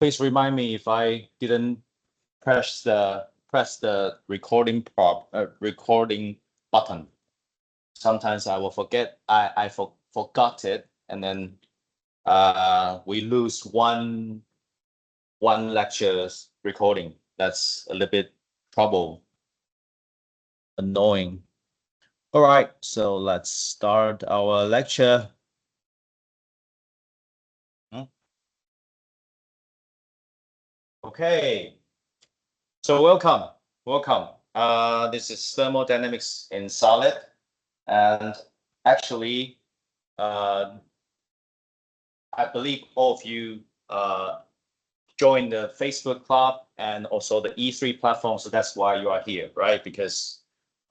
please remind me if I didn't press the recording recording button. Sometimes I will forget. I forgot it, and then we lose one lecture's recording. That's a little bit annoying. All right, so let's start our lecture. Okay, so welcome. This is thermodynamics in solid, and actually, I believe all of you joined the Facebook club and also the E3 platform, so that's why you are here, right? Because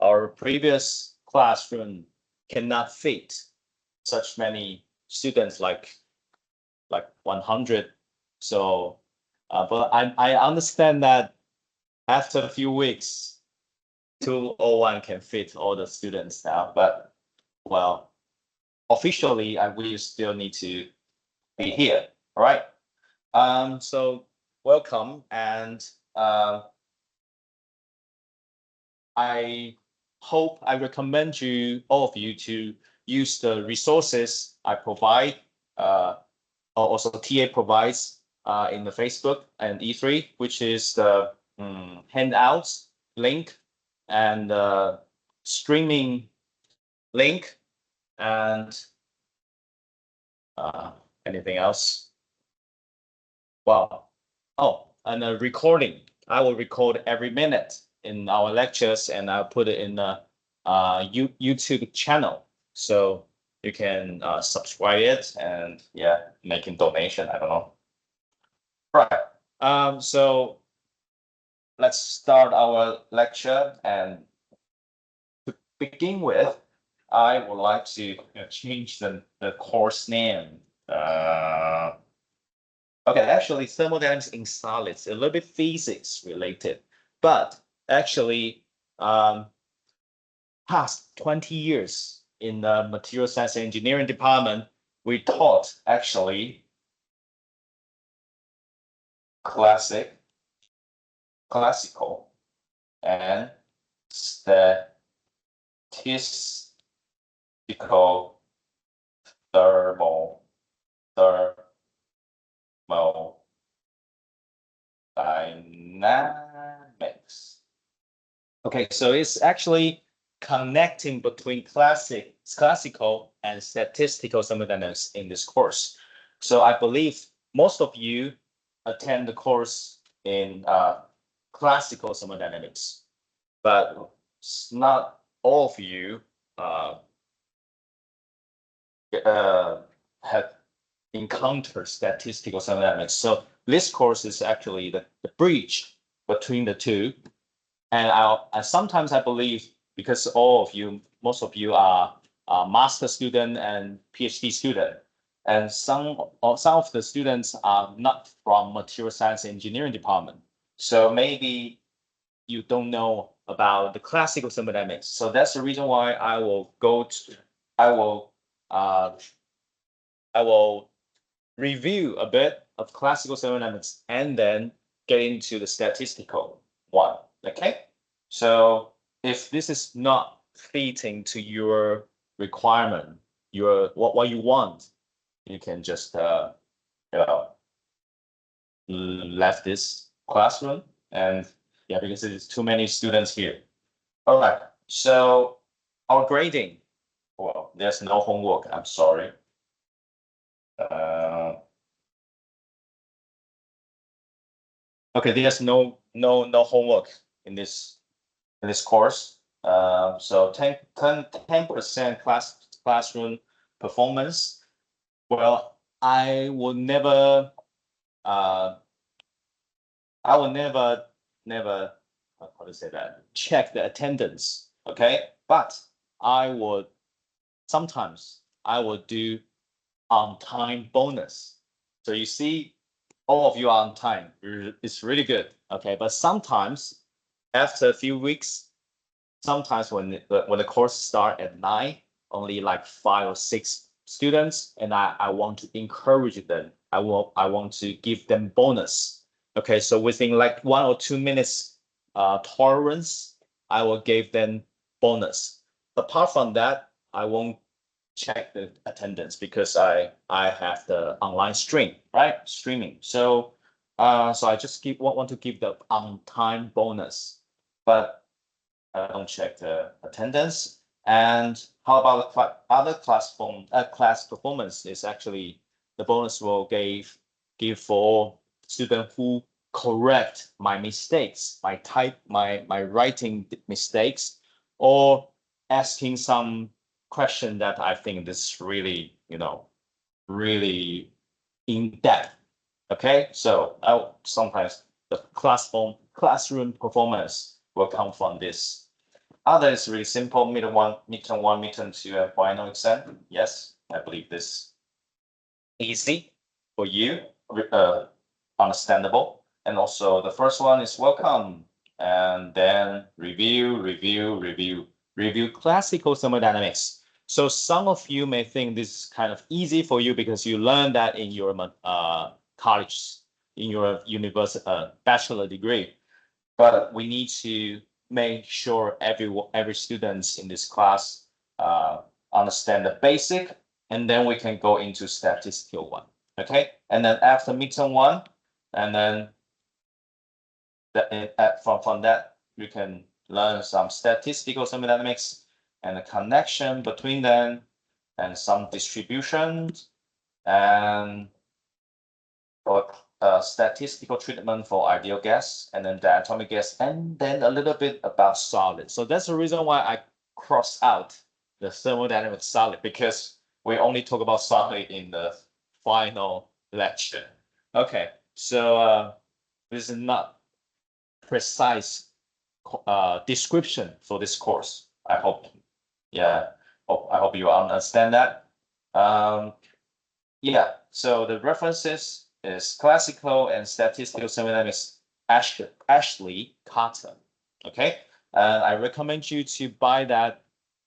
our previous classroom cannot fit such many students, like 100. So, but I understand that after a few weeks, 201 can fit all the students now. But well, officially, we still need to be here. All right. So welcome, and I recommend all of you to use the resources I provide, also TA provides in the Facebook and E3, which is the handouts link and streaming link, and anything else? Well, and a recording. I will record every minute in our lectures, and I'll put it in the YouTube channel, so you can subscribe it and making donation. I don't know. Right. So let's start our lecture, and to begin with, I would like to change the course name. Okay, actually, thermodynamics in solids, a little bit physics related, but actually, past 20 years in the material science and engineering department, we taught actually classical and statistical thermodynamics. Okay, so it's actually connecting between classical and statistical thermodynamics in this course. So I believe most of you attend the course in classical thermodynamics, but not all of you have encountered statistical thermodynamics. So this course is actually the bridge between the two. And sometimes I believe, because most of you are master student and PhD student, and some of the students are not from material science engineering department. So maybe you don't know about the classical thermodynamics. So that's the reason why I will review a bit of classical thermodynamics and then get into the statistical one. Okay. So if this is not fitting to your requirement, what you want, you can just left this classroom, and because there's too many students here. All right. So our grading. Well, there's no homework. I'm sorry. Okay, there's no homework in this course. So 10% classroom performance. Well, I will never how to say that, check the attendance. Okay, but sometimes I would do on time bonus. So you see, all of you are on time. It's really good. Okay, but sometimes after a few weeks, sometimes when the course start at 9, only like 5 or 6 students, and I want to encourage them I want to give them bonus. Okay, so within like 1 or 2 minutes tolerance, I will give them bonus. Apart from that, I won't check the attendance because I have the online stream, right? Streaming. So so I just want to give the on time bonus, but I don't check the attendance. And how about the other class performance is actually the bonus will give for student who correct my mistakes, my writing mistakes, or asking some question that I think is really, really in depth. Okay, so sometimes the classroom performance will come from this. Other is really simple, midterm one, midterm two, and final exam. Yes, I believe this easy for you, understandable. And also the first one is welcome, and then review classical thermodynamics. So some of you may think this is kind of easy for you because you learned that in your college, in your university bachelor degree. But we need to make sure every students in this class understand the basic, and then we can go into statistical one. Okay, and then after midterm one, and then from that you can learn some statistical thermodynamics and the connection between them, and some distributions, and or statistical treatment for ideal gas, and then diatomic gas, and then a little bit about solid. So that's the reason why I cross out the thermodynamic solid, because we only talk about solid in the final lecture. Okay, so this is not precise description for this course. I hope, yeah, I hope you understand that. Yeah, so the references is classical and statistical thermodynamics, Ashley Carter. Okay, I recommend you to buy that,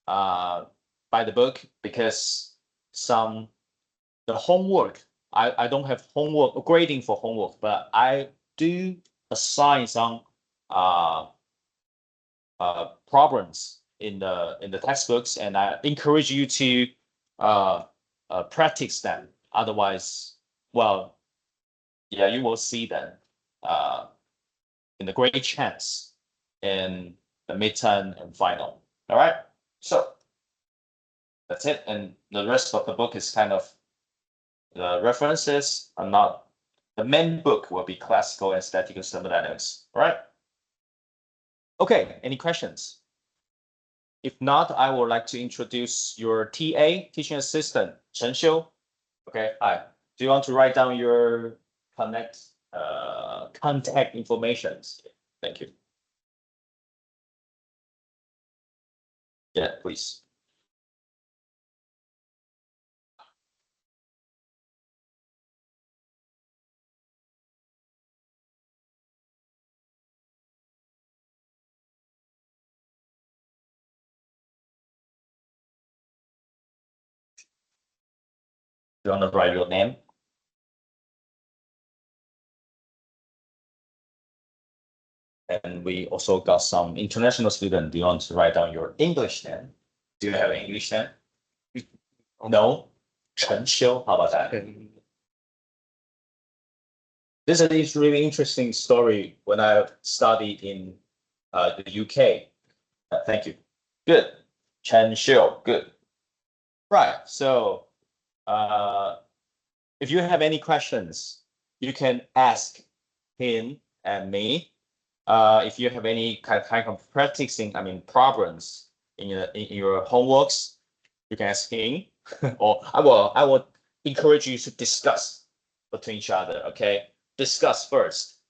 buy the book, because the homework, I don't have homework grading for homework, but I do assign some problems in the textbooks, and I encourage you to practice them. Otherwise, well, yeah, you will see them in the great chance in the midterm and final. All right, so that's it, and the rest of the book is kind of the references are not. The main book will be classical and statistical thermodynamics. All right. Okay. Any questions? If not, I would like to introduce your TA, teaching assistant, Chen Xiu. Okay, hi. Do you want to write down your contact information? Thank you. Yeah, please. Do you want to write your name? And we also got some international student. Do you want to write down your English name? Do you have an English name? No? Chen Xiu, how about that? This is really interesting story when I studied in the UK. Thank you. Good. Chen Xiu, good. Right, so if you have any questions, you can ask him and me. If you have any kind of practicing, I mean, problems in your homeworks, you can ask him, or I will encourage you to discuss between each other. Okay, discuss first,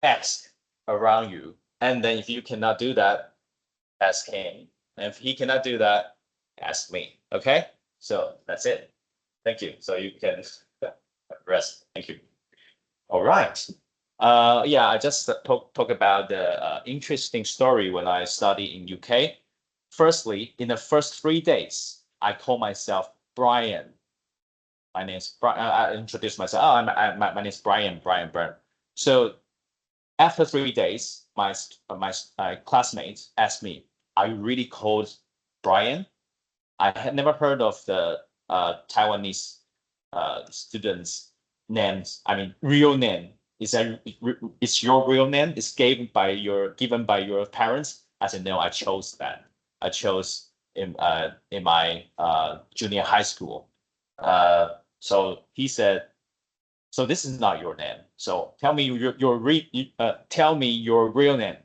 ask around you, and then if you cannot do that, ask him, and if he cannot do that, ask me. Okay, so that's it. Thank you. So you can rest. Thank you. All right. Yeah, I just talk about the interesting story when I studied in UK. Firstly, in the first 3 days, I call myself Brian. my name's Brian. I introduced myself. Oh, my name's Brian. So after 3 days, my classmates asked me, "Are you really called Brian?" I had never heard of the Taiwanese students' names. I mean, real name. Is your real name? Is given by your parents? I said no. I chose that. I chose in my junior high school. So he said, so this is not your name. So tell me tell me your real name.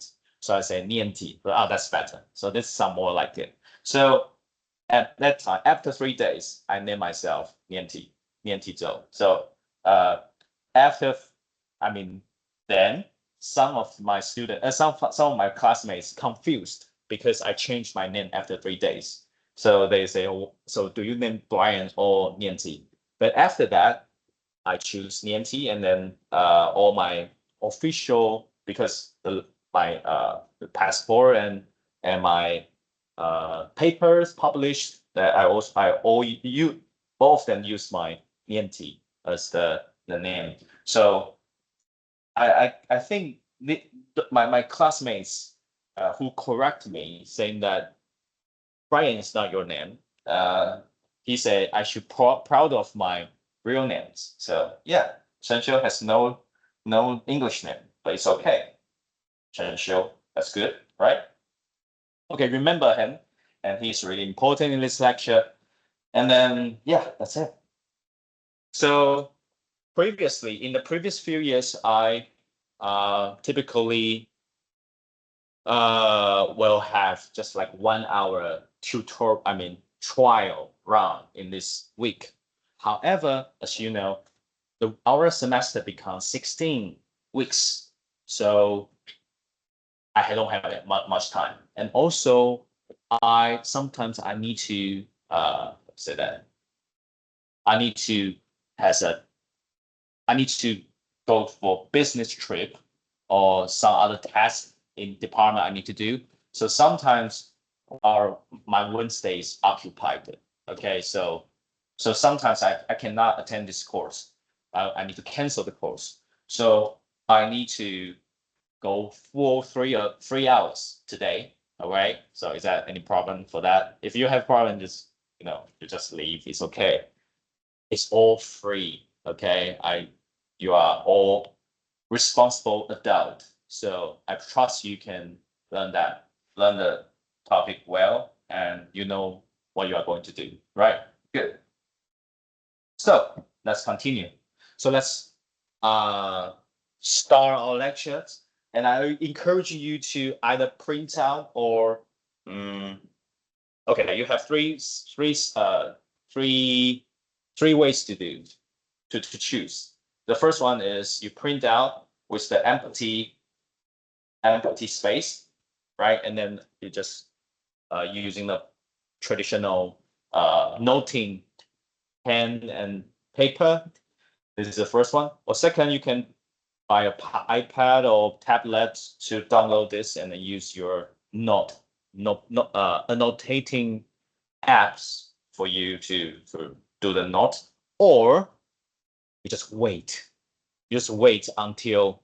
So I say Nien-Ti. Oh, that's better. So this sounds more like it. So at that time, after 3 days, I named myself Nien-Ti Tsou. So after, I mean, then some of my some of my classmates confused because I changed my name after 3 days. So they say, oh, so do you name Brian or Nien-Ti? But after that, I choose Nien-Ti, and then all my official, because the passport and my papers published, that all of them use my Nien-Ti as the name. So I think my classmates who correct me saying that Brian is not your name. He said I should proud of my real names. So yeah, Chen Xiu has no English name, but it's okay. Chen Xiu, that's good, right? Okay, remember him, and he's really important in this lecture. And then yeah, that's it. So previously, in the previous few years, I typically will have just like 1 hour trial run in this week. However, as you know, our semester becomes 16 weeks. So I don't have much time. And also sometimes I need to say that I need to has a I need to go for business trip or some other task in department I need to do. So sometimes my Wednesday is occupied. Okay, so sometimes I cannot attend this course. I need to cancel the course. So I need to go for 3 hours today. All right. So is that any problem for that? If you have problem, you just leave. It's okay. It's all free. Okay. You are all responsible adult. So I trust you can learn the topic well, and you know what you are going to do. Right. Good. So let's continue. So let's start our lectures. And I encourage you to either print out or okay, you have three ways to choose. The first one is you print out with the empty space, right? And then you just using the traditional noting pen and paper. This is the first one. Or second, you can buy a iPad or tablet to download this and then use your annotating apps for you to do the note. Or you just wait. You just wait until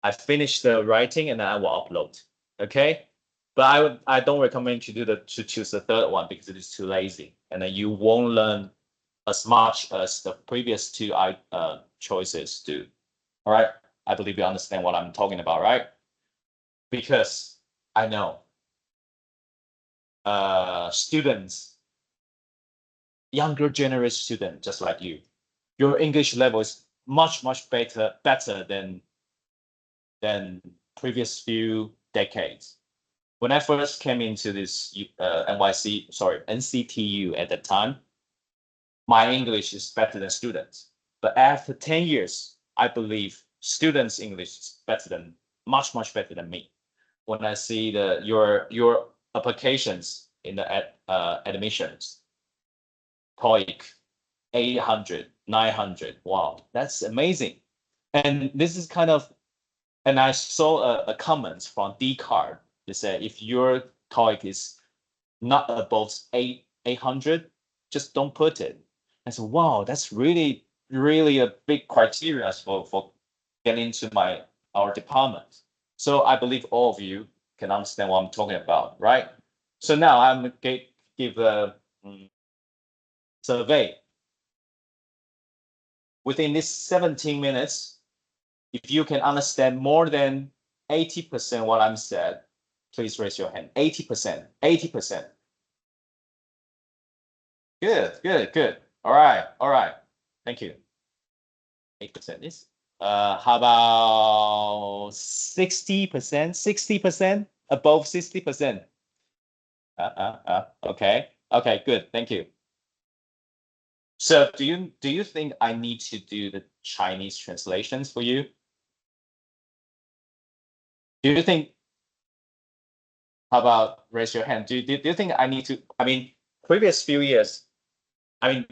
I finish the writing and then I will upload. Okay. But I don't recommend you to choose the third one because it is too lazy, and then you won't learn as much as the previous two choices do. All right. I believe you understand what I'm talking about, right? Because I know students, younger generation student, just like you, your English level is much better than previous few decades. When I first came into this NCTU at that time, my English is better than students. But after 10 years, I believe students' English is much better than me. When I see your applications in the admissions, TOEIC 800, 900, wow, that's amazing. And this is and I saw a comment from D-Card. They said if your TOEIC is not above 800, just don't put it. I said, wow, that's really, really a big criteria for getting into our department. So I believe all of you can understand what I'm talking about, right? So now I'm going to give a survey. Within this 17 minutes, if you can understand more than 80% what I'm said, please raise your hand. 80%, 80%. Good, good, good. All right, all right. Thank you. 8% is. How about 60%? 60%? Above 60%? Okay. Okay, good. Thank you. So do you think I need to do the Chinese translations for you? Do you think, how about raise your hand? Do you think I need to, I mean, previous few years, I mean,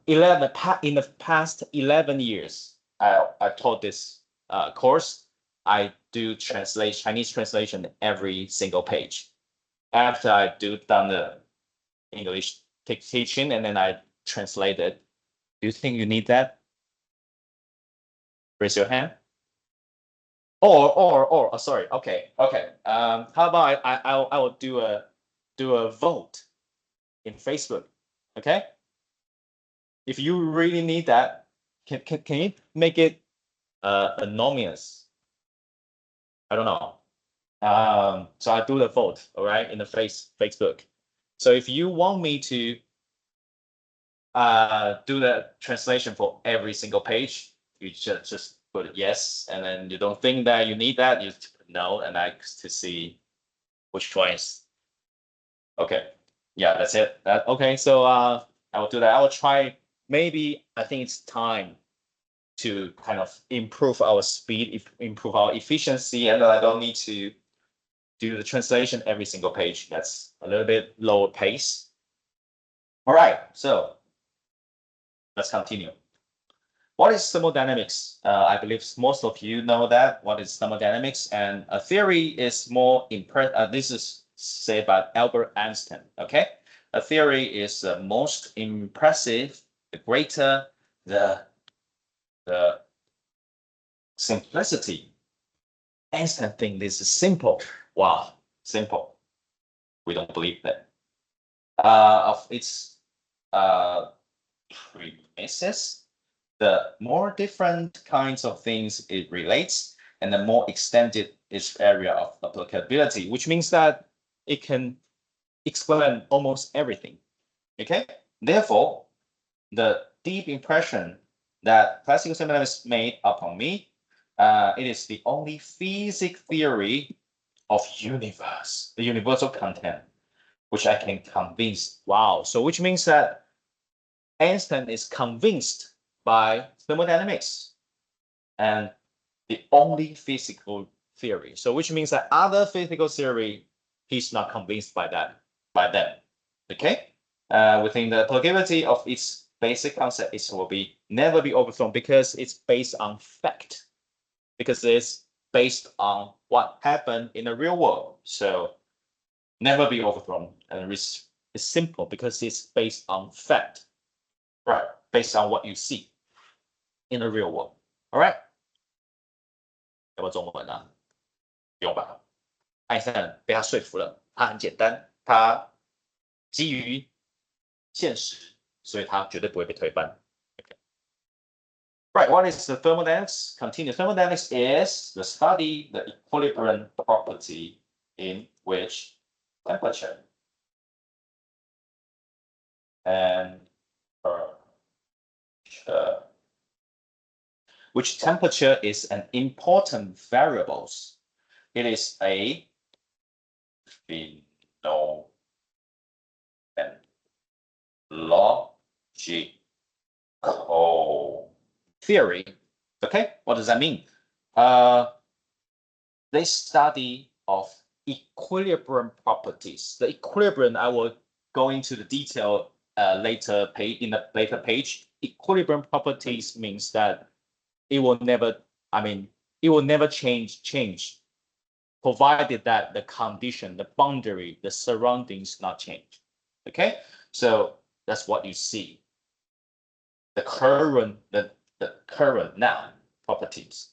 in the past 11 years, I taught this course. I do Chinese translation every single page. After I done the English teaching and then I translate it. Do you think you need that? Raise your hand. Or sorry. Okay. How about I will do a vote in Facebook. Okay. If you really need that, can you make it anonymous? I don't know. So I do the vote, all right, in the Facebook. So if you want me to do the translation for every single page, you just put yes, and then you don't think that you need that, you put no, and I to see which one is okay. Yeah, that's it. Okay, so I will do that. I will try. Maybe I think it's time to kind of improve our speed, improve our efficiency, and I don't need to do the translation every single page. That's a little bit lower pace. All right, so let's continue. What is thermodynamics? I believe most of you know that. What is thermodynamics? And a theory is more impressive. This is said by Albert Einstein. Okay, a theory is the most impressive, the greater the simplicity. Einstein think this is simple. Wow, simple. We don't believe that. Of its premises, the more different kinds of things it relates, and the more extended its area of applicability, which means that it can explain almost everything. Okay, therefore, the deep impression that classical thermodynamics made upon me, it is the only physics theory of universe, the universal content, which I can convince. Wow, so which means that Einstein is convinced by thermodynamics and the only physical theory. So which means that other physical theory, he's not convinced by that, by them. Okay? Within the applicability of its basic concept, it will never be overthrown because it's based on fact. Because it's based on what happened in the real world. So never be overthrown. And it's simple because it's based on fact. Right, based on what you see in the real world. All right，有没有中文啊？有吧？爱因斯坦被他说服了，他很简单，他基于现实，所以他绝对不会被推翻。Right, what is the thermodynamics? Continue. Thermodynamics is the study the equilibrium property in which temperature and which temperature is an important variable. It is a phenomenological theory. Okay, what does that mean? They study of equilibrium properties. The equilibrium, I will go into the detail later page in the later page. Equilibrium properties means that it will never, it will never change, provided that the condition, the boundary, the surroundings not change. Okay, so that's what you see. the current now properties.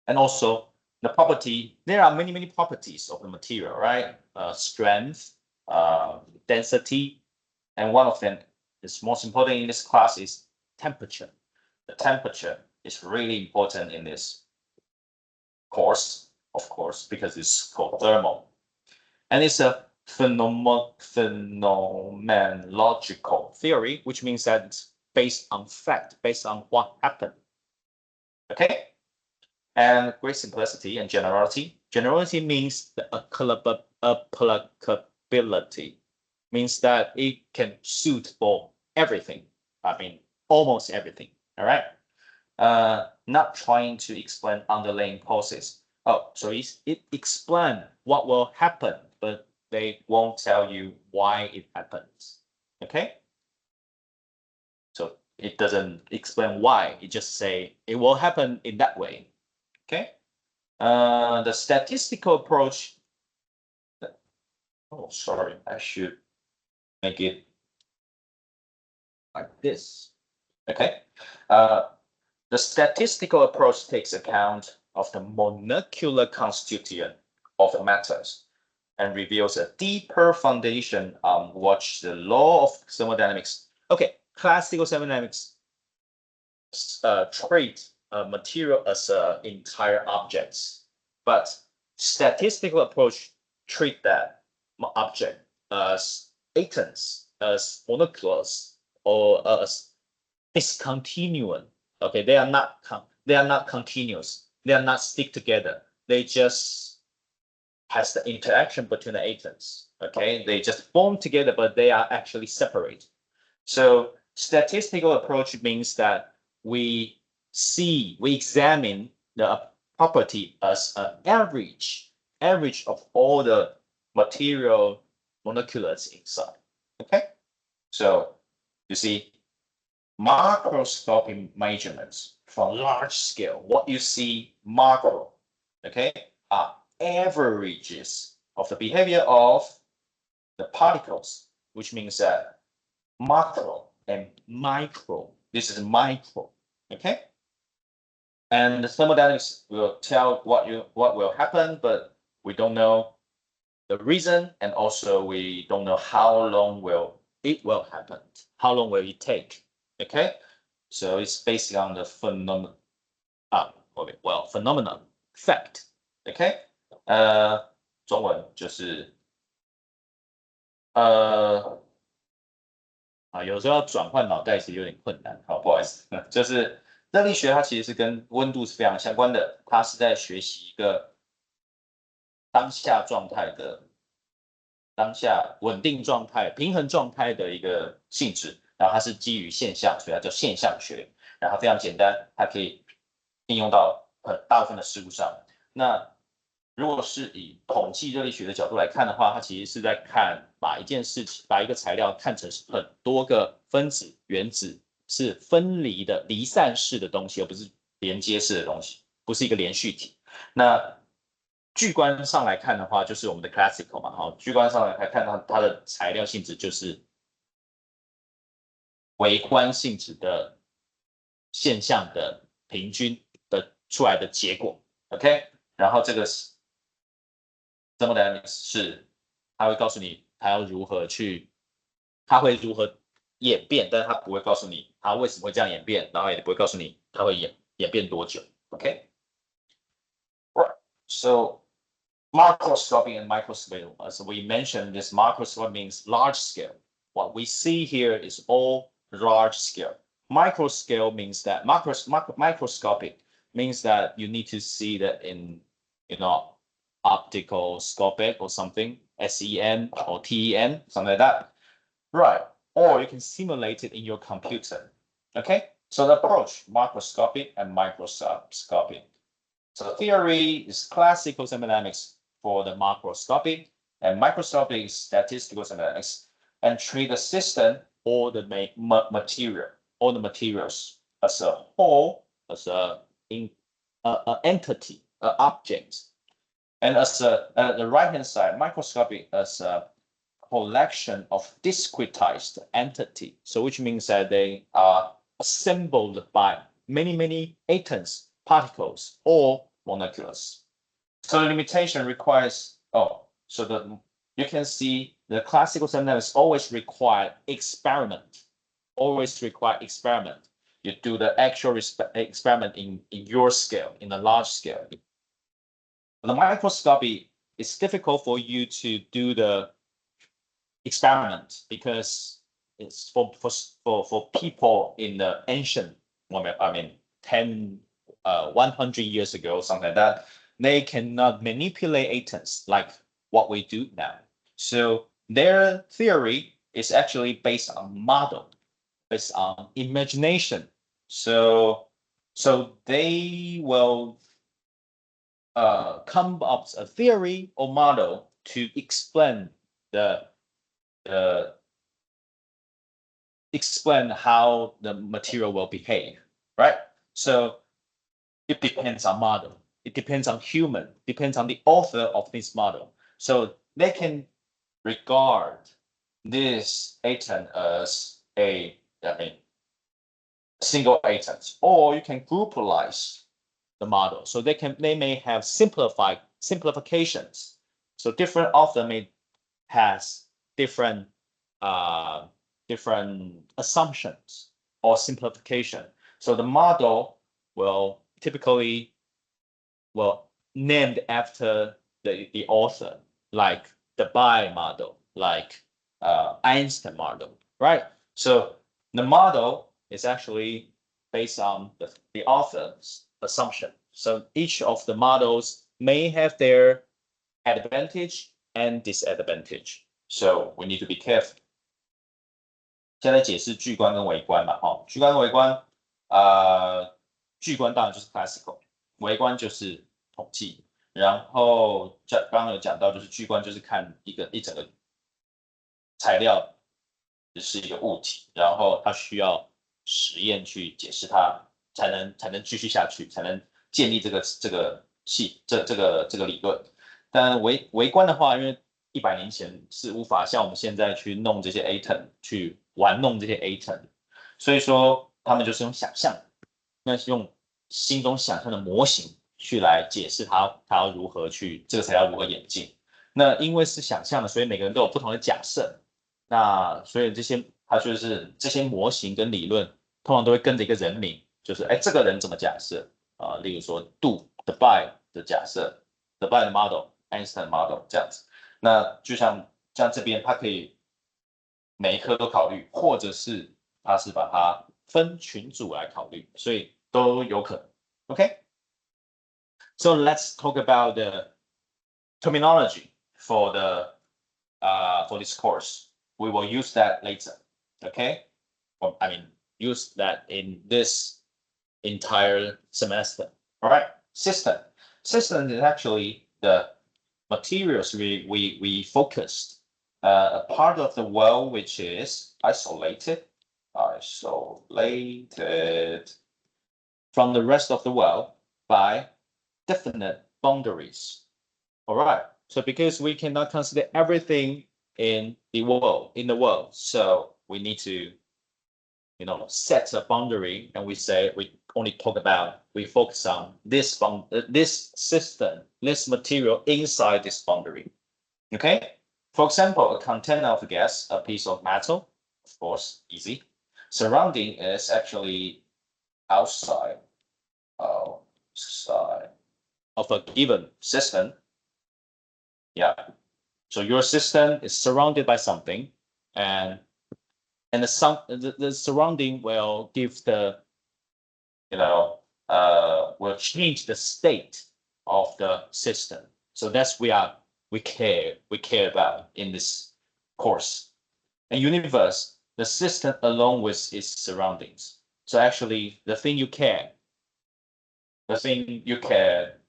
And also the property, there are many properties of the material, right? Strength, density, and one of them is most important in this class is temperature. The temperature is really important in this course, of course, because it's called thermal. And it's a phenomenological theory, which means that it's based on fact, based on what happened. Okay? And great simplicity and generality. Generality means the applicability, means that it can suit for everything. I mean, almost everything. All right. Not trying to explain underlying process. Oh, so it explains what will happen, but they won't tell you why it happens. Okay. So it doesn't explain why. It just say it will happen in that way. Okay. The statistical approach. Oh, sorry. I should make it like this. Okay. The statistical approach takes account of the molecular constituent of the matters and reveals a deeper foundation on which the law of thermodynamics. Okay, classical thermodynamics treat a material as entire objects, but statistical approach treat that object as atoms, as molecules, or as discontinuous. Okay, they are not continuous. They are not stick together. They just has the interaction between the atoms. Okay, they just form together, but they are actually separate. So statistical approach means that we examine the property as an average of all the material molecules inside. Okay, so you see, macroscopic measurements from large scale, what you see macro, okay, are averages of the behavior of the particles, which means that macro and micro, this is micro, okay? And the thermodynamics will tell what will happen, but we don't know the reason, and also we don't know how long it will happen, how long will it take. Okay, so it's based on the phenomenon fact. Okay， 中文就是有时候要转换脑袋其实有点困难，好，不好意思，就是热力学它其实是跟温度是非常相关的，它是在学习一个当下状态的、当下稳定状态、平衡状态的一个性质。然后它是基于现象，所以它叫现象学。然后非常简单，它可以应用到大部分的事物上。那如果是以统计热力学的角度来看的话，它其实是在把一件事情、把一个材料看成是很多个分子、原子是分离的、离散式的东西，而不是连接式的东西，不是一个连续体。那巨观上来看的话，就是我们的 classical 嘛，好，巨观上来看它的材料性质就是微观性质的现象的平均的出来的结果 ，OK， 然后这个thermodynamics 是它会告诉你它会如何演变，但是它不会告诉你它为什么会这样演变，然后也不会告诉你它会演变多久 ，OK， right， so macroscopic and microscopic, as we mentioned, this macroscopic means large scale. What we see here is all large scale. Microscale means that microscopic means that you need to see that in optical scopic or something, SEN or TEN, something like that. Right. Or you can simulate it in your computer. Okay. So the approach, macroscopic and microscopic. So the theory is classical thermodynamics for the macroscopic, and microscopic is statistical thermodynamics, and treat the system or the material, all the materials as a whole, as an entity, an object. And as the right-hand side, microscopic as a collection of discretized entity. So which means that they are assembled by many atoms, particles, or molecules. So the limitation requires, you can see the classical thermodynamics always require experiment. You do the actual experiment in your scale, in a large scale. The microscopy, it's difficult for you to do the experiment because it's for people in the ancient moment, 100 years ago, something like that, they cannot manipulate atoms like what we do now. So their theory is actually based on model, based on imagination. So they will come up with a theory or model to explain explain how the material will behave, right? So it depends on model. It depends on human, depends on the author of this model. So they can regard this atom as single atoms, or you can groupize the model. So they may have simplifications. So different author may has different assumptions or simplification. So the model will typically named after the author, like the Debye model, like Einstein model, right? So the model is actually based on the author's assumption. So each of the models may have their advantage and disadvantage. So we need to be careful. 现在解释巨观跟微观嘛，巨观跟微观，巨观当然就是 classical， 微观就是统计。然后刚刚有讲到，就是巨观就是看一整个材料是一个物体，然后它需要实验去解释它，才能继续下去，才能建立这个理论。但微观的话，因为100年前是无法像我们现在去弄这些 atom， 去玩弄这些 atom， 所以说他们就是用想象，那是用心中想象的模型去来解释它要如何去这个材料如何演进。那因为是想象的，所以每个人都有不同的假设。那所以它就是这些模型跟理论，通常都会跟着一个人名，就是这个人怎么假设啊？例如说Debye的假设 ，Debye 的 model。Einstein model 这样子，那就像这边，它可以每一科都考虑，或者是它是把它分群组来考虑，所以都有可能。OK， so let's talk about the terminology for for this course. We will use that later. Okay, use that in this entire semester. All right, system is actually the materials we focused, a part of the world which is isolated from the rest of the world by definite boundaries. All right. So because we cannot consider everything in the world, so we need to, set a boundary, and we say we focus on this system, this material inside this boundary. Okay. For example, a container of a gas, a piece of metal, of course, easy. Surrounding is actually outside of a given system. Yeah. So your system is surrounded by something, and the surrounding will give will change the state of the system. So that's we care about in this course. A universe, the system along with its surroundings. So actually, the thing you care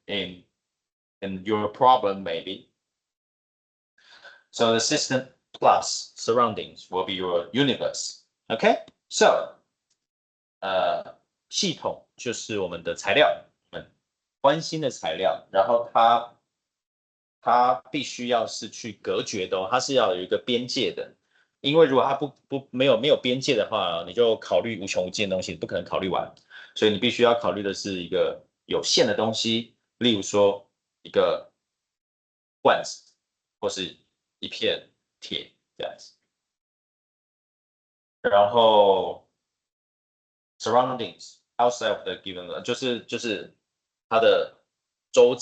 in your problem maybe. So the system plus surroundings will be your universe. Okay, so 系统就是我们的材料，我们关心的材料，然后它它必须要是去隔绝的哦，它是要有一个边界的。因为如果它没有边界的话，你就考虑无穷无尽的东西，不可能考虑完。所以你必须要考虑的是一个有限的东西，例如说一个罐子或是一片铁这样子。然后 surroundings outside of the given 就是它的周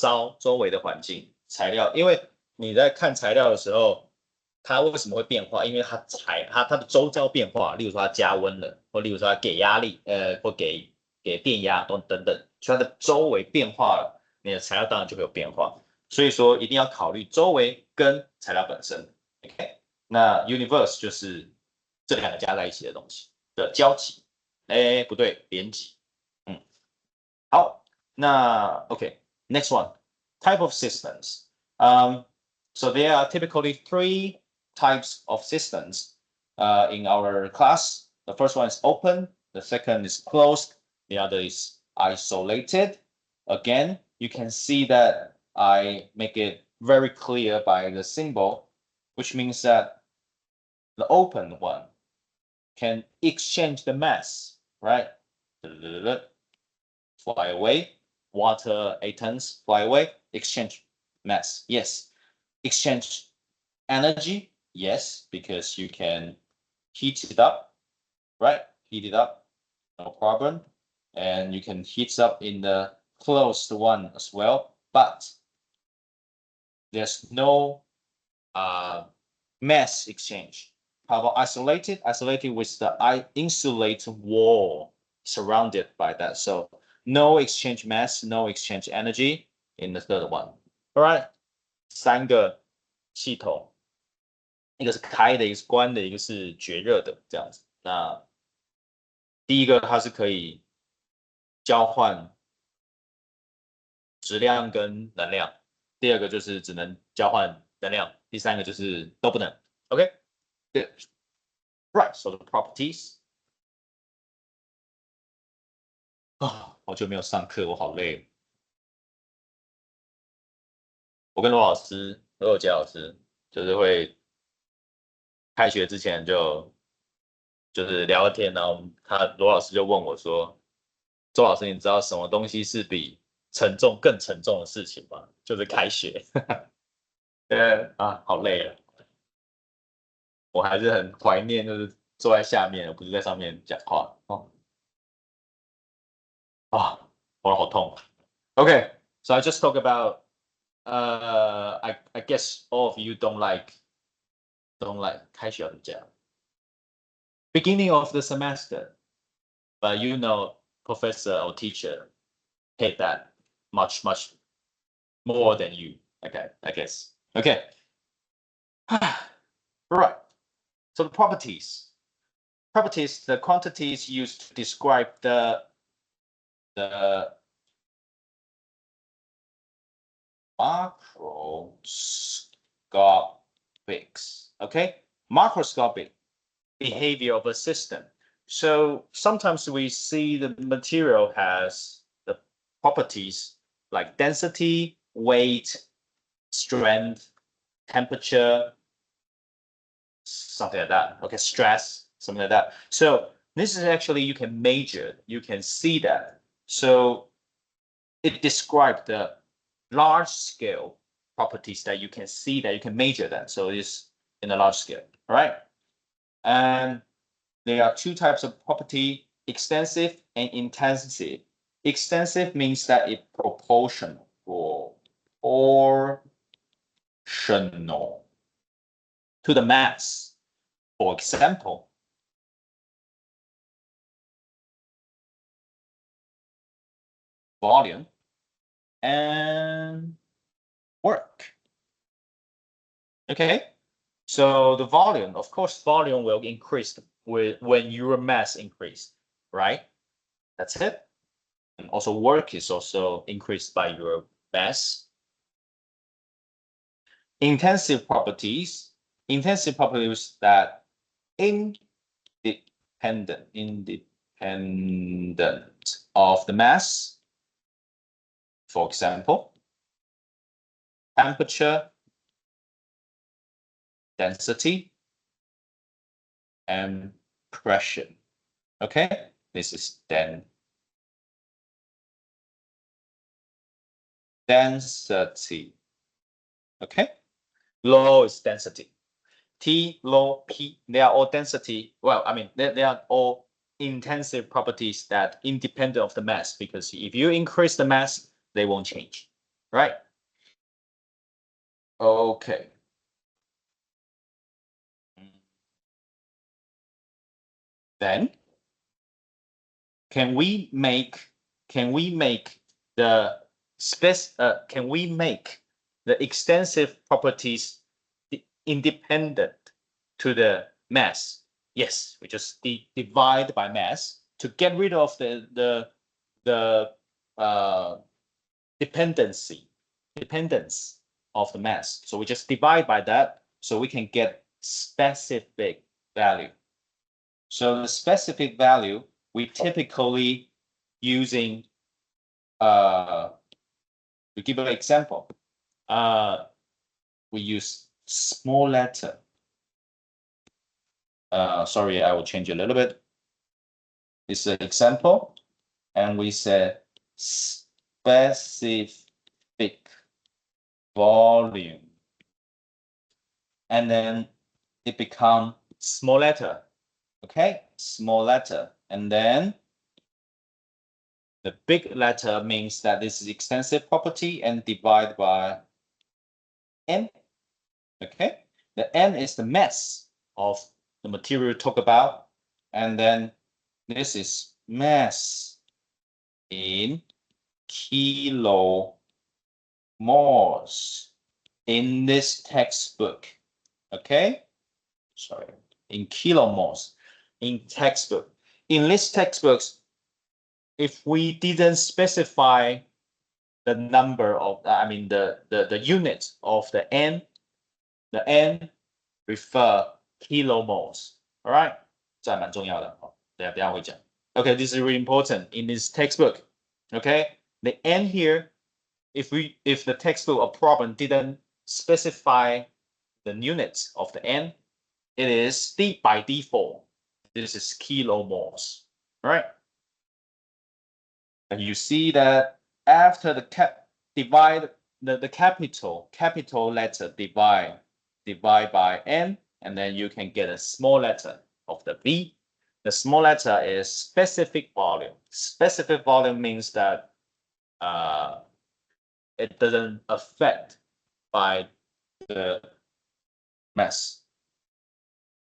围的环境材料，因为你在看材料的时候，它为什么会变化？因为它的周遭变化，例如说它加温了，或例如说它给压力，或给电压等等，所以它的周围变化了，你的材料当然就会有变化。所以说一定要考虑周围跟材料本身。OK， 那 universe 就是这两个加在一起的东西的交集。哎，不对，连集。好，那 OK，next one，type of systems. So there are typically three types of systems in our class. The first one is open, the second is closed, the other is isolated. Again, you can see that I make it very clear by the symbol, which means that the open one can exchange the mass, right? Fly away, water atoms fly away, exchange mass, yes. Exchange energy, yes, because you can heat it up, right? Heat it up, no problem. And you can heat up in the closed one as well, but there's no mass exchange. How about isolated? Isolated with the insulate wall surrounded by that. So no exchange mass, no exchange energy in the third one. All right，三个系统，一个是开的，一个是关的，一个是绝热的，这样子。那第一个它是可以交换质量跟能量，第二个就是只能交换能量，第三个就是都不能。OK，good， right， so the properties。好久没有上课，我好累。我跟罗有杰老师就是会开学之前就是聊天，然后罗老师就问我说：“周老师，你知道什么东西是比更沉重的事情吗？就是开学。好累了，我还是很怀念，就是坐在下面，而不是在上面讲话。喉咙好痛。Okay, so I just talk about. I guess all of you don't like 开学怎么讲 beginning of the semester, but you know professor or teacher hate that much more than you. Okay, I guess. Okay. Right. So the properties. Properties, the quantities used to describe the macroscopics. Okay, macroscopic behavior of a system. So sometimes we see the material has the properties like density, weight, strength, temperature, something like that. Okay, stress, something like that. So this is actually, you can measure, you can see that. So it describes the large scale properties that you can see, that you can measure that. So it's in a large scale, all right? And there are two types of property, extensive and intensive. Extensive means that it's proportional to the mass. For example, volume and work. Okay, so the volume, of course, volume will increase when your mass increase, right? That's it. And also work is also increased by your mass. Intensive properties that independent of the mass. For example, temperature, density, and pressure. Okay, this is density. Okay, law is density. T, law, P, they are all density. Well, I mean, they are all intensive properties that independent of the mass, because if you increase the mass, they won't change, right? Okay. Then can we make the can we make the extensive properties independent to the mass? Yes, we just divide by mass to get rid of the dependence of the mass. So we just divide by that, so we can get specific value. So the specific value we typically using we give an example. We use small letter. Sorry, I will change a little bit. It's an example, and we say specific volume, and then it become small letter. Okay, small letter, and then the big letter means that this is extensive property and divide by n. Okay, the n is the mass of the material we talk about, and then this is mass in kilomoles in this textbook. Okay, sorry, in kilomoles in textbook. In this textbooks, if we didn't specify the number of, I mean the unit of the n refer kilomoles. All right, 这还蛮重要的。等下会讲。Okay, this is really important in this textbook. Okay, the n here, if the textbook or problem didn't specify the units of the n, it is by default. This is kilomoles. All right. And you see that after the divide the capital letter divide by n, and then you can get a small letter of the V. The small letter is specific volume. Specific volume means that it doesn't affect by the mass.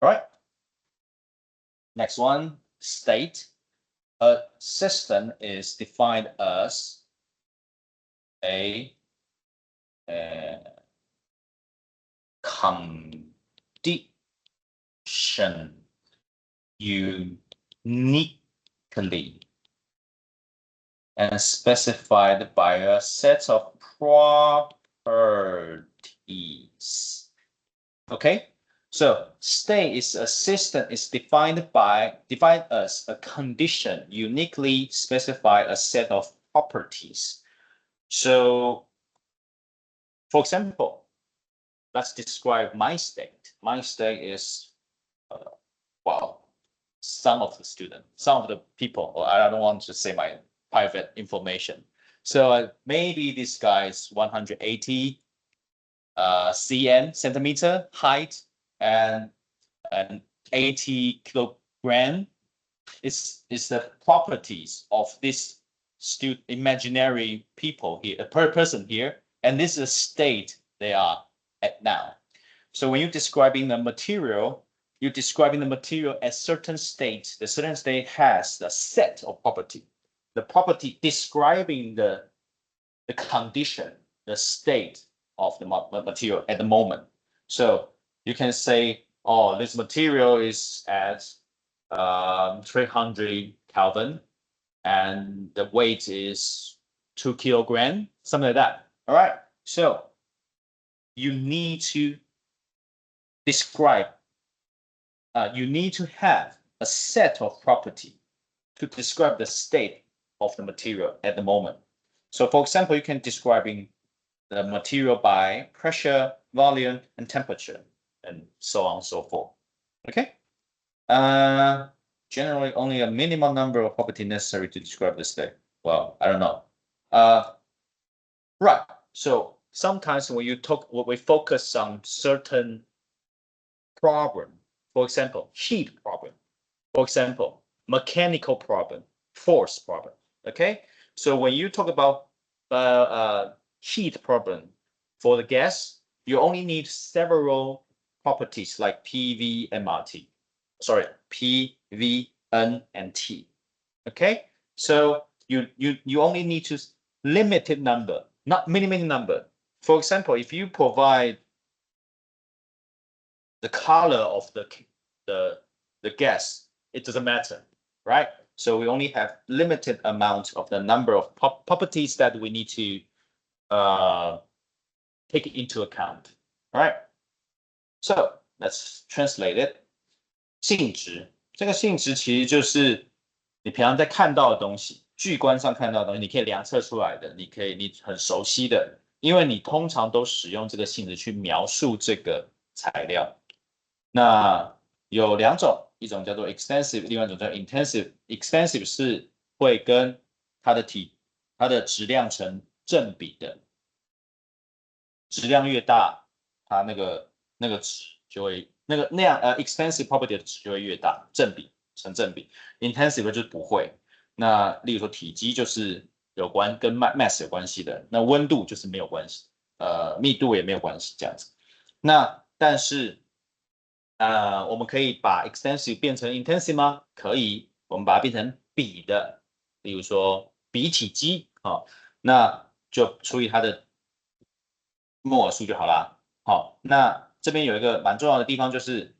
All right. Next one, state. A system is defined as a condition uniquely and specified by a set of properties. Okay, so state is a system is defined as a condition uniquely specify a set of properties. So, for example, let's describe my state. My state is, well, some of the people, or I don't want to say my private information. So maybe this guy is 180 centimeter height and 80 kilogram. Is the properties of this imaginary people here, a person here, and this is a state they are at now. So when you're describing the material, you're describing the material at certain state. The certain state has the set of property. The property describing the condition, the state of the material at the moment. So you can say, oh, this material is at 300 Kelvin, and the weight is 2 kilograms, something like that. All right. So you need to describe. You need to have a set of property to describe the state of the material at the moment. So, for example, you can describing the material by pressure, volume, and temperature. and so on and so forth. Okay. Generally, only a minimum number of property necessary to describe the state. Well, I don't know. Right. So sometimes when we focus on certain problem, for example, heat problem, for example, mechanical problem, force problem. Okay. So when you talk about heat problem for the gas, you only need several properties like PV and RT. Sorry, P, V, N, and T. Okay, so you only need to limited number, not many number. For example, if you provide the color of the gas, it doesn't matter, right? So we only have limited amount of the number of properties that we need to take into account. All right. So let's translate it. 性质，这个性质其实就是你平常在看到的东西，巨观上看到的东西，你可以量测出来的，你很熟悉的，因为你通常都使用这个性质去描述这个材料。那有两种，一种叫做 extensive， 另外一种叫 intensive。extensive 是会跟它的质量成正比的，质量越大，它那个值就会那样extensive property 的值就会越大，成正比。intensive 就是不会。那例如说体积就是有关跟 mass 有关系的，那温度就是没有关系，密度也没有关系这样子。那但是我们可以把 extensive 变成 intensive 吗？可以，我们把它变成比的，例如说比体积那就除以它的摩尔数就好啦。好，那这边有一个蛮重要的地方就是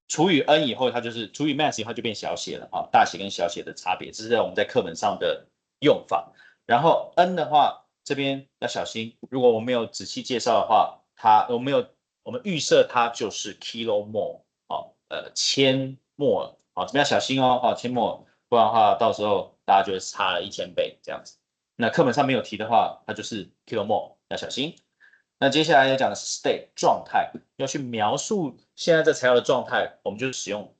除以 n 以后，它就是除以 mass 以后就变小写了大写跟小写的差别，这是我们在课本上的用法。然后 n 的话，这边要小心，如果我没有仔细介绍的话，我们预设它就是 kilomole 千摩尔这边要小心千摩尔，不然的话到时候大家就会差了1000倍这样子。那课本上没有提的话，它就是 kilomole， 要小心。那接下来要讲的是 state 状态，要去描述现在这材料的状态，我们就使用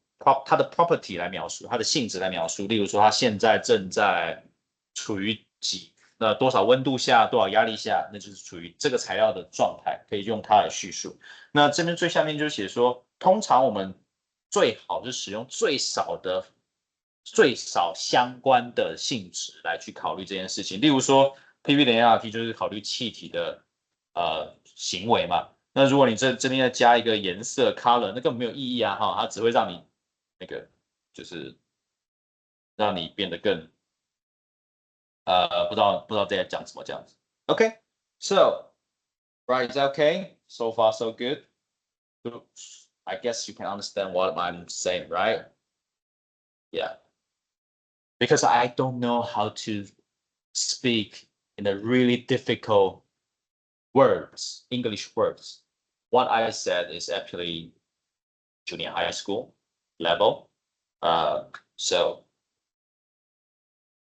它的 property 来描述，它的性质来描述。例如说，它现在正在处于多少温度下，多少压力下，那就是处于这个材料的状态，可以用它来叙述。那这边最下面就写说，通常我们最好是使用最少相关的性质来去考虑这件事情。例如说 PV 等于 RT 就是考虑气体的行为嘛。那如果你这边再加一个颜色 color， 那根本没有意义啊它只会让你就是让你变得更不知道在讲什么这样子。Okay, so right, is that okay? So far, so good. I guess you can understand what I'm saying, right? Yeah. Because I don't know how to speak in a really difficult words, English words. What I said is actually junior high school level. So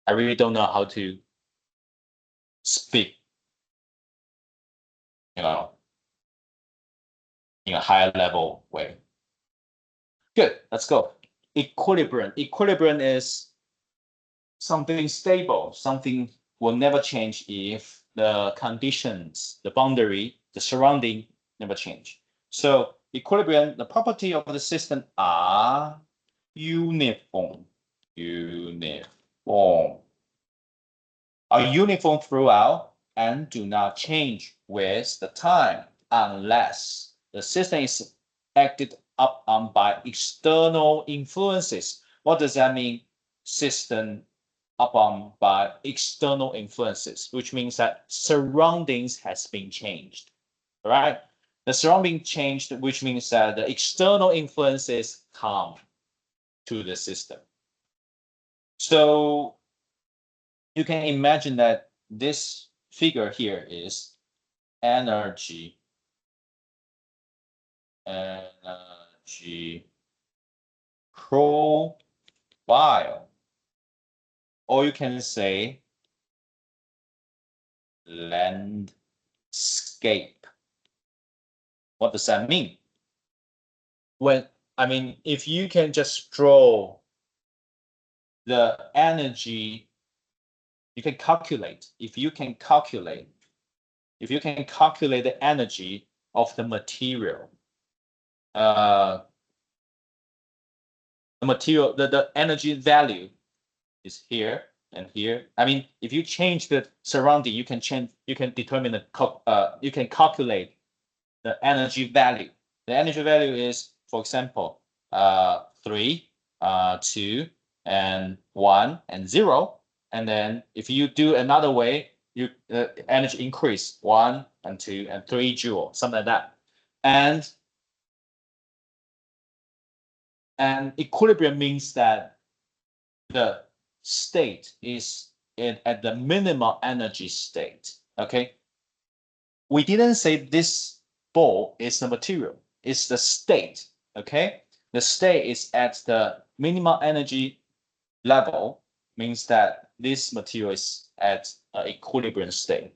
I really don't know how to speak, in a higher level way. Good, let's go. Equilibrium. Equilibrium is something stable, something will never change if the conditions, the boundary, the surrounding never change. So equilibrium, the property of the system are uniform. Are uniform throughout and do not change with the time unless the system is acted upon by external influences. What does that mean? System upon by external influences, which means that surroundings has been changed. All right, the surrounding changed, which means that the external influences come to the system. So you can imagine that this figure here is energy profile, or you can say landscape. What does that mean? If you can just draw the energy, you can calculate. If you can calculate the energy of the material, the energy value is here and here. If you change the surrounding, you can determine you can calculate the energy value. The energy value is, for example, 3, 2, and 1, and 0. And then if you do another way, you energy increase 1 and 2 and 3 joule, something like that. And equilibrium means that the state is at the minimal energy state. Okay. We didn't say this ball is the material, it's the state. Okay. The state is at the minimal energy level, means that this material is at an equilibrium state.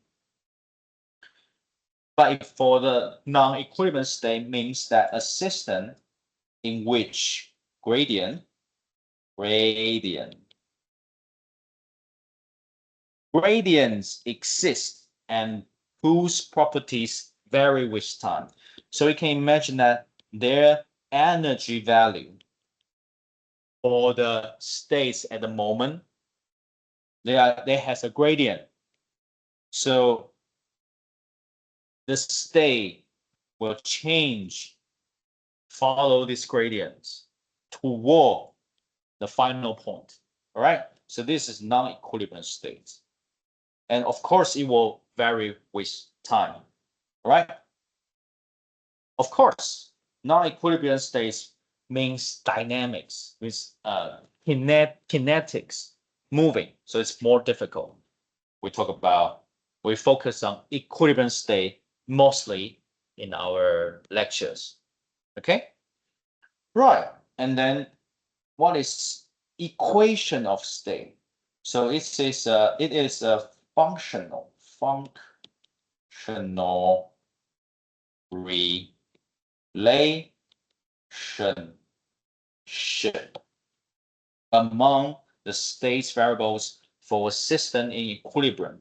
But for the non-equilibrium state, means that a system in which gradients exist and whose properties vary with time. So we can imagine that their energy value for the states at the moment, they has a gradient. So the state will change, follow this gradient toward the final point. All right. So this is non-equilibrium state. And of course, it will vary with time. All right. Of course, non-equilibrium states means dynamics, with kinetics, moving. So it's more difficult. We focus on equilibrium state mostly in our lectures. Okay. Right. And then what is equation of state? So it is a functional relationship among the states variables for a system in equilibrium.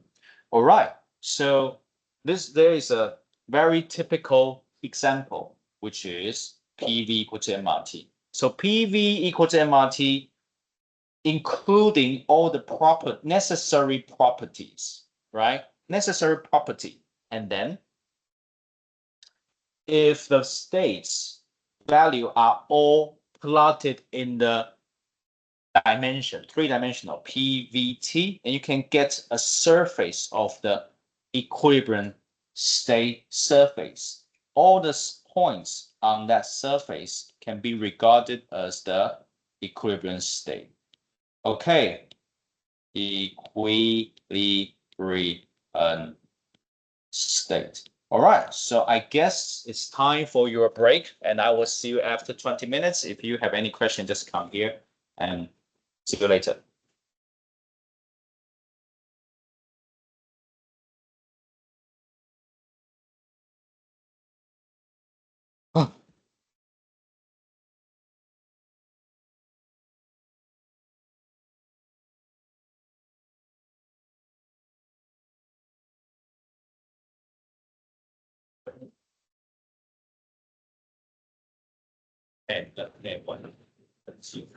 All right. So there is a very typical example, which is PV equal to MRT. So PV equal to MRT, including all the necessary properties, right? Necessary property. And then if the states value are all plotted in the dimension, three-dimensional PVT, and you can get a surface of the equilibrium state surface. All the points on that surface can be regarded as the equilibrium state. Okay, equilibrium state. All right, so I guess it's time for your break, and I will see you after 20 minutes. If you have any question, just come here and see you later. And one. Let's see.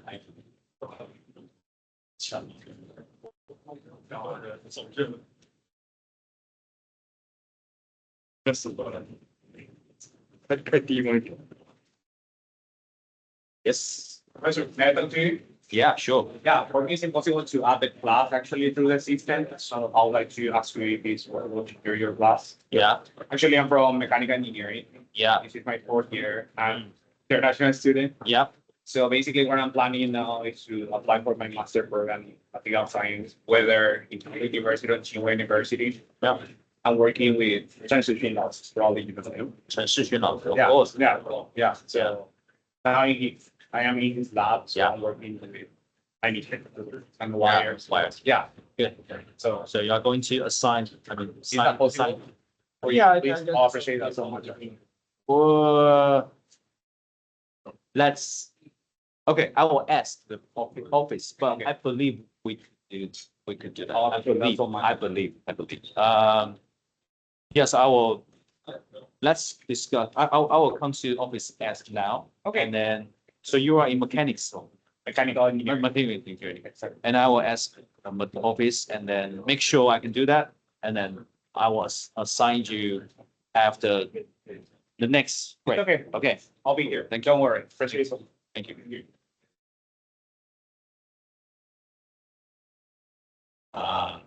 Yes. Professor, may I talk to you? Yeah, sure. Yeah, for me, it's impossible to add the class actually through the system. So I would like to ask you if it's possible to hear your class. Yeah. Actually, I'm from mechanical engineering. Yeah. This is my 4th year. I'm international student. Yeah. So basically, what I'm planning now is to apply for my master program in material science, whether in University or Tsinghua University. Yeah. I'm working with transition laws, probably you know. Transition of Yeah, course. yeah. So now I am in his lab, so Yeah. I'm working with and wires. Wires. Yeah. Good. So So you are going to assign, is that possible? Yeah, Please, I appreciate that so much. Or let's, okay, I will ask the office, but Okay. I believe we could do that. Oh, I okay, that's believe, all mine. I believe. Yes, I will, let's discuss, I will come to office ask now. Okay. And then, so you are in mechanics, so. Mechanical engineering. Mechanical engineering. And I will ask the office and then make sure I can do that. And then I will assign you after the next break. Okay. Okay, I'll be here. Thank you. Don't worry. Appreciate it. thank you. Uh,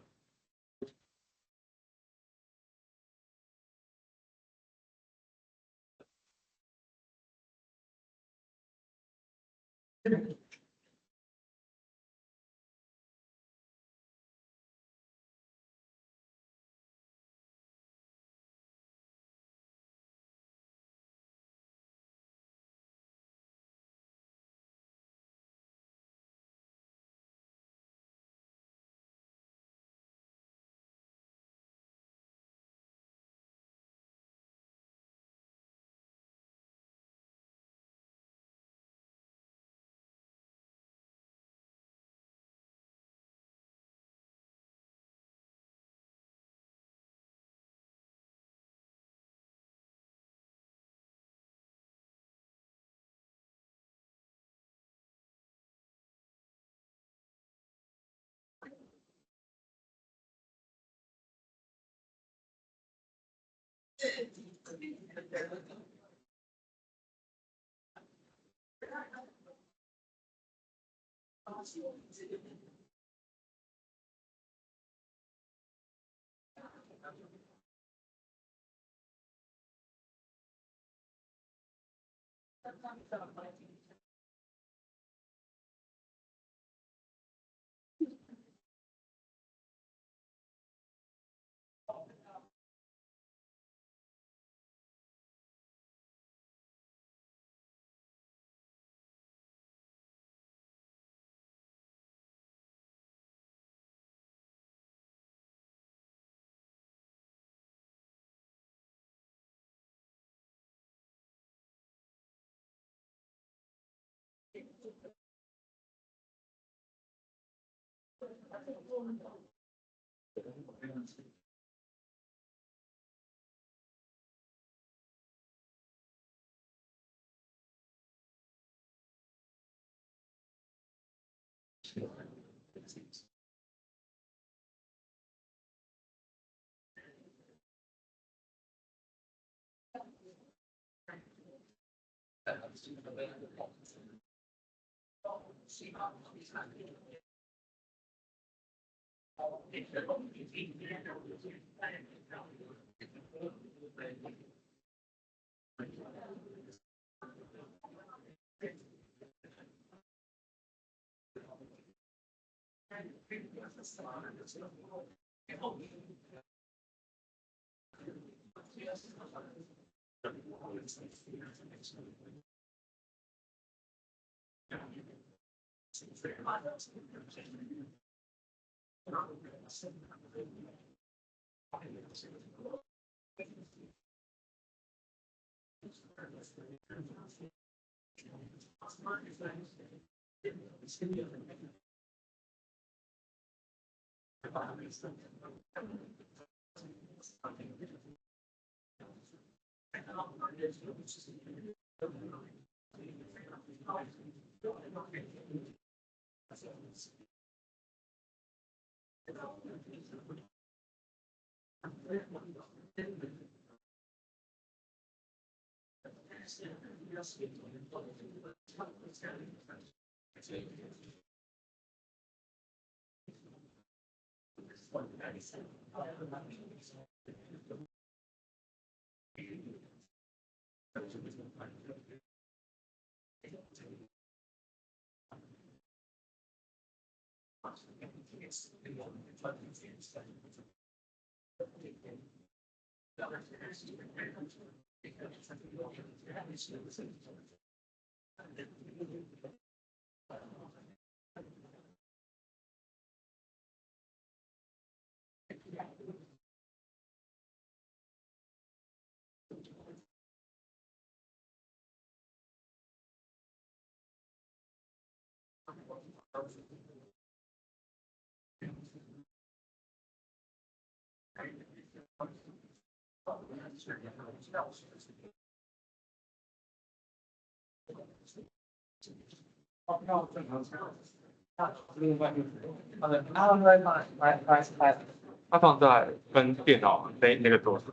它放在跟电脑那个桌子，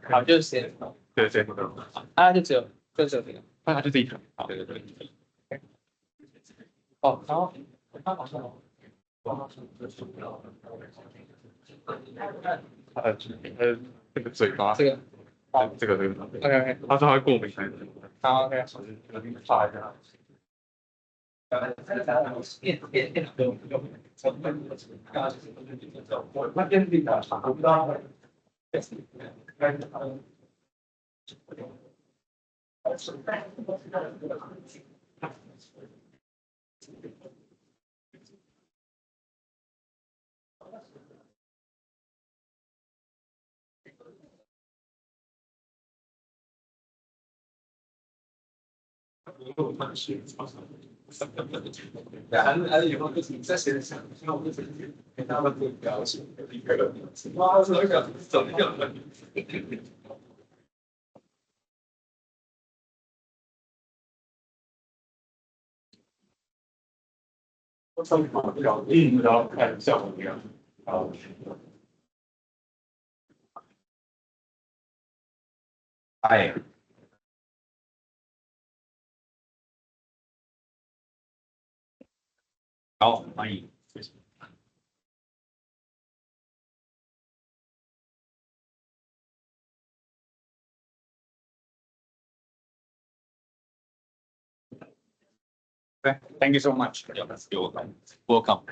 好，就是写，对对对，就只有这个，它就这一台，对对对。哦，然后它好像这个嘴巴，这个，这个OK OK，它说它过敏，好 OK，查一下。还是以后就是在写上，像我们自己给他们做表情，一个哇，这个怎么样的？我操，表印，然后看效果怎么样？好。哎，好，欢迎。Thank you so much. You're welcome. Welcome.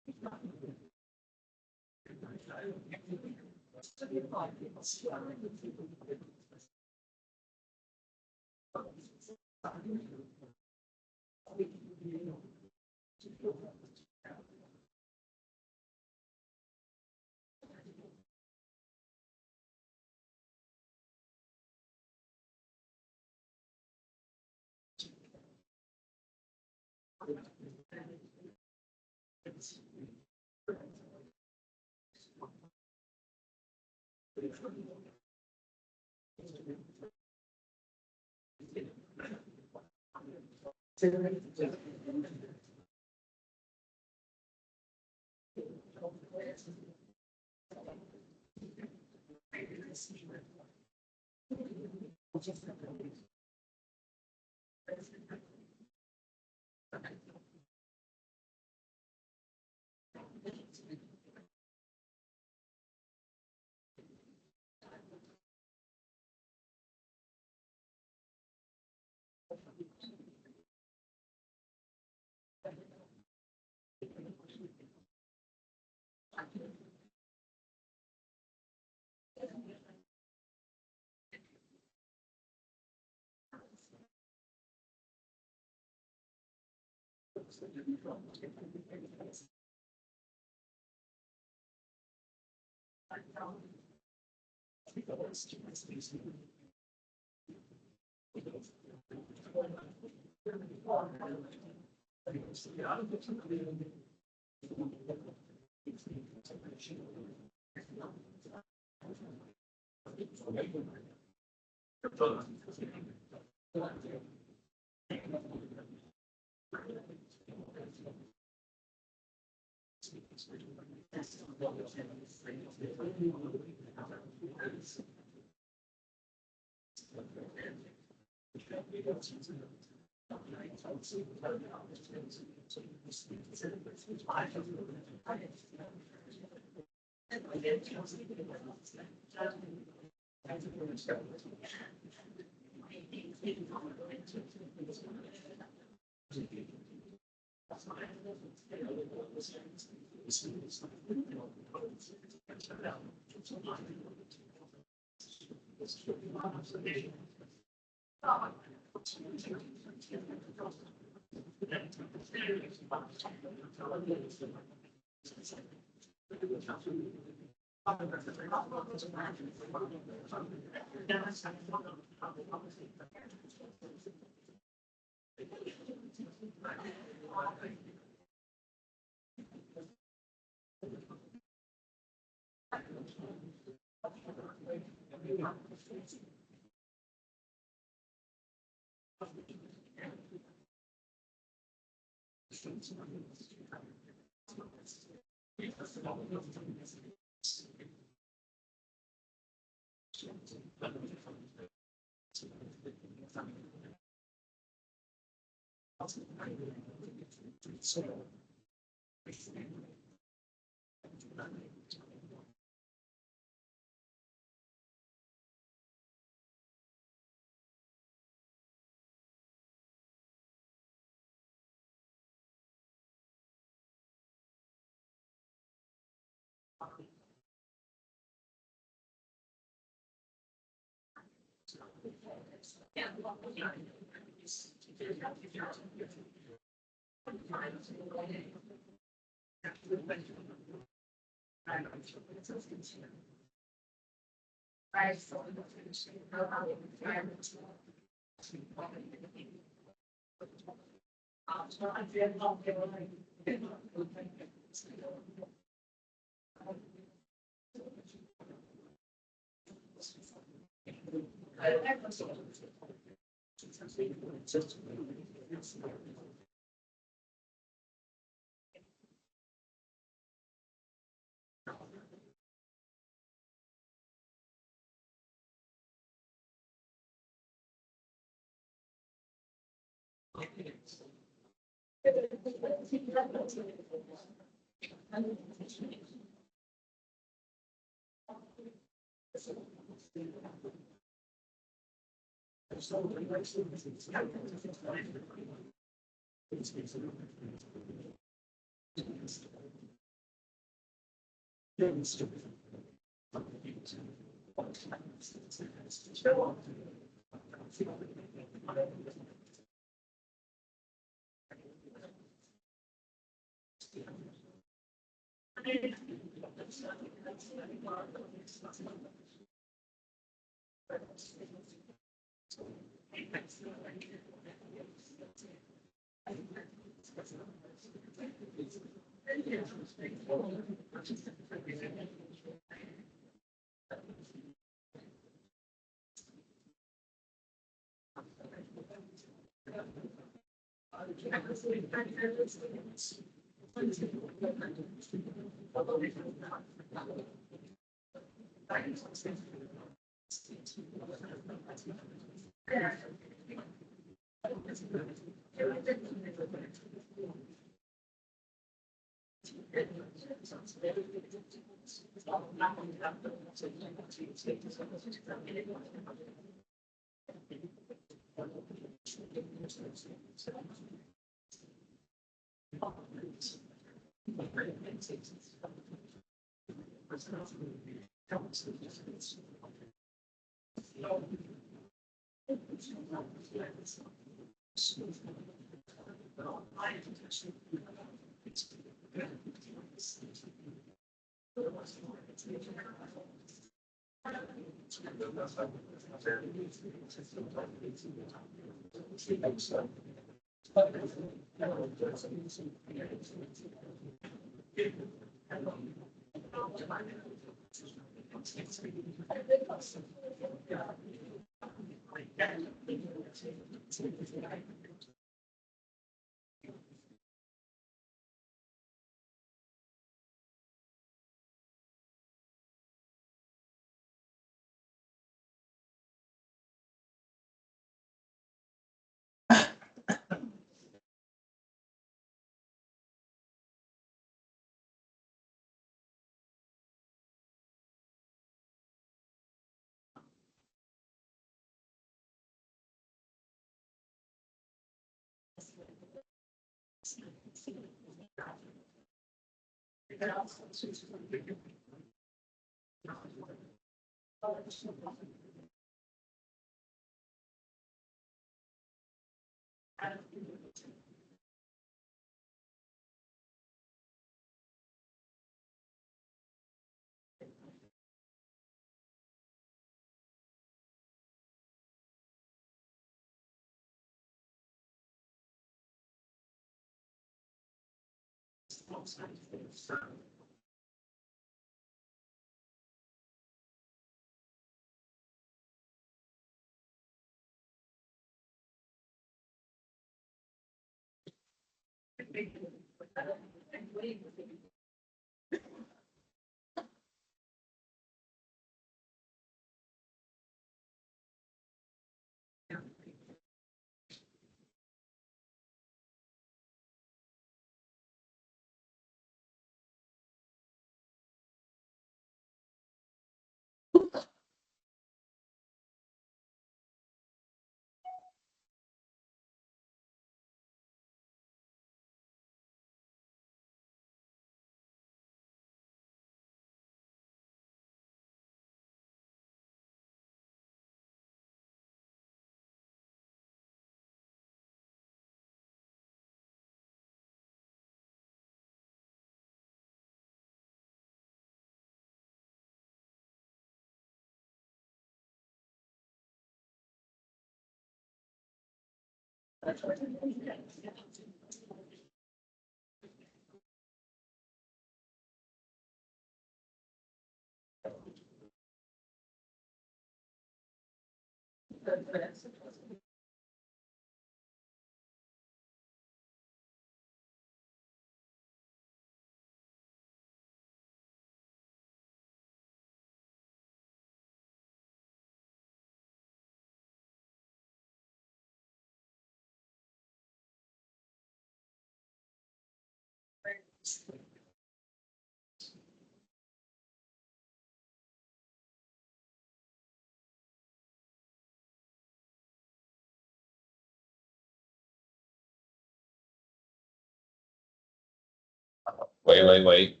Wait.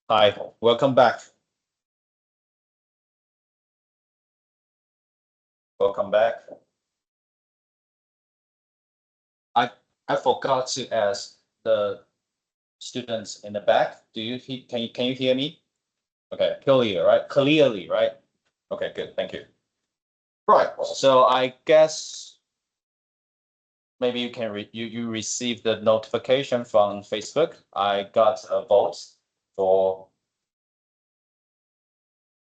Hi, welcome back. Welcome back. I forgot to ask the students in the back. Can you hear me? Okay, clearly, right? Okay, good. Thank you. Right. So I guess maybe you can you received the notification from Facebook. I got a vote for.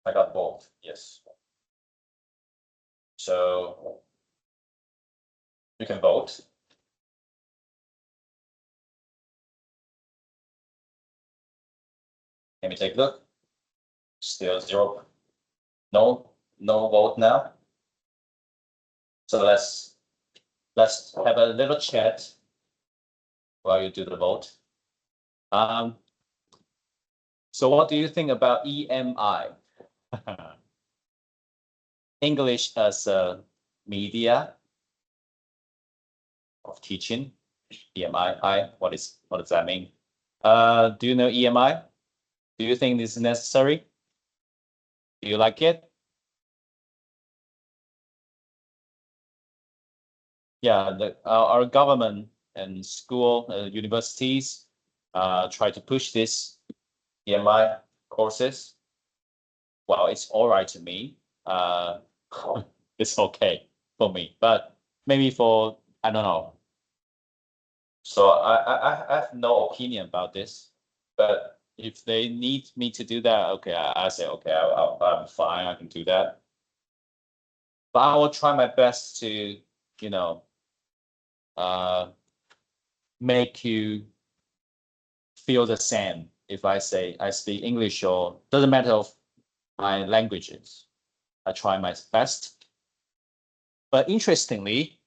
I got vote. Yes. So you can vote. Let me take a look. Still 0. No vote now. So let's have a little chat while you do the vote. So what do you think about EMI? English as a media of teaching. EMI. What does that mean? Do you know EMI? Do you think this is necessary? Do you like it? Yeah, our government and school, universities, try to push this EMI courses. Well, it's all right to me. It's okay for me, but maybe for, I don't know. So I have no opinion about this, but if they need me to do that, okay, I say, okay, I'm fine, I can do that. But I will try my best to, you know, make you feel the same if I say I speak English or doesn't matter of my languages. I try my best. But interestingly,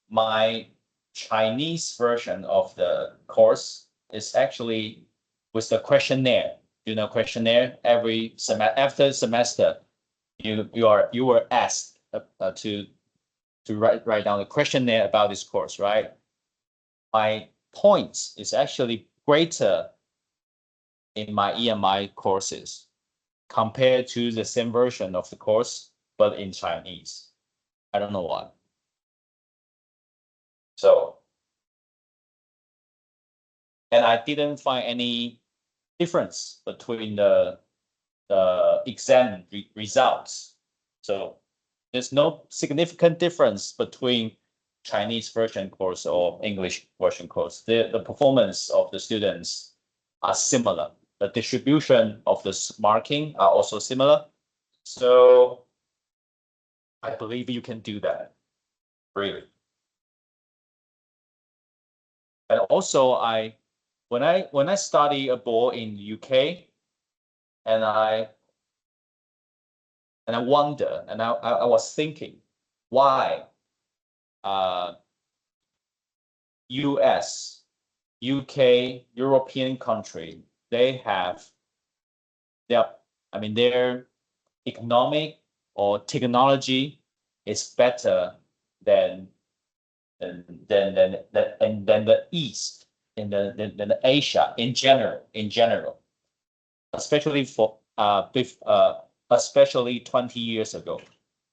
my Chinese version of the course is actually with the questionnaire. You know, questionnaire every semester after semester, you were asked to write down a questionnaire about this course, right? My points is actually greater in my EMI courses compared to the same version of the course, but in Chinese. I don't know why. So, and I didn't find any difference between the exam results. So there's no significant difference between Chinese version course or English version course. The performance of the students are similar. The distribution of the marking are also similar. So I believe you can do that, really. And also, when I study abroad in the UK, and I wonder, and I was thinking, why US, UK, European country, their economic or technology is better than the East, than the Asia in general, especially for especially 20 years ago,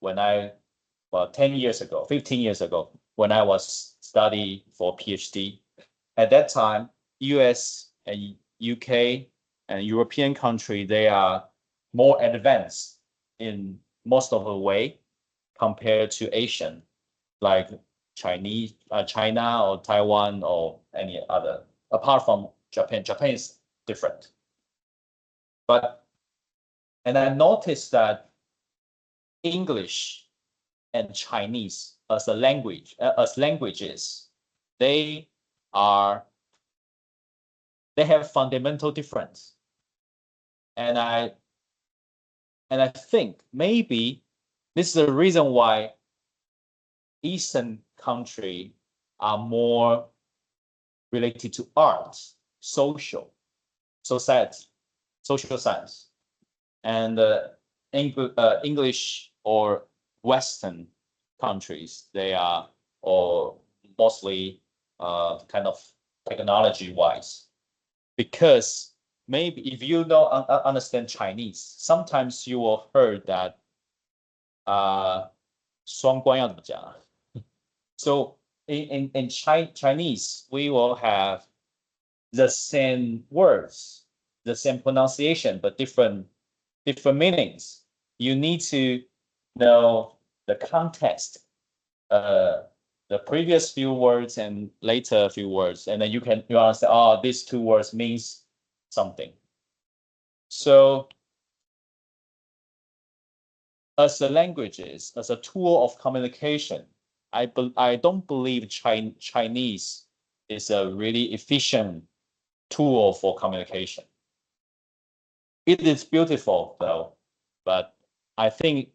when 10 years ago, 15 years ago, when I was studying for PhD. At that time, US and UK and European country, they are more advanced in most of the way compared to Asian, like China or Taiwan or any other, apart from Japan. Japan is different. And I noticed that English and Chinese as languages, they have fundamental difference. And I think maybe this is the reason why Eastern country are more related to arts, society, social science, and English or Western countries, they are or mostly kind of technology wise. Because maybe if you don't understand Chinese, sometimes you will heard that 双关要怎么讲啊? So in Chinese, we will have the same words, the same pronunciation, but different meanings. You need to know the context, the previous few words and later few words, and then you understand, oh, these two words means something. So as a languages, as a tool of communication, I don't believe Chinese is a really efficient tool for communication. It is beautiful though, but I think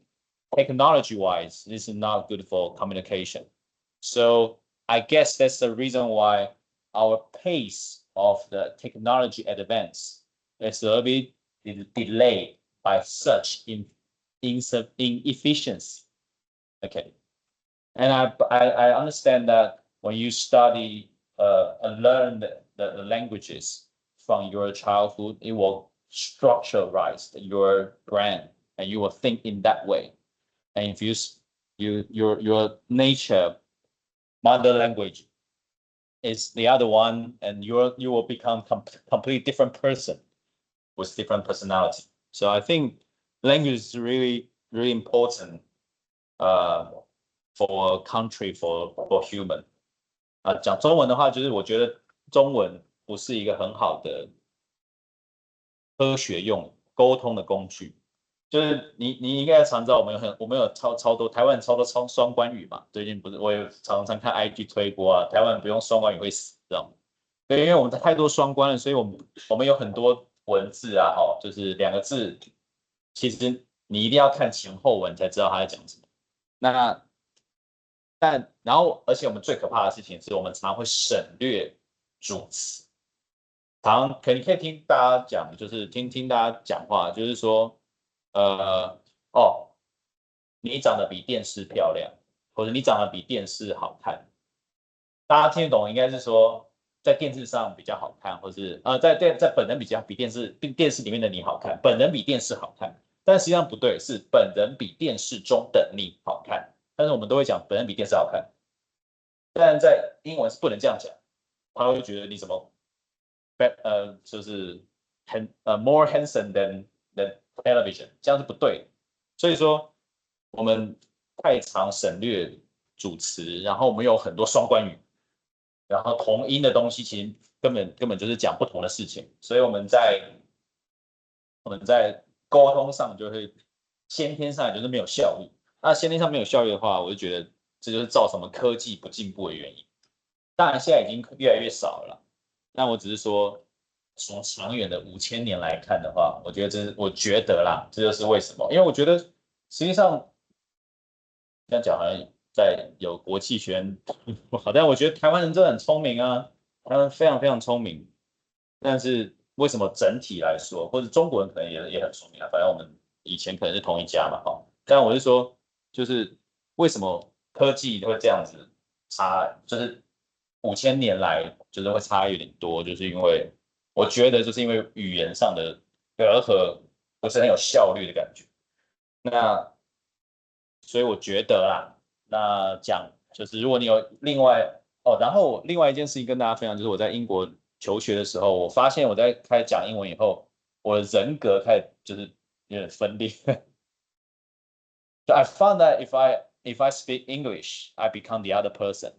technology-wise, this is not good for communication. So I guess that's the reason why our pace of the technology advance is a little bit delayed by such inefficiency. Okay, and I understand that when you study and learn the languages from your childhood, it will structuralize your brain, and you will think in that way. And if your nature, mother language, is the other one, and you will become completely different person with different personality. So I think language is really important for a country for human 讲中文的话，就是我觉得中文不是一个很好的科学用沟通的工具。就是你应该常知道，我们有超多台湾超多双关语嘛。最近不是我也常看 IG 推播啊，台湾不用双关语会死，知道吗？对，因为我们太多双关了，所以我们有很多文字啊，就是2个字，其实你一定要看前后文才知道他在讲什么。然后而且我们最可怕的事情是我们常会省略主词。你可以听大家讲，就是听大家讲话，就是说。你长得比电视漂亮，或者你长得比电视好看，大家听得懂应该是说在电视上比较好看，或是在本人比电视里面的你好看，本人比电视好看，但实际上不对，是本人比电视中的你好看，但是我们都会讲本人比电视好看，但在英文是不能这样讲，他会觉得你怎么就是more handsome than television， 这样是不对的。所以说我们太常省略主词，然后我们有很多双关语，然后同音的东西其实根本就是讲不同的事情，所以我们在沟通上就会先天上就是没有效率。那先天上没有效率的话，我就觉得这就是造成我们科技不进步的原因。当然现在已经越来越少了，但我只是说从长远的5000年来看的话，我觉得啦，这就是为什么。因为我觉得实际上这样讲好像在有国际学院不好，但我觉得台湾人真的很聪明啊，他们非常非常聪明。但是为什么整体来说，或者中国人可能也很聪明啊，反正我们以前可能是同一家嘛，但我是说，就是为什么科技会这样子差，就是5000年来就是会差有点多，就是因为我觉得就是因为语言上的隔阂不是很有效率的感觉。那所以我觉得啦，那就是如果你有然后另外一件事情跟大家分享，就是我在英国求学的时候，我发现我在开始讲英文以后，我的人格开始就是有点分裂。So I found that if I speak English, I become the other person.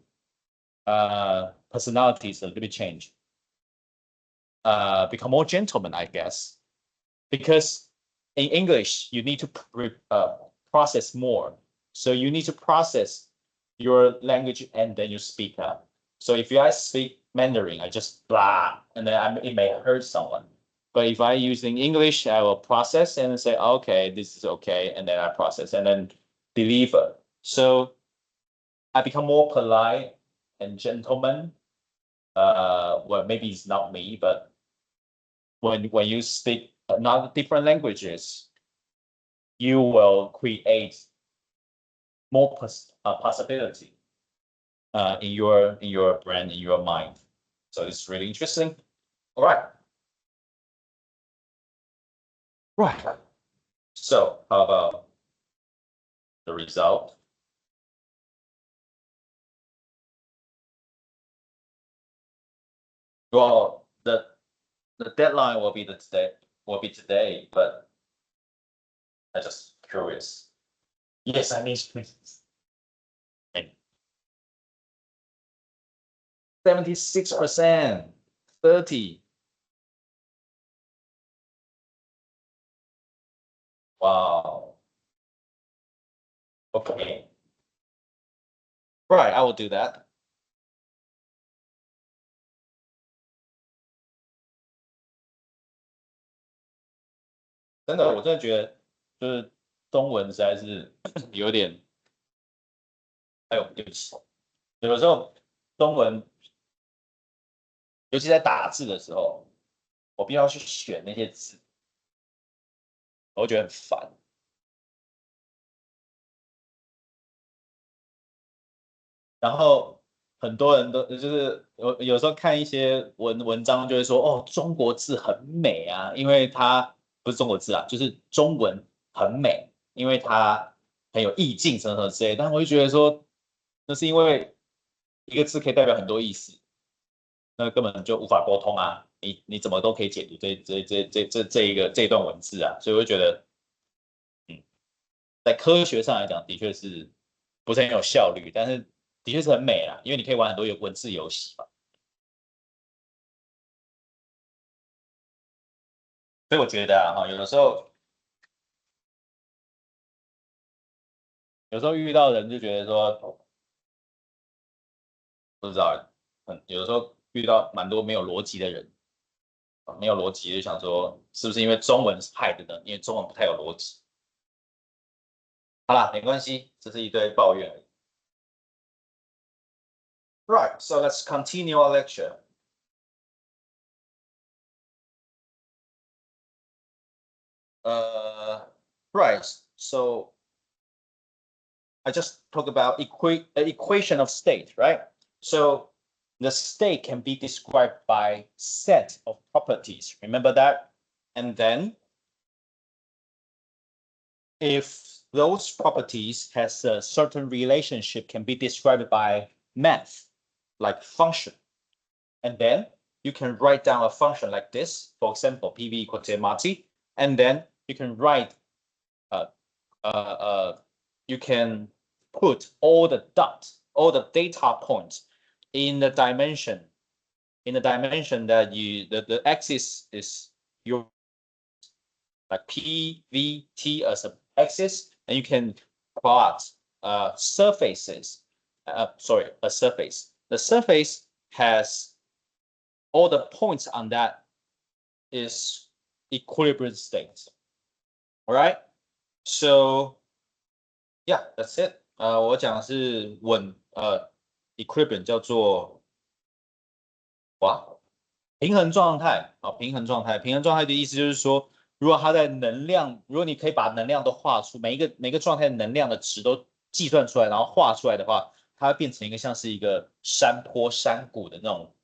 Personalities a little bit change. Become more gentleman, I guess, because in English you need to process more. So you need to process your language and then you speak up. So if I speak Mandarin, I just blah, and then it may hurt someone. But if I using English, I will process and say, okay, this is okay, and then I process and then deliver. So I become more polite and gentleman. Well, maybe it's not me, but when you speak another different languages, you will create more possibility in your brain, in your mind. So it's really interesting. All right. Right. So how about the result? Well, the deadline will be today, but I'm just curious. Yes, I need to. 76%, 30. Wow. Okay. Right, I will do that. 真的，我真的觉得就是中文实在是有点，哎呦，对不起，有时候中文，尤其在打字的时候，我必须要去选那些字，我会觉得很烦。然后很多人都就是有时候看一些文章就会说，哦，中国字很美啊，因为它不是中国字啊，就是中文很美，因为它很有意境什么什么之类的。但我就觉得说，那是因为一个字可以代表很多意思，那根本就无法沟通啊！你怎么都可以解读这一段文字啊？所以我就觉得，在科学上来讲，的确是不是很有效率，但是的确是很美啦，因为你可以玩很多文字游戏嘛。所以我觉得啊，有时候遇到人就觉得说，不知道，有的时候遇到蛮多没有逻辑的人，没有逻辑就想说，是不是因为中文是害的呢？因为中文不太有逻辑。好啦，没关系，这是一堆抱怨而已。Right, so let's continue our lecture. Right, so I just talk about equation of state, right? So the state can be described by set of properties. Remember that? And then if those properties has a certain relationship can be described by math, like function. And then you can write down a function like this, for example, PV equal to MRT, and then you can write, you can put all the dots, all the data points in the dimension, that the axis is your, like P, V, T as an axis, and you can plot surfaces, a surface. The surface has all the points on that is equilibrium state. All right, so yeah, that's it. 我讲的是equilibrium 叫做平衡状态啊，平衡状态的意思就是说，如果它在能量，如果你可以把能量都画出每一个状态能量的值都计算出来，然后画出来的话，它会变成一个像是一个山坡山谷的那种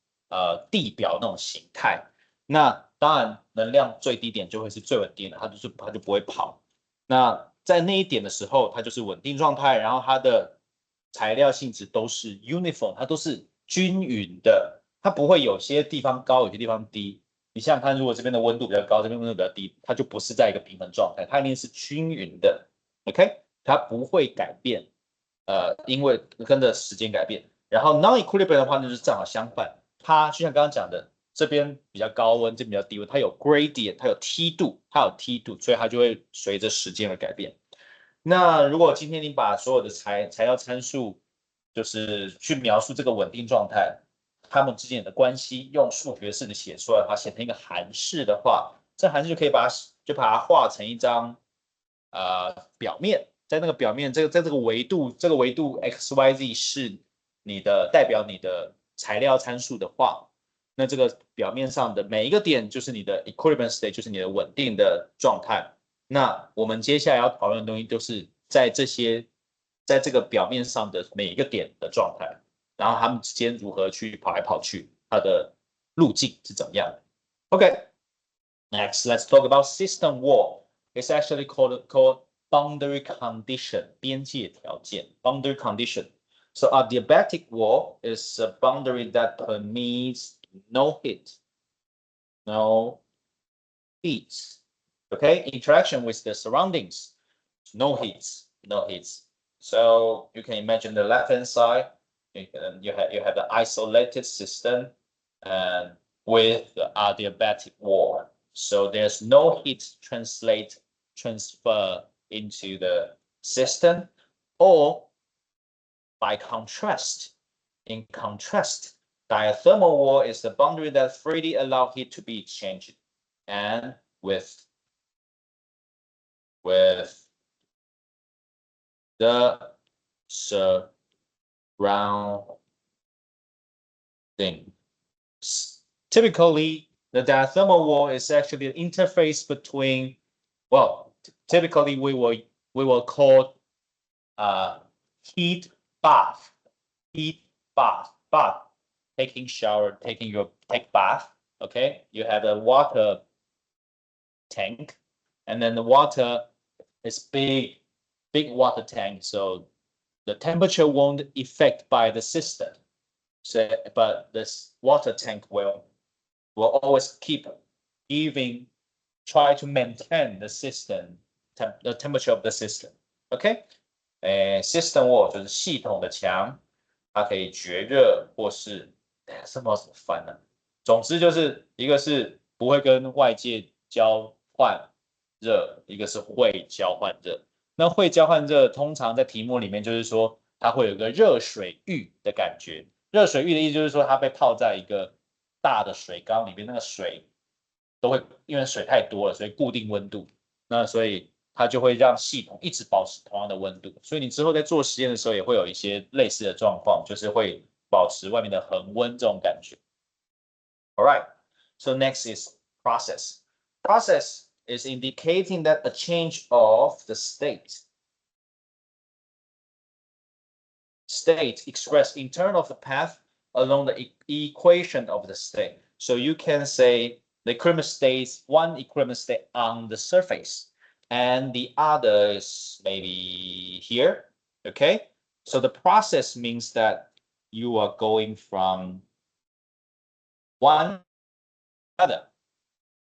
地表那种形态。那当然，能量最低点就会是最稳定的，它就不会跑。那在那一点的时候，它就是稳定状态，然后它的材料性质都是 uniform， 它都是均匀的，它不会有些地方高，有些地方低。你想想看，如果这边的温度比较高，这边温度比较低，它就不是在一个平衡状态，它一定是均匀的 ，OK？ 它不会改变，因为跟着时间改变。然后 non-equilibrium 的话，就是正好相反，它就像刚刚讲的，这边比较高温，这边比较低温，它有 gradient， 它有梯度，所以它就会随着时间而改变。那如果今天你把所有的材料参数，就是去描述这个稳定状态，它们之间的关系，用数学式的写出来的话，写成一个函式的话，这函式就可以把它画成一张表面，在那个表面，在这个维度x y z 是代表你的材料参数的话，那这个表面上的每一个点就是你的 equilibrium state， 就是你的稳定的状态。那我们接下来要讨论的东西就是在这个表面上的每一个点的状态，然后它们之间如何去跑来跑去，它的路径是怎么样的。OK, next let's talk about system wall. It's actually called boundary condition, 边界条件 boundary condition. So adiabatic wall is a boundary that permits no heat. Okay, interaction with the surroundings, no heats. So you can imagine the left hand side, you have the isolated system and with the adiabatic wall. So there's no heat transfer into the system, or by contrast, diathermal wall is the boundary that freely allow heat to be exchanged, and with the surroundings. Typically, the diathermal wall is actually the interface between, well, typically we will call heat bath, taking shower, take bath. Okay, you have a water tank, and then the water is big water tank, so the temperature won't affect by the system. So, but this water tank will always keep giving, try to maintain the system, the temperature of the system. OK， system wall 就是系统的墙，它可以绝热或是什么翻呢？总之就是一个是不会跟外界交换热，一个是会交换热。那会交换热通常在题目里面就是说它会有个热水浴的感觉。热水浴的意思就是说它被泡在一个大的水缸里面，那个水都会因为水太多了，所以固定温度。那所以它就会让系统一直保持同样的温度。所以你之后在做实验的时候也会有一些类似的状况，就是会保持外面的恒温这种感觉。All right, so next is process. Process is indicating that a change of the state. State expressed in terms of the path along the equation of the state. So you can say the equilibrium state, one equilibrium state on the surface, and the other is maybe here. Okay, so the process means that you are going from one other.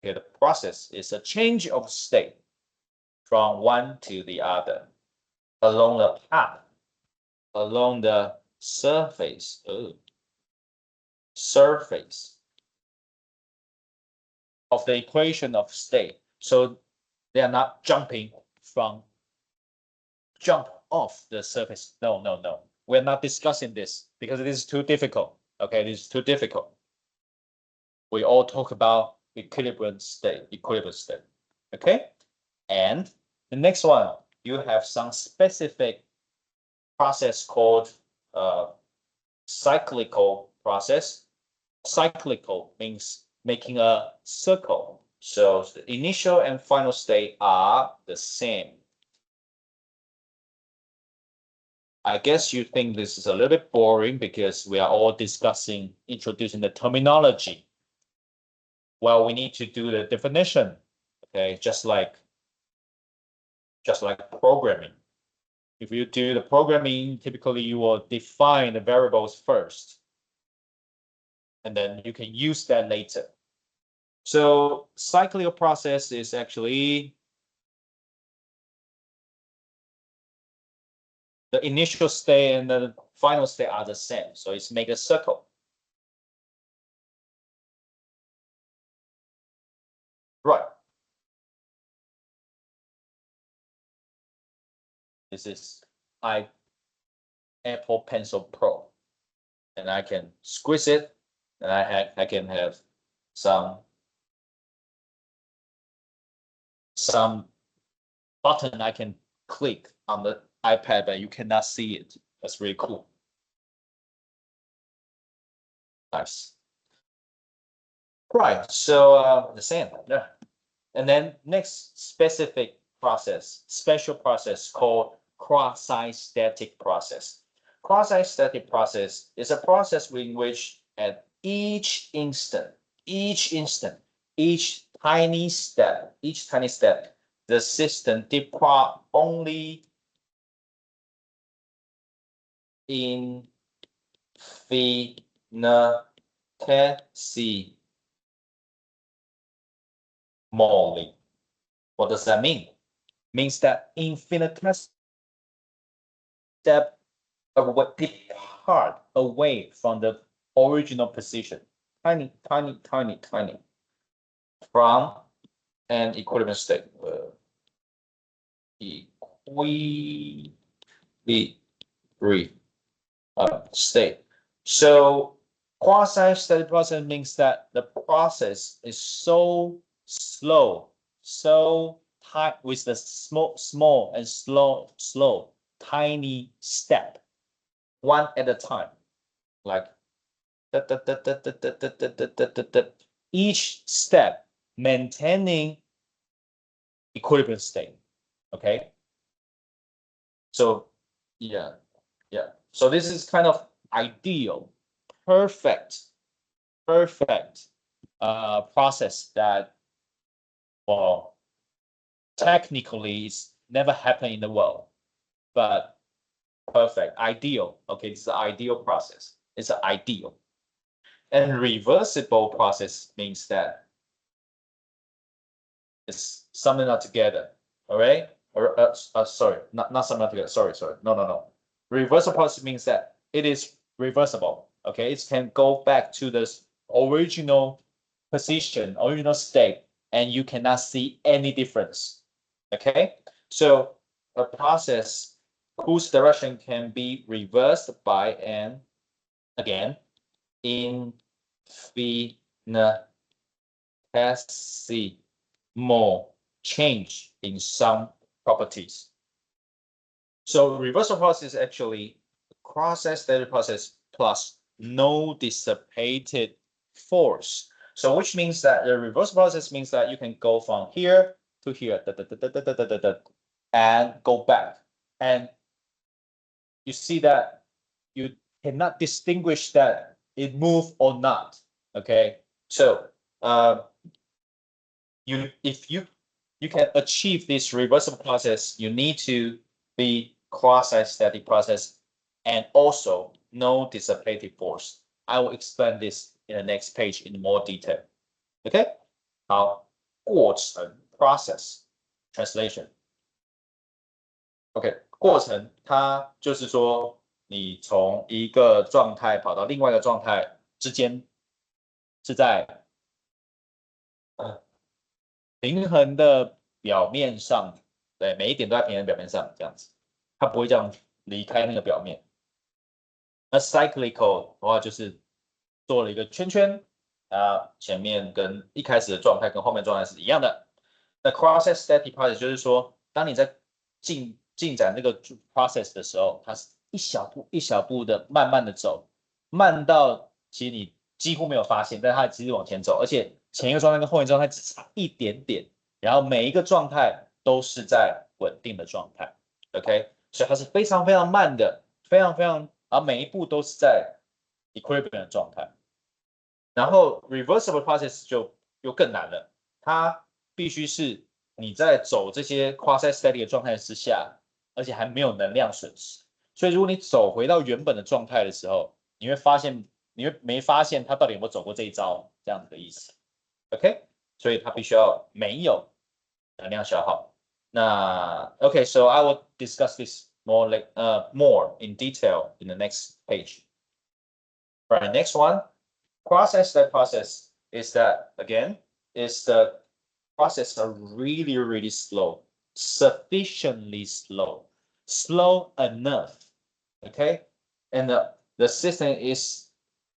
Okay, the process is a change of state from one to the other along the path, along the surface, surface of the equation of state. So they are not jumping from jump off the surface. No, no, no. We're not discussing this because it is too difficult. Okay, it is too difficult. We all talk about equilibrium state. Okay, and the next one, you have some specific process called cyclical process. Cyclical means making a circle. So the initial and final state are the same. I guess you think this is a little bit boring because we are all discussing, introducing the terminology. Well, we need to do the definition, okay, just like programming. If you do the programming, typically you will define the variables first, and then you can use that later. So cyclical process is actually the initial state and the final state are the same. So it's make a circle. Right. This is Apple Pencil Pro, and I can squeeze it, and I can have some button I can click on the iPad, but you cannot see it. That's really cool. Nice. Right. So the same. Yeah. And then next specific process, special process called quasi-static process. Quasi-static process is a process in which at each instant, each tiny step, the system depart only infinitesimally. What does that mean? Means that infinitesimal step depart away from the original position. Tiny from an equilibrium state. State. So quasi-static process means that the process is so slow, so tight with the small and slow, tiny step, one at a time, like each step maintaining equilibrium state. Okay. So yeah. So this is kind of ideal, perfect process that, well, technically it's never happened in the world, but perfect, ideal. Okay, it's the ideal process. It's ideal. And reversible process means that it's summing up together. All right? Or sorry, not summing up together. Sorry. No. Reversible process means that it is reversible. Okay, it can go back to the original position, original state, and you cannot see any difference. Okay, so a process whose direction can be reversed by an, again, infinitesimal change in some properties. So reversal process is actually quasi-static process plus no dissipated force. So which means that the reverse process means that you can go from here to here, and go back. And you see that you cannot distinguish that it moved or not. Okay, so if you can achieve this reversible process, you need to be quasi-static process and also no dissipative force. I will explain this in the next page in more detail. Okay, 好，过程 process translation。OK， 过程它就是说你从一个状态跑到另外一个状态之间是在平衡的表面上，对，每一点都在平衡表面上，这样子，它不会这样离开那个表面。那 cyclical 的话就是做了一个圈圈，前面跟一开始的状态跟后面状态是一样的。那 quasi-static process 就是说，当你在进展这个 process 的时候，它是一小步一小步的慢慢的走，慢到其实你几乎没有发现，但它其实往前走，而且前一个状态跟后一个状态只差一点点，然后每一个状态都是在稳定的状态 ，OK， 所以它是非常非常慢的，非常，每一步都是在 equilibrium 的状态。然后 reversible process 就更难了，它必须是你在走这些 quasi-static 的状态之下，而且还没有能量损失。所以如果你走回到原本的状态的时候，你会没发现它到底有没有走过这一招，这样子的意思。OK， 所以它必须要没有能量消耗。那 OK， so I will discuss this more in detail in the next page. Right, next one. Quasi-static process is that, again, is the process are really slow, sufficiently slow enough, okay? And the system is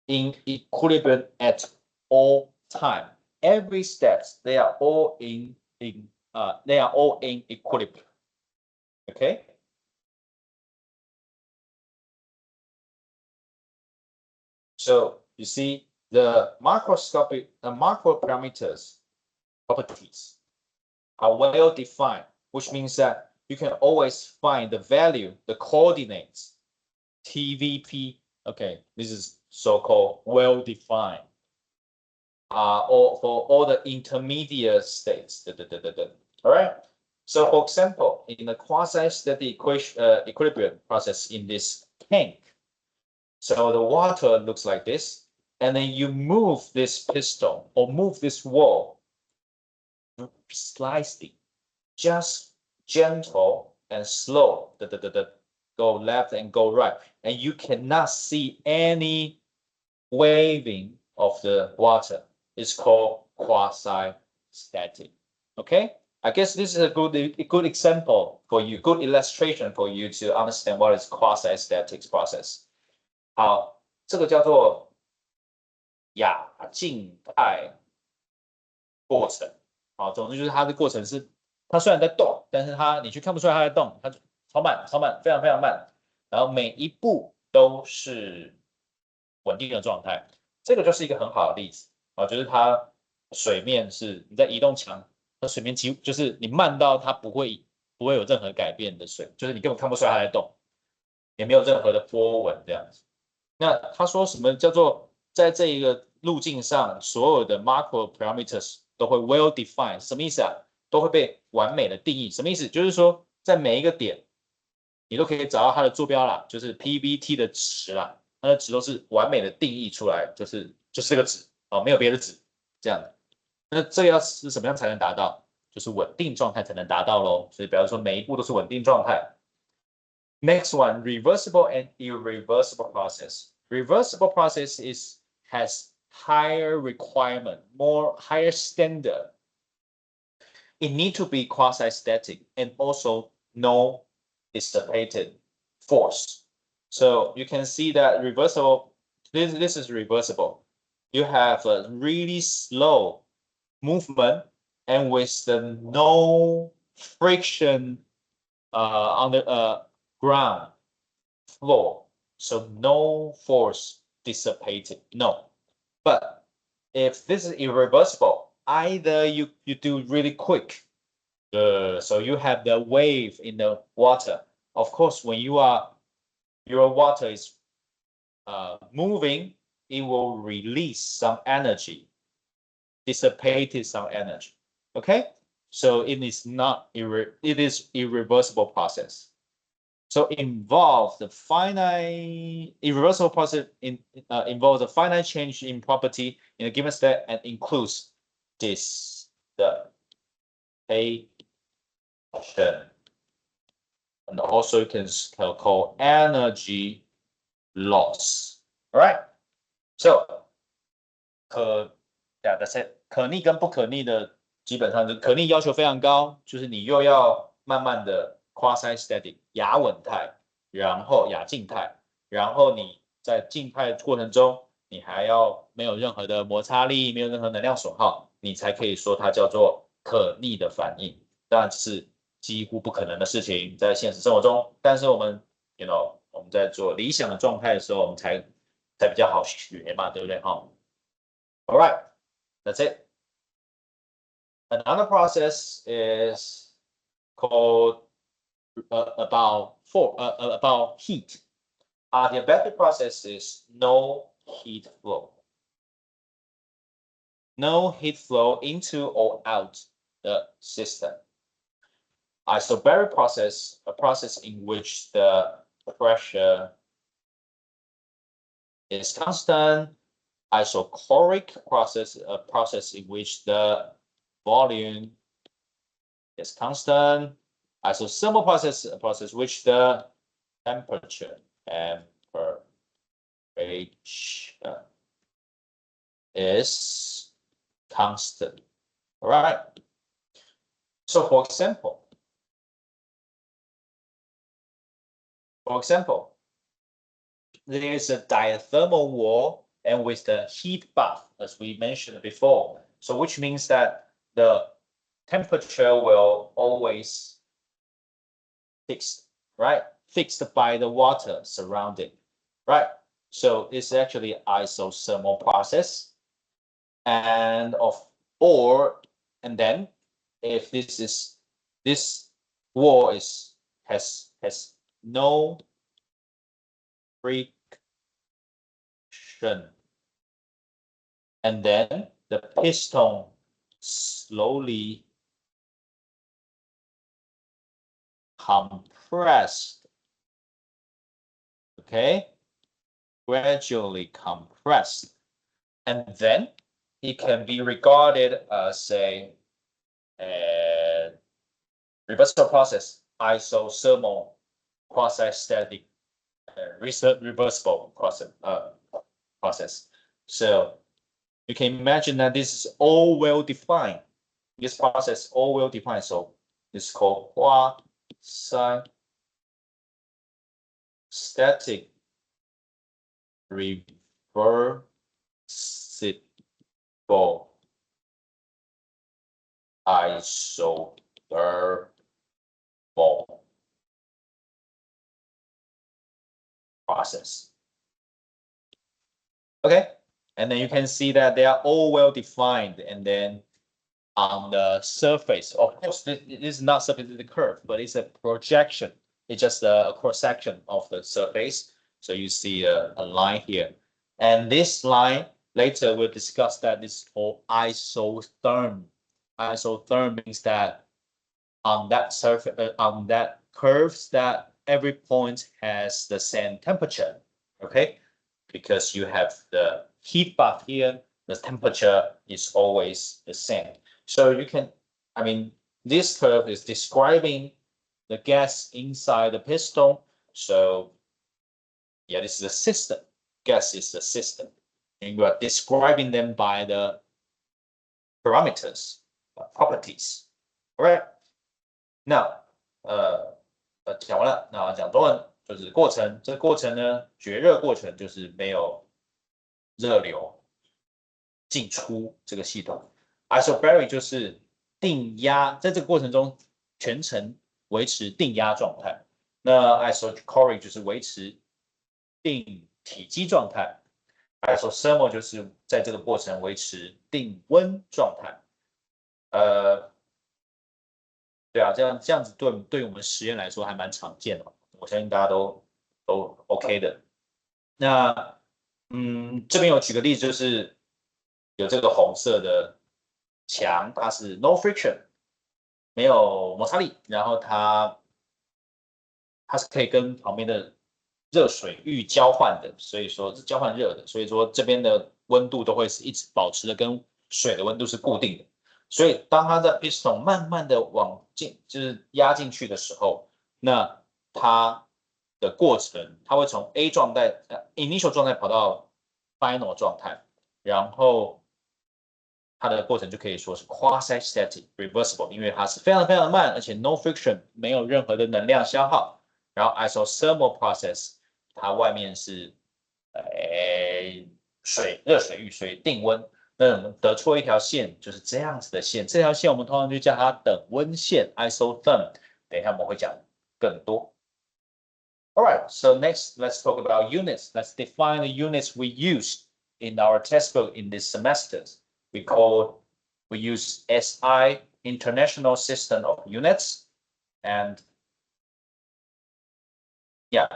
in equilibrium at all time. Every steps, they are all in equilibrium, okay? So you see the macroscopic, macro parameters properties are well defined, which means that you can always find the value, the coordinates, TVP. Okay, this is so-called well defined. Or for all the intermediate states. All right. So, for example, in the quasi-static equilibrium process in this tank, so the water looks like this, and then you move this piston or move this wall slightly, just gentle and slow, go left and go right, and you cannot see any waving of the water. It's called quasi-static. Okay, I guess this is a good example for you, good illustration for you to understand what is quasi-static process. 好，这个叫做亚静态过程。好，总之就是它的过程是，它虽然在动，但是你却看不出来它在动，它超慢，非常慢。然后每一步都是稳定的状态，这个就是一个很好的例子啊，就是它水面是你在移动墙，它水面几乎就是你慢到它不会有任何改变的水，就是你根本看不出来它在动，也没有任何的波纹这样子。那他说什么叫做在这一个路径上，所有的 macro parameters 都会 well defined， 什么意思啊？都会被完美的定义。什么意思？就是说在每一个点，你都可以找到它的坐标啦，就是 PVT 的值啦。它的值都是完美的定义出来，就是这个值哦，没有别的值这样的。那这要是什么样才能达到？就是稳定状态才能达到咯。所以比方说每一步都是稳定状态。Next one, reversible and irreversible process. Reversible process has higher requirement, more higher standard. It need to be quasi-static and also no dissipated force. So you can see that reversible, this is reversible. You have a really slow movement and with the no friction on the ground floor. So no force dissipated, no. But if this is irreversible, either you do really quick, so you have the wave in the water. Of course, when your water is moving, it will release some energy, dissipated some energy. Okay, so it is not it is irreversible process. So involve the finite irreversible process involves a finite change in property in a given state and includes this the and also you can call energy loss. All right. So 可逆跟不可逆的基本上就可逆要求非常高，就是你又要慢慢的 quasi-static 亚稳态，然后亚静态，然后你在静态过程中，你还要没有任何的摩擦力，没有任何能量损耗，你才可以说它叫做可逆的反应。当然这是几乎不可能的事情，在现实生活中，但是我们我们在做理想的状态的时候，我们才比较好学嘛，对不对哈？All right, that's it. Another process is called about heat. Adiabatic process is no heat flow. No heat flow into or out the system. Isobaric process, a process in which the pressure is constant. Isochoric process, a process in which the volume is constant. Isothermal process, a process which the temperature is constant. All right. So for example, there is a diathermal wall and with the heat bath, as we mentioned before. So which means that the temperature will always fixed, right? Fixed by the water surrounding, right? So it's actually isothermal process. And then if this wall has no friction, and then the piston slowly compressed, okay, gradually compressed, and then it can be regarded as a reversible process, isothermal, quasi-static, reversible process. So you can imagine that this is all well defined. This process all well defined. So it's called quasi-static reversible isothermal process. Okay, and then you can see that they are all well defined, and then on the surface, of course, this is not surface of the curve, but it's a projection. It's just a cross section of the surface. So you see a line here, and this line later we'll discuss that this is called isotherm. Isotherm means that on that surface, on that curves, that every point has the same temperature. Okay, because you have the heat bath here, the temperature is always the same. So you can, I mean, this curve is describing the gas inside the piston. So yeah, this is the system. Gas is the system. And you are describing them by the parameters, properties. Alright. Now,讲完了，那讲中文就是过程。这个过程呢，绝热过程就是没有热流进出这个系统。Isobaric 就是定压，在这个过程中全程维持定压状态。那 isochloric 就是维持定体积状态。isothermal 就是在这个过程维持定温状态。对啊，这样子对我们实验来说还蛮常见的，我相信大家都 OK 的。那这边有举个例子，就是有这个红色的墙，它是 no friction， 没有摩擦力，然后它是可以跟旁边的热水域交换的，所以说是交换热的，所以说这边的温度都会是一直保持的跟水的温度是固定的。所以当它在 piston 慢慢的往进，就是压进去的时候，那它的过程，它会从 A 状态initial 状态跑到 final 状态，然后它的过程就可以说是 quasi-static reversible， 因为它是非常非常的慢，而且 no friction， 没有任何的能量消耗。然后 isothermal process， 它外面是热水域，所以定温。那我们得出一条线，就是这样子的线。这条线我们通常就叫它等温线 isotherm。等一下我们会讲更多。Alright, so next let's talk about units. Let's define the units we use in our textbook in this semester. We use SI, International System of Units, and yeah,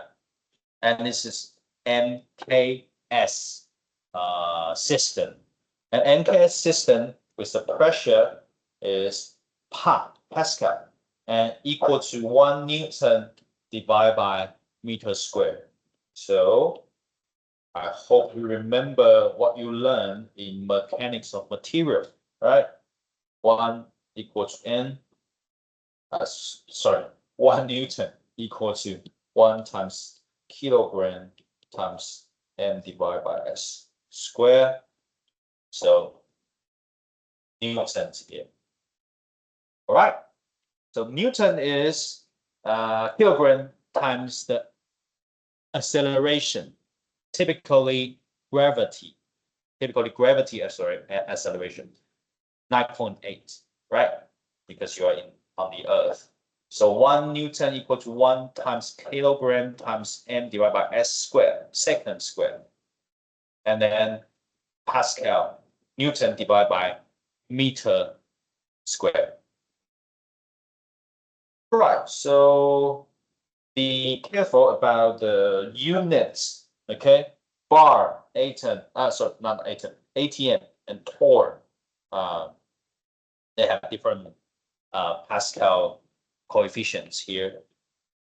and this is NKS system. An NKS system with the pressure is Pascal and equal to 1 Newton divided by meter squared. So I hope you remember what you learned in mechanics of material, right? 1 equal to N, 1 Newton equal to 1 times kilogram times M divided by S square. So Newtons here. All right. So Newton is kilogram times the acceleration, typically gravity acceleration, 9.8, right? Because you are on the Earth. So 1 Newton equal to 1 times kilogram times M divided by S squared, second squared. And then Pascal, Newton divided by meter squared. Right, so be careful about the units, okay? Bar, atom, not atom, ATM and torr, they have different Pascal coefficients here.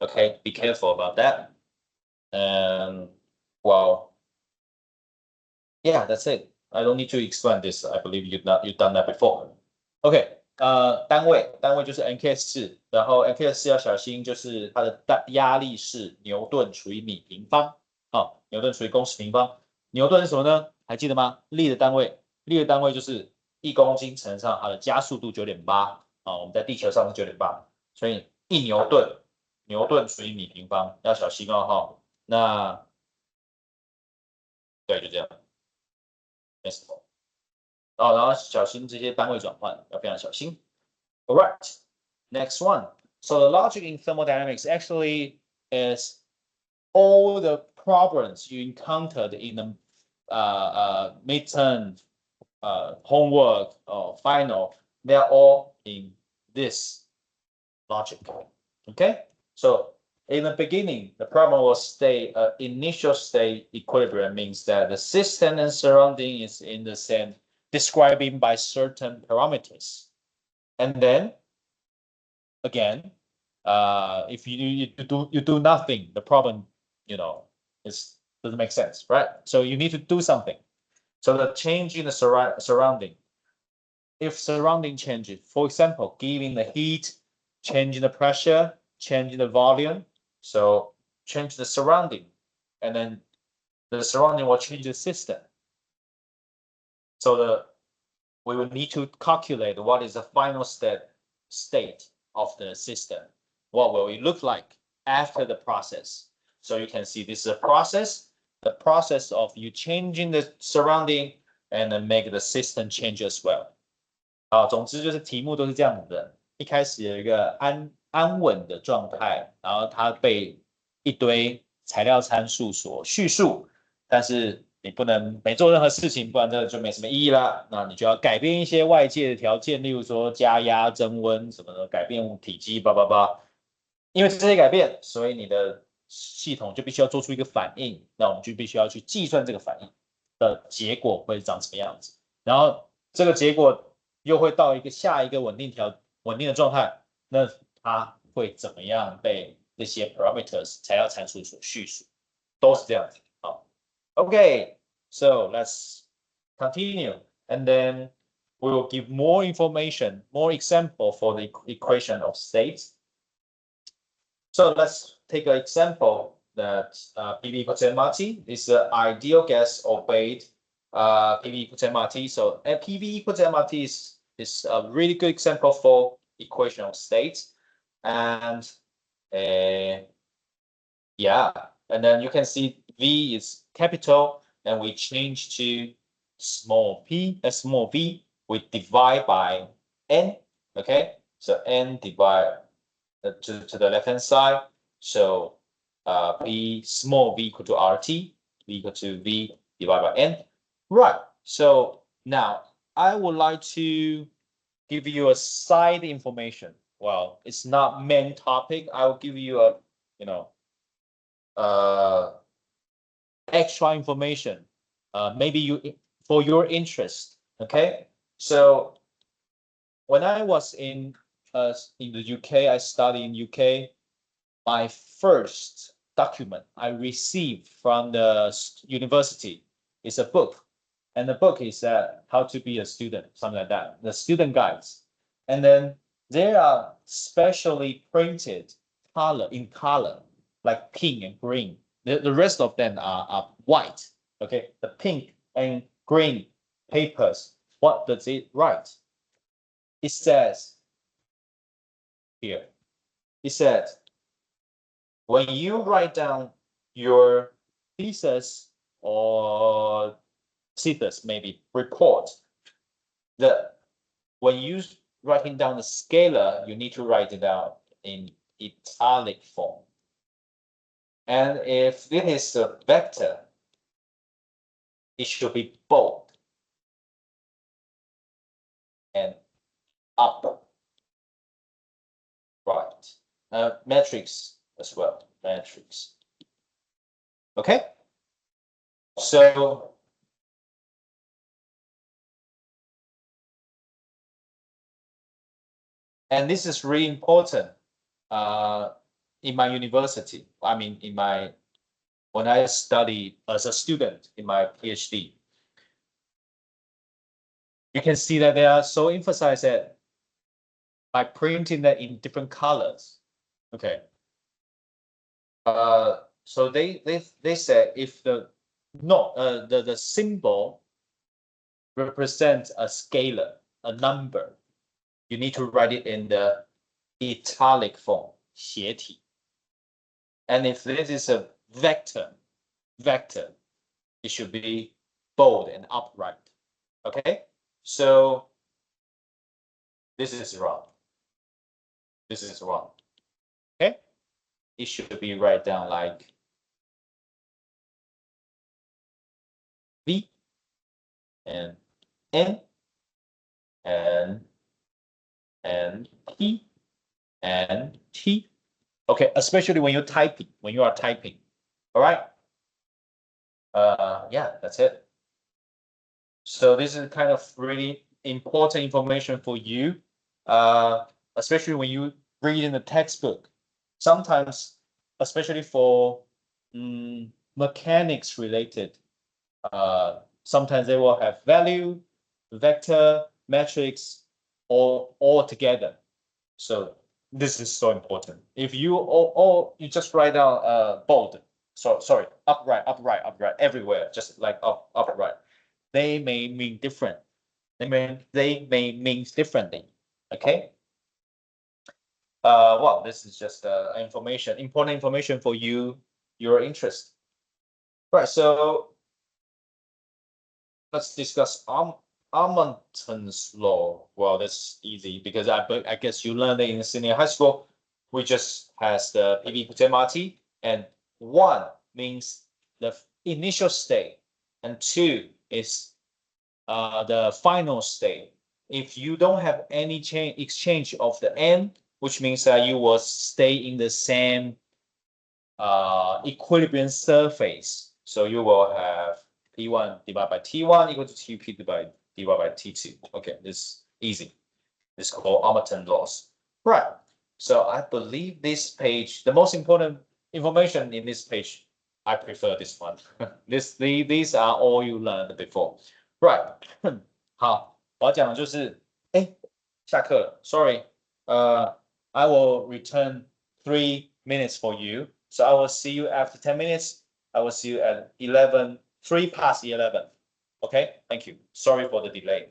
Okay, be careful about that. And well, yeah, that's it. I don't need to explain this. I believe you've done that before. Okay, 单位就是 NKS 制，然后 NKS 制要小心，就是它的压力是牛顿除以米平方。好，牛顿除以公式平方。牛顿是什么呢？还记得吗？力的单位就是1公斤乘上它的加速度 9.8。我们在地球上是 9.8， 所以1牛顿除以米平方，要小心哦哈。那对，就这样。没什么。然后小心这些单位转换，要非常小心。All right, next one. So the logic in thermodynamics actually is all the problems you encountered in the midterm, homework, or final. They're all in this logic. Okay, so in the beginning, the problem will stay initial state equilibrium, means that the system and surrounding is in the same, describing by certain parameters. And then again, if you do nothing, the problem, is Doesn't make sense, right? So you need to do something. So the change in the surrounding. If surrounding changes, for example, giving the heat, changing the pressure, changing the volume. So change the surrounding, and then the surrounding will change the system. So we will need to calculate what is the final state of the system. What will it look like after the process? So you can see this is a process, the process of you changing the surrounding and then make the system change as well. 好，总之就是题目都是这样子的。一开始有一个安稳的状态，然后它被一堆材料参数所叙述，但是你不能没做任何事情，不然这就没什么意义了。那你就要改变一些外界的条件，例如说加压、增温什么的，改变体积，叭叭叭。因为这些改变，所以你的系统就必须要做出一个反应，那我们就必须要去计算这个反应的结果会长什么样子，然后这个结果又会到下一个稳定的状态，那它会怎么样被这些 parameters 材料参数所叙述，都是这样子。好 ，OK， so let's continue, and then we will give more information, more example for the equation of states. So let's take an example that PV equals to MRT is the ideal gas obeyed PV equals to MRT. So PV equals to MRT is a really good example for equation of states. And yeah, and then you can see V is capital, and we change to small v, we divide by N, okay? So N divide to the left hand side. So V small v equal to RT, V equal to V divided by N. Right. So now I would like to give you a side information. Well, it's not main topic. I will give you a, extra information. Maybe for your interest. Okay. So when I was in the UK, I studied in UK. My first document I received from the university is a book, and the book is how to be a student, something like that. The student guides, and then they are specially printed in color, like pink and green. The rest of them are white. Okay, the pink and green papers. What does it write? It says here. It said, when you write down your thesis or thesis, maybe report, when you writing down the scalar, you need to write it down in italic form. And if it is a vector, it should be bold and up. Right. Matrix as well. Matrix. Okay. So and this is really important in my university. I mean, when I study as a student in my PhD. You can see that they are so emphasized that by printing that in different colors. Okay. So they said if the symbol represents a scalar, a number, you need to write it in the italic form, 斜体. And if this is a vector, it should be bold and upright. Okay. So this is wrong. This is wrong. Okay. It should be write down like V and N and P and T. Okay, especially when you're typing, All right. Yeah, that's it. So this is kind of really important information for you, especially when you read in the textbook. Sometimes, especially for mechanics related. Sometimes they will have value, vector, matrix, all together. So this is so important. If you all you just write down bold, sorry, upright, everywhere, just like upright. They may mean different. They may mean differently. Okay. Well, this is just important information for you, your interest. Right. So let's discuss Armonton's law. Well, that's easy because I guess you learned it in senior high school. We just has the PV and 1 means the initial state and 2 is the final state. If you don't have any exchange of the n, which means that you will stay in the same equilibrium surface. So you will have P1 divided by T1 equal to TP divided by T2. Okay, this is easy. This is called Armonton laws. Right. So I believe this page, the most important information in this page, I prefer this one. These are all you learned before. Right. 好，我要讲的就是，下课了 ，sorry，I will return 3 minutes for you. So I will see you after 10 minutes. I will see you at 3 past 11. Okay, thank you. Sorry for the delay.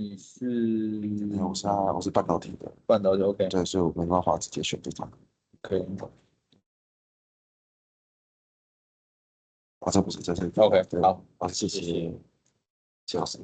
你是我是半导体的，半导体 OK 对，所以我没办法直接选这堂。可以啊，这不是，这是 OK 对好，好，谢谢，谢老师。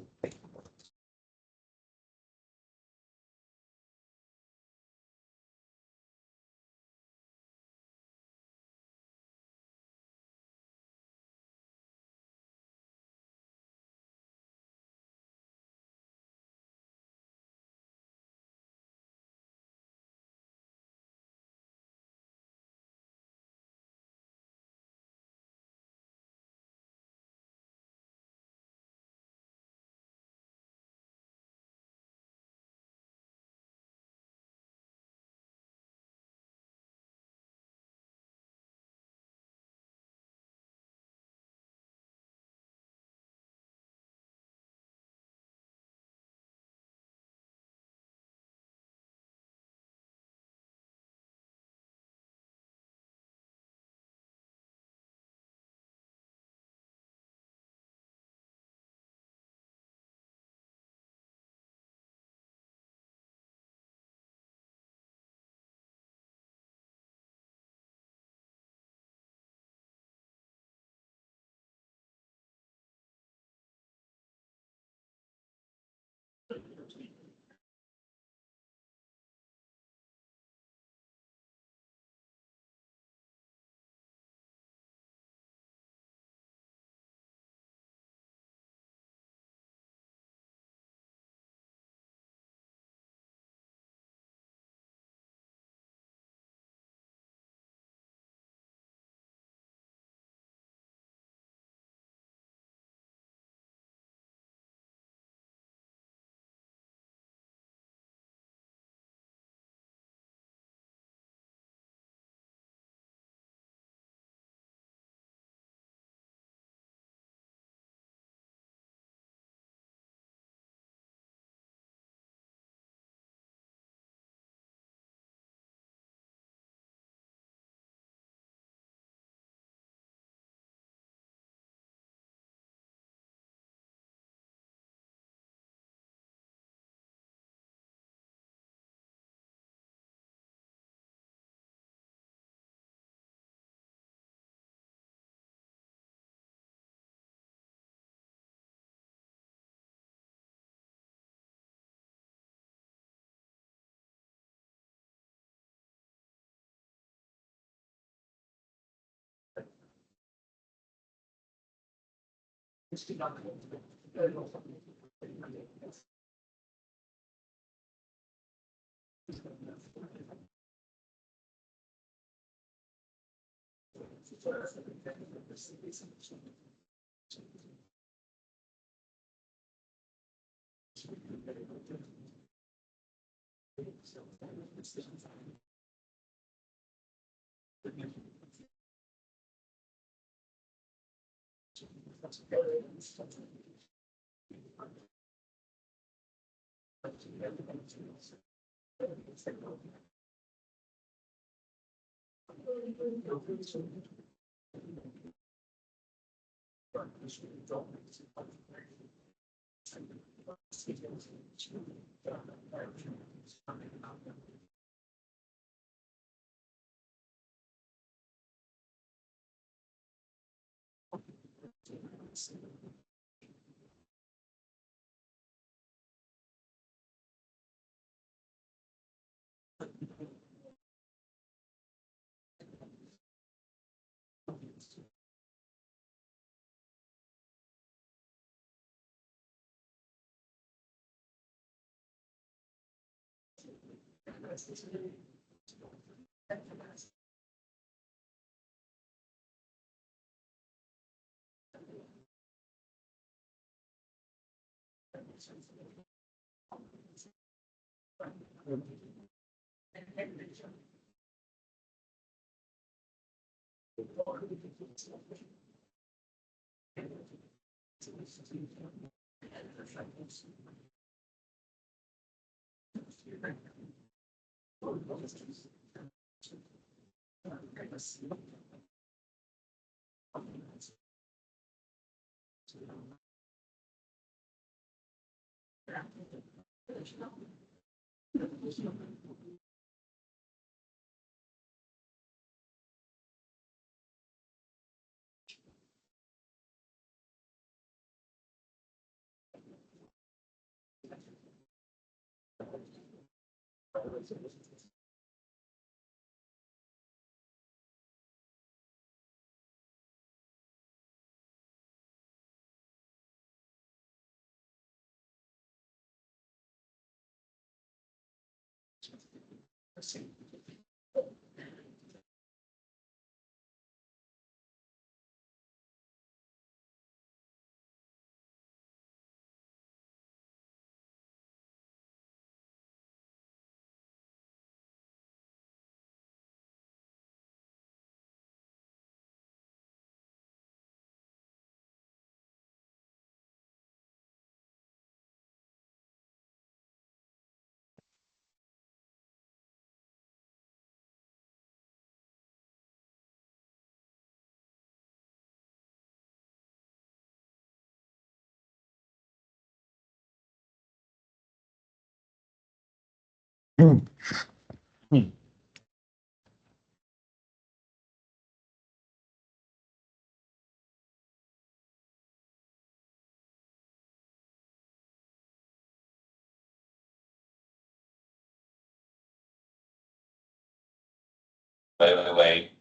Wait.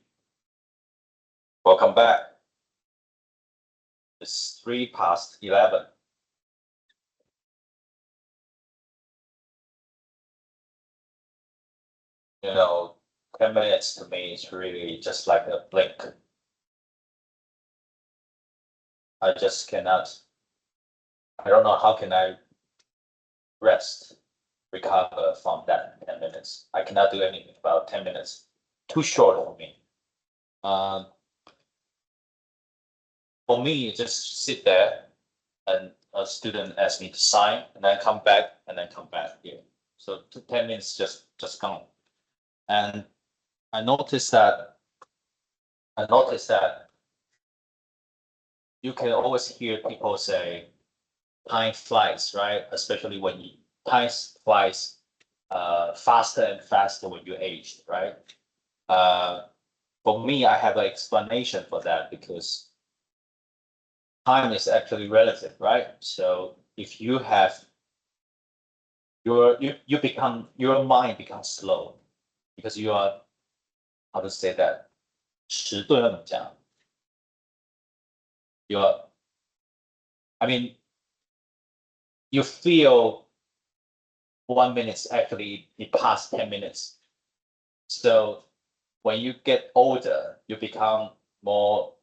Welcome back. It's 11:03. You know, 10 minutes to me is really just like a blink. I just cannot, I don't know how can I rest, recover from that 10 minutes. I cannot do anything about 10 minutes. Too short for me. For me, just sit there and a student asks me to sign and then come back here. So 10 minutes just gone. And I noticed that you can always hear people say time flies, right? Especially when time flies faster and faster when you age, right? For me, I have an explanation for that because time is actually relative, right? So if you have your mind becomes slow because you are, how to say that, 迟钝要怎么讲？ I mean, you feel 1 minute actually it passed 10 minutes. So when you get older, you become more.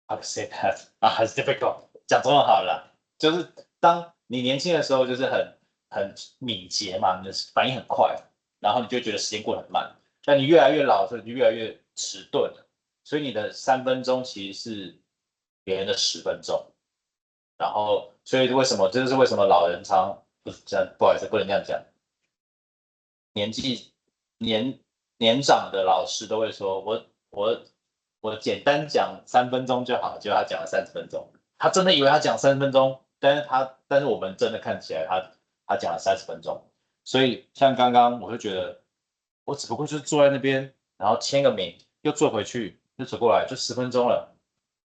How to say that? it's difficult. 讲中文好了啦，就是当你年轻的时候，就是很敏捷嘛，你的反应很快，然后你就觉得时间过得很慢。但你越来越老的时候，你就越来越迟钝了，所以你的3分钟其实是别人的10分钟。然后，所以为什么这就是为什么老人常不是这样？不好意思，不能这样讲。年纪年长的老师都会说，我简单讲3分钟就好，结果他讲了30分钟，他真的以为他讲30分钟，但是我们真的看起来他讲了30分钟，所以像刚刚我就觉得，我只不过就是坐在那边，然后签个名，又坐回去，又走过来，就10分钟了，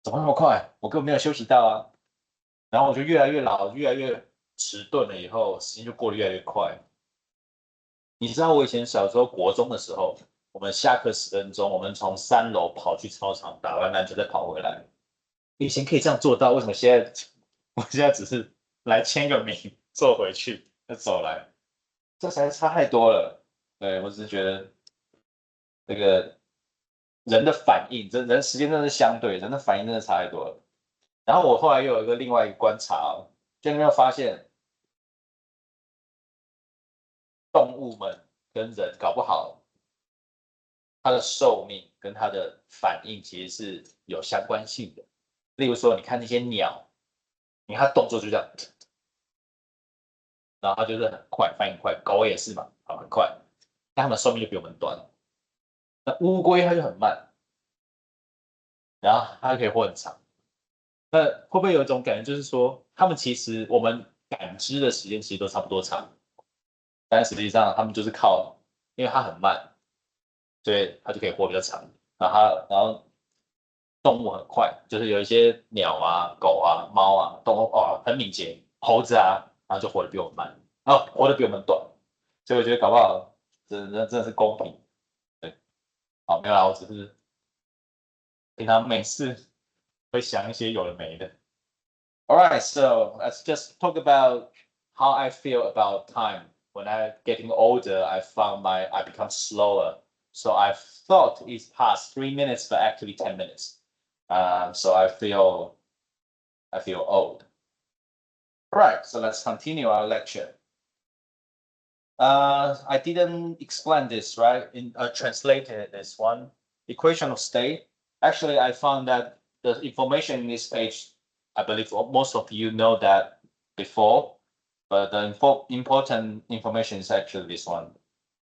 怎么那么快？我根本没有休息到啊。然后我就越来越老，越来越迟钝了，以后时间就过得越来越快。你知道我以前小时候国中的时候，我们下课10分钟，我们从3楼跑去操场打完篮球再跑回来。以前可以这样做到，为什么我现在只是来签个名，坐回去再走来，这才差太多了。对，我只是觉得这个人的反应，人时间真的是相对，人的反应真的差太多了。然后我后来又有另外一个观察哦，就有没有发现，动物们跟人搞不好，它的寿命跟它的反应其实是有相关性的。例如说，你看那些鸟，你看它动作就这样，然后它就是很快，反应快。狗也是嘛，很快，但它们寿命就比我们短。那乌龟它就很慢，然后它可以活很长。那会不会有一种感觉，就是说，它们其实我们感知的时间其实都差不多长，但实际上它们就是靠，因为它很慢，所以它就可以活比较长。然后动物很快，就是有一些鸟啊、狗啊、猫啊，动物很敏捷，猴子啊，然后就活得比我们慢，活得比我们短。所以我觉得搞不好真的是公平。对，好，没有啦，我只是平常没事会想一些有的没的。All right, so let's just talk about how I feel about time. When I getting older, I become slower. So I thought it's past 3 minutes, but actually 10 minutes. So I feel old. All right, so let's continue our lecture. I didn't explain this, right? Translated this one equation of state. Actually, I found that the information in this page, I believe most of you know that before, but the important information is actually this one.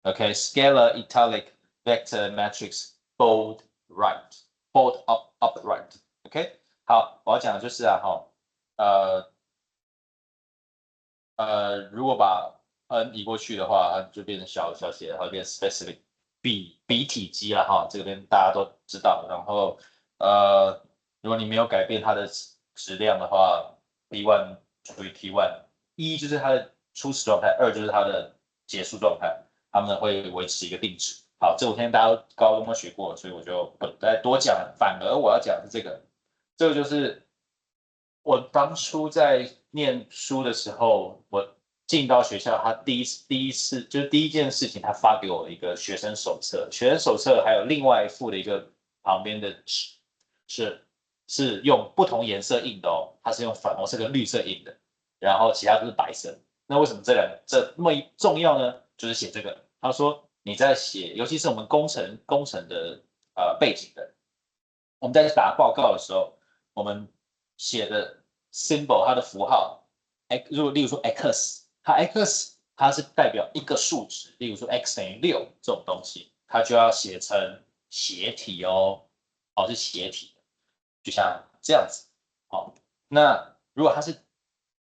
Okay, scalar, italic, vector, matrix, bold, right, bold upright. OK， 好，我要讲的就是如果把 n 移过去的话，它就变成小写，然后变 specific 比体积了哈，这边大家都知道。然后如果你没有改变它的质量的话 ，T1 除以 T1，一就是它的初始状态，2就是它的结束状态，它们会维持一个定值。好，这5天大家都高中都学过，所以我就不再多讲了。反而我要讲的是这个就是我当初在念书的时候，我进到学校，他第一次就是第一件事情，他发给我一个学生手册，学生手册还有另外一副的一个旁边的纸是用不同颜色印的哦，它是用粉红色跟绿色印的，然后其他都是白色。那为什么这么重要呢？就是写这个，他说你在写，尤其是我们工程的背景的，我们在打报告的时候，我们写的 symbol 它的符号，例如说 x， 它是代表一个数值，例如说 x 等于6这种东西，它就要写成斜体哦，是斜体的，就像这样子。好，那如果它是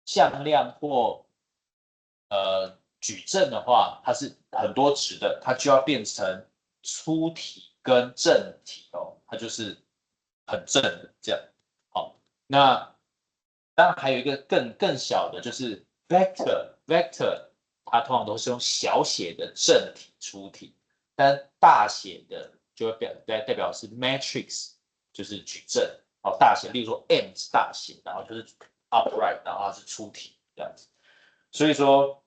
向量或矩阵的话，它是很多值的，它就要变成粗体跟正体哦，它就是很正的这样。好，那当然还有一个更小的，就是 vector， 它通常都是用小写的正体粗体，但大写的就会代表是 matrix， 就是矩阵。好，大写，例如说 M 是大写，然后就是 upright，然后它是出体这样子。所以说，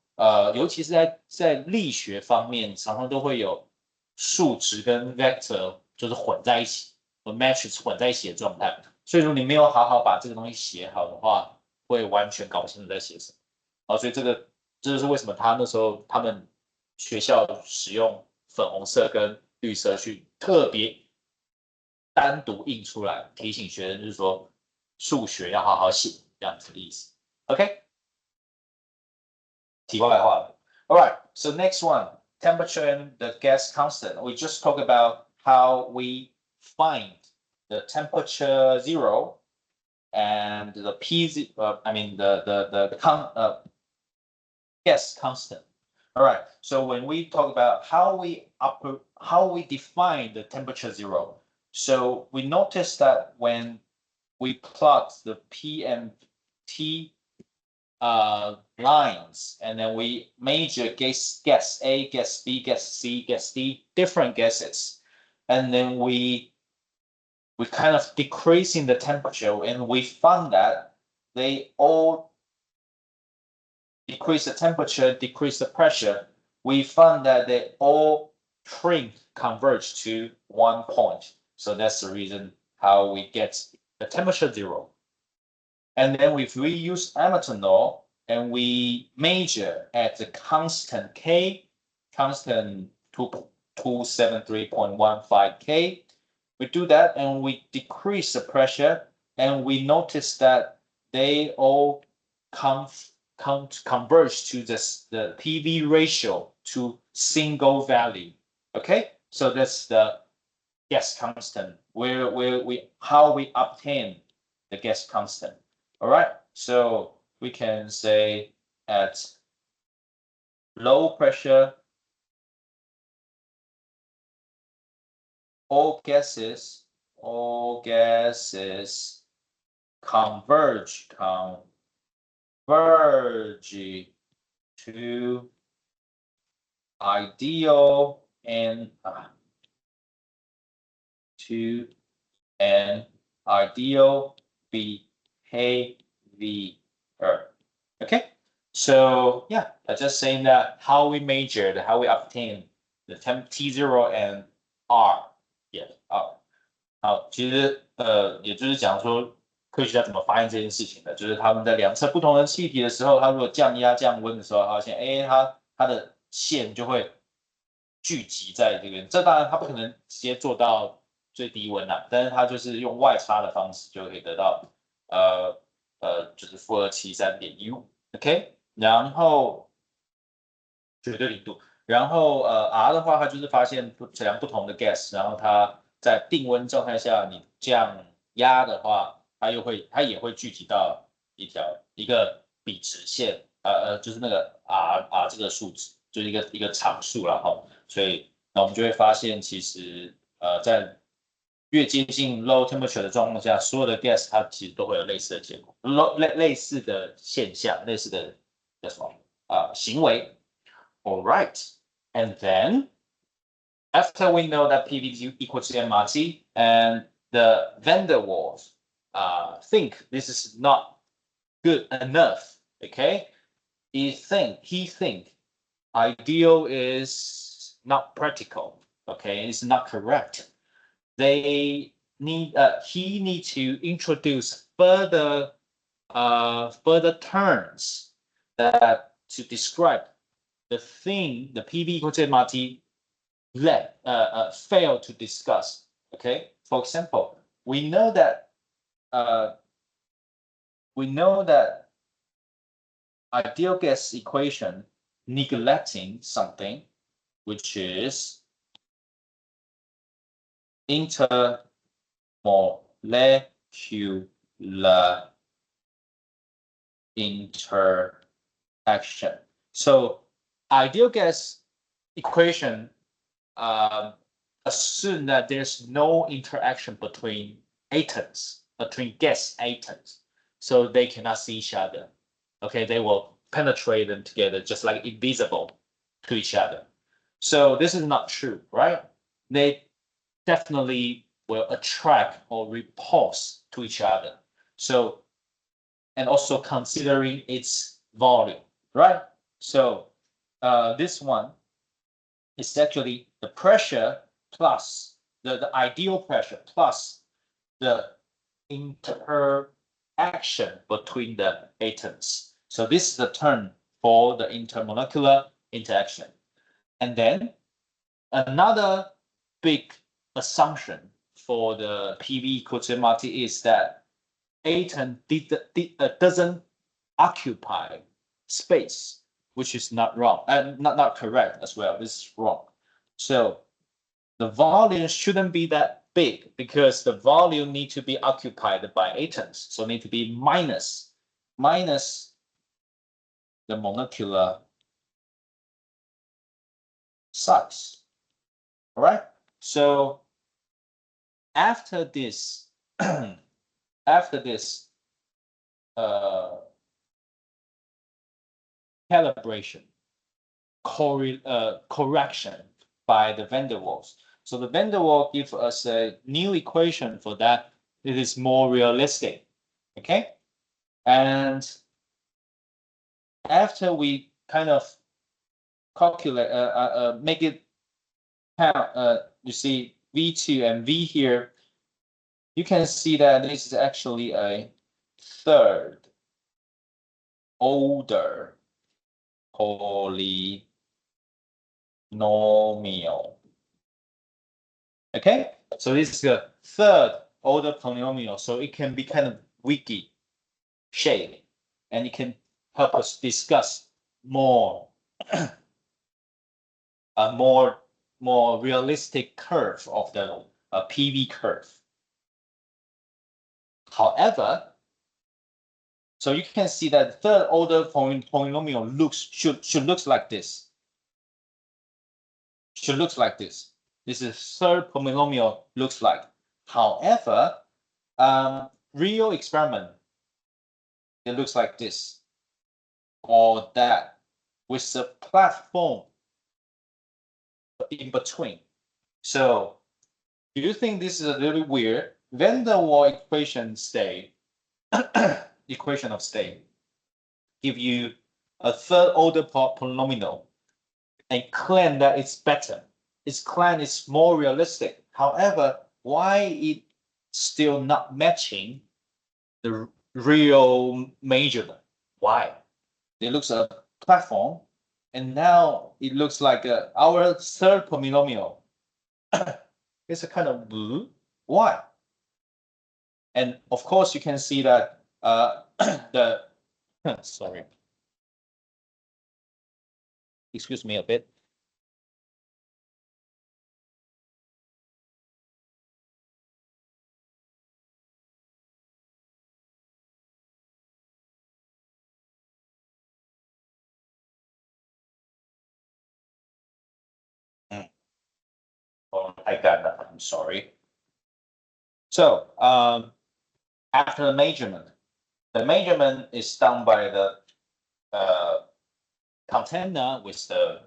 尤其是在力学方面，常常都会有数值跟 vector 就是混在一起，和 matrix 混在一起的状态。所以说你没有好好把这个东西写好的话，会完全搞不清楚在写什么。好，所以这就是为什么他那时候他们学校使用粉红色跟绿色去特别单独印出来，提醒学生就是说数学要好好写这样子的意思。OK。题外话了。All right, so next one, temperature and the gas constant. We just talked about how we find the temperature zero and the gas constant. All right, so when we talk about how we define the temperature zero, so we notice that when we plot the P and T lines, and then we measure gas A, gas B, gas C, gas D, different gases, and then we kind of decreasing the temperature, and we found that they all decrease the temperature, decrease the pressure. We found that they all converge to one point. So that's the reason how we get the temperature zero. And then if we use Emerton and we measure at the constant K, constant 273.15 K, we do that and we decrease the pressure, and we notice that they all converge to the PV ratio to single value. Okay, so that's the gas constant, how we obtain the gas constant. All right, so we can say at low pressure, all gases converge to ideal and to an ideal behavior. Okay, so yeah, I'm just saying that how we measured, how we obtain the temp T0 and R. Yeah, R. 好，其实也就是讲说科学家怎么发现这件事情的，就是他们在量测不同的气体的时候，它如果降压降温的时候，发现它的线就会聚集在这边。这当然它不可能直接做到最低温啦，但是它就是用外差的方式就可以得到就是-273.15 ，OK， 然后绝对零度。然后R 的话，它就是发现测量不同的 gas， 然后它在定温状态下，你降压的话，它也会聚集到一个比直线，就是那个 R 这个数值，就是一个常数了哈。所以那我们就会发现，其实在越接近 low temperature 的状况下，所有的 gas 它其实都会有类似的结果，类似的现象，类似的叫什么行为。All right, and then after we know that PV is equal to MRT, and the vendor walls think this is not good enough, okay? He think ideal is not practical, okay? It's not correct. He need to introduce further terms that to describe the thing the PV equal to MRT fail to discuss. Okay, for example, we know that ideal gas equation neglecting something, which is intermolecular interaction. So ideal gas equation assume that there's no interaction between gas atoms, so they cannot see each other. Okay, they will penetrate them together just like invisible to each other. So this is not true, right? They definitely will attract or repulse to each other. So, and also considering its volume, right? So this one is actually the pressure plus the ideal pressure plus the interaction between the atoms. So this is the term for the intermolecular interaction. And then another big assumption for the PV equal to MRT is that atom doesn't occupy space, which is not wrong, and not correct as well. This is wrong. So the volume shouldn't be that big because the volume need to be occupied by atoms. So need to be minus the molecular size. All right. So after this, calibration, correction by the van der Waals. So the van der Waals gives us a new equation for that. It is more realistic. Okay. And after we kind of calculate, make it count, you see V2 and V here, you can see that this is actually a third order polynomial. Okay, so this is the third order polynomial, so it can be kind of wiki shape, and it can help us discuss more a more realistic curve of the PV curve. However, so you can see that third order polynomial should looks like this. Should looks like this. This is third polynomial looks like. However, real experiment, it looks like this or that with the platform in between. So do you think this is a little weird? Van der Waals equation state, equation of state, give you a third order polynomial and claim that it's better. Its claim is more realistic. However, why it still not matching the real measurement? Why? It looks a platform, and now it looks like our third polynomial. It's a kind of blue. Why? And of course, you can see that the sorry, excuse me a bit. Oh, I got that. I'm sorry. So after the measurement is done by the container with the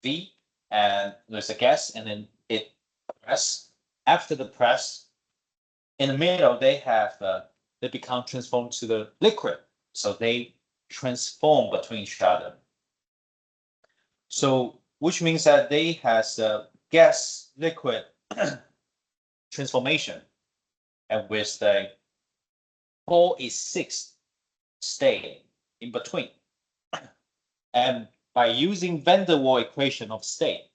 V and there's a gas, and then it press. After the press, in the middle they have they become transformed to the liquid, so they transform between each other. So which means that they has a gas liquid transformation, and with the 4-6 state in between. And by using van der Waals equation of state,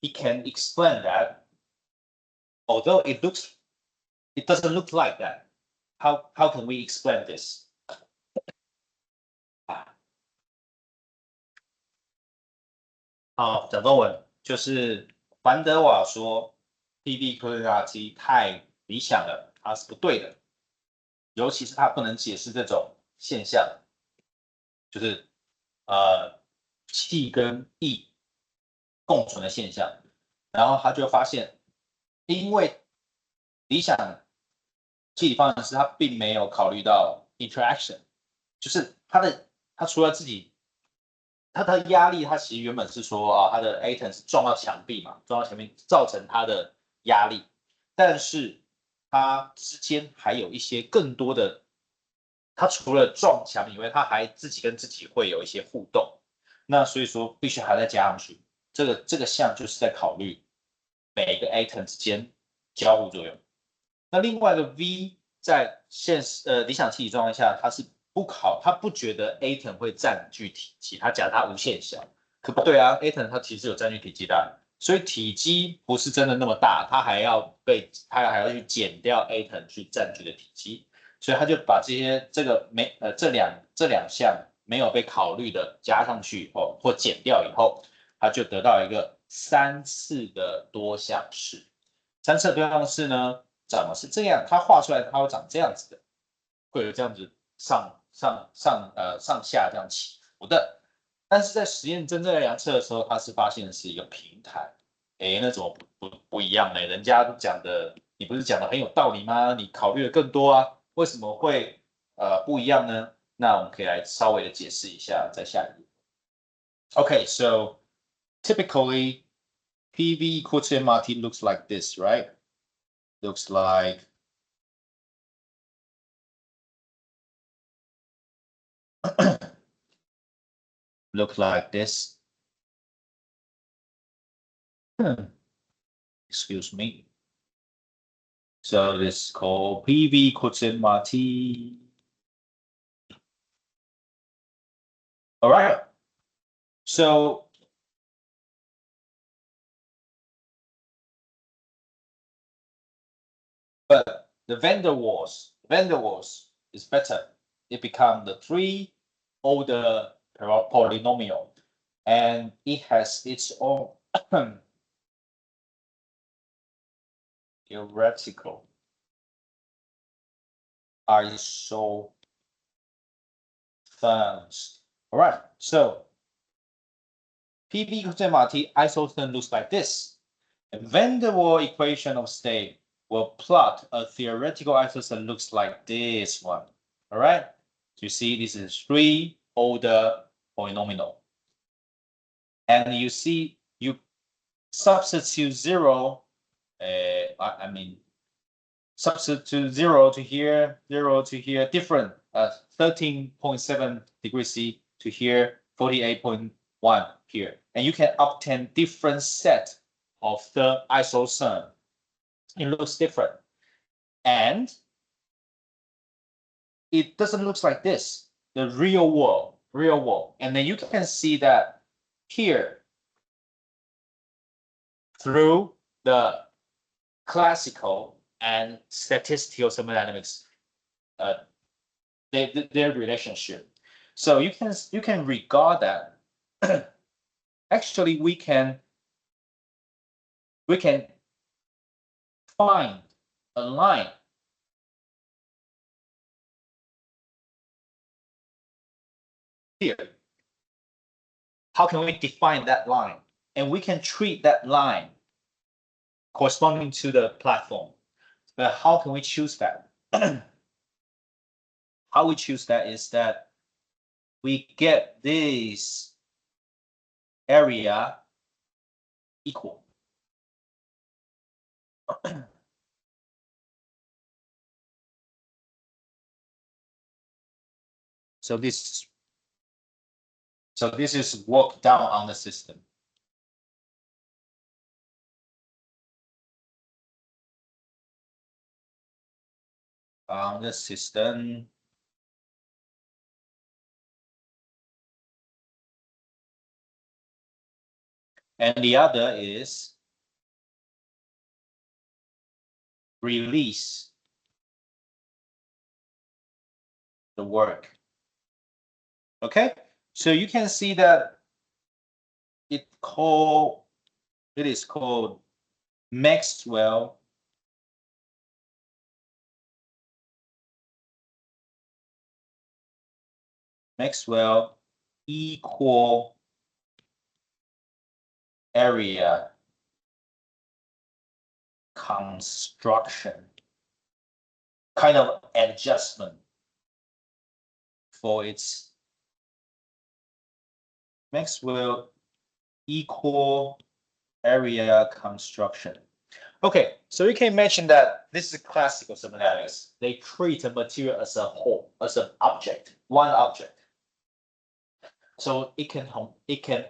he can explain that although it doesn't look like that. How can we explain this? 好，讲中文就是凡德瓦说 PV 科学垃圾太理想了，它是不对的，尤其是它不能解释这种现象，就是气跟液共存的现象。然后他就发现，因为理想气体方程式它并没有考虑到 interaction， 就是它除了自己。它的压力，它其实原本是说啊，它的 atom 是撞到墙壁嘛，撞到墙壁造成它的压力。但是它之间还有一些更多的，它除了撞墙以外，它还自己跟自己会有一些互动。那所以说必须还在加上去。这个项就是在考虑每一个 atom 之间交互作用。那另外一个 V 在理想气体状态下，它不觉得 atom 会占据体积，它假它无限小。可不对啊 ，atom 它其实有占据体积的，所以体积不是真的那么大，它还要去减掉 atom 去占据的体积，所以他就把这两项没有被考虑的加上去或减掉以后，他就得到一个3次的多项式。3次的多项式呢，长得是这样，它画出来它会长这样子的，会有这样子上下这样起伏的。但是在实验真正在量测的时候，它是发现的是一个平台。哎，那怎么不一样呢？人家讲的，你不是讲的很有道理吗？你考虑的更多啊，为什么会不一样呢？那我们可以来稍微的解释一下，在下一页。Okay, so typically PV equal to MRT looks like this, right? Looks like look like this. Excuse me. So this is called PV equal to MRT. All right. So but the van der Waals is better. It becomes the 3-order polynomial, and it has its own theoretical isotherms. All right, so PV equals to MRT isotherm looks like this. A van der Waals equation of state will plot a theoretical isotherm looks like this one. All right, you see this is 3-order polynomial. And you see you substitute 0, substitute 0 to here, 0 to here, different 13.7 degrees C to here, 48.1 here. And you can obtain different set of the isotherm. It looks different. And it doesn't look like this, the real world. And then you can see that here, through the classical and statistical thermodynamics, their relationship. So you can regard that actually we can find a line here. How can we define that line? And we can treat that line corresponding to the platform. But how can we choose that? How we choose that is that we get this area equal. So this is work down on the system. On the system. And the other is release the work. Okay, so you can see that it is called Maxwell equal area construction, kind of adjustment for its Maxwell equal area construction. Okay, so you can imagine that this is classical thermodynamics. They treat a material as a whole, as an object, one object. So it can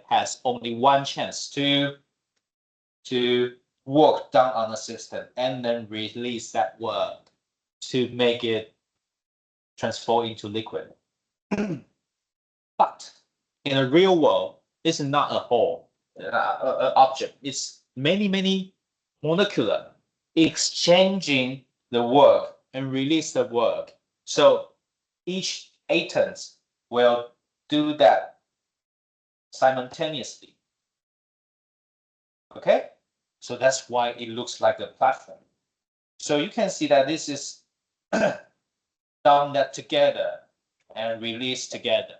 has only one chance to work down on the system and then release that work to make it transform into liquid. But in the real world, it's not a whole object. It's many molecular exchanging the work and release the work. So each atoms will do that simultaneously. Okay, so that's why it looks like a platform. So you can see that this is done that together and released together.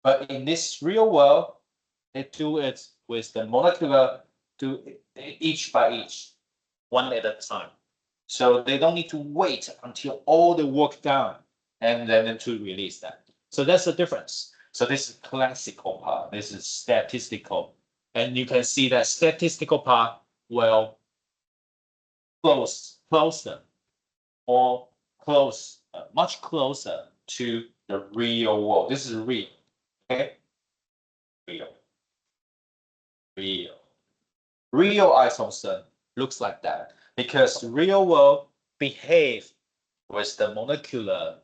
But in this real world, they do it with the molecular, do each by each, one at a time. So they don't need to wait until all the work done and then to release that. So that's the difference. So this is classical part. This is statistical. And you can see that statistical part will closer or much closer to the real world. This is real. Okay. Real isotope looks like that because real world behave with the molecular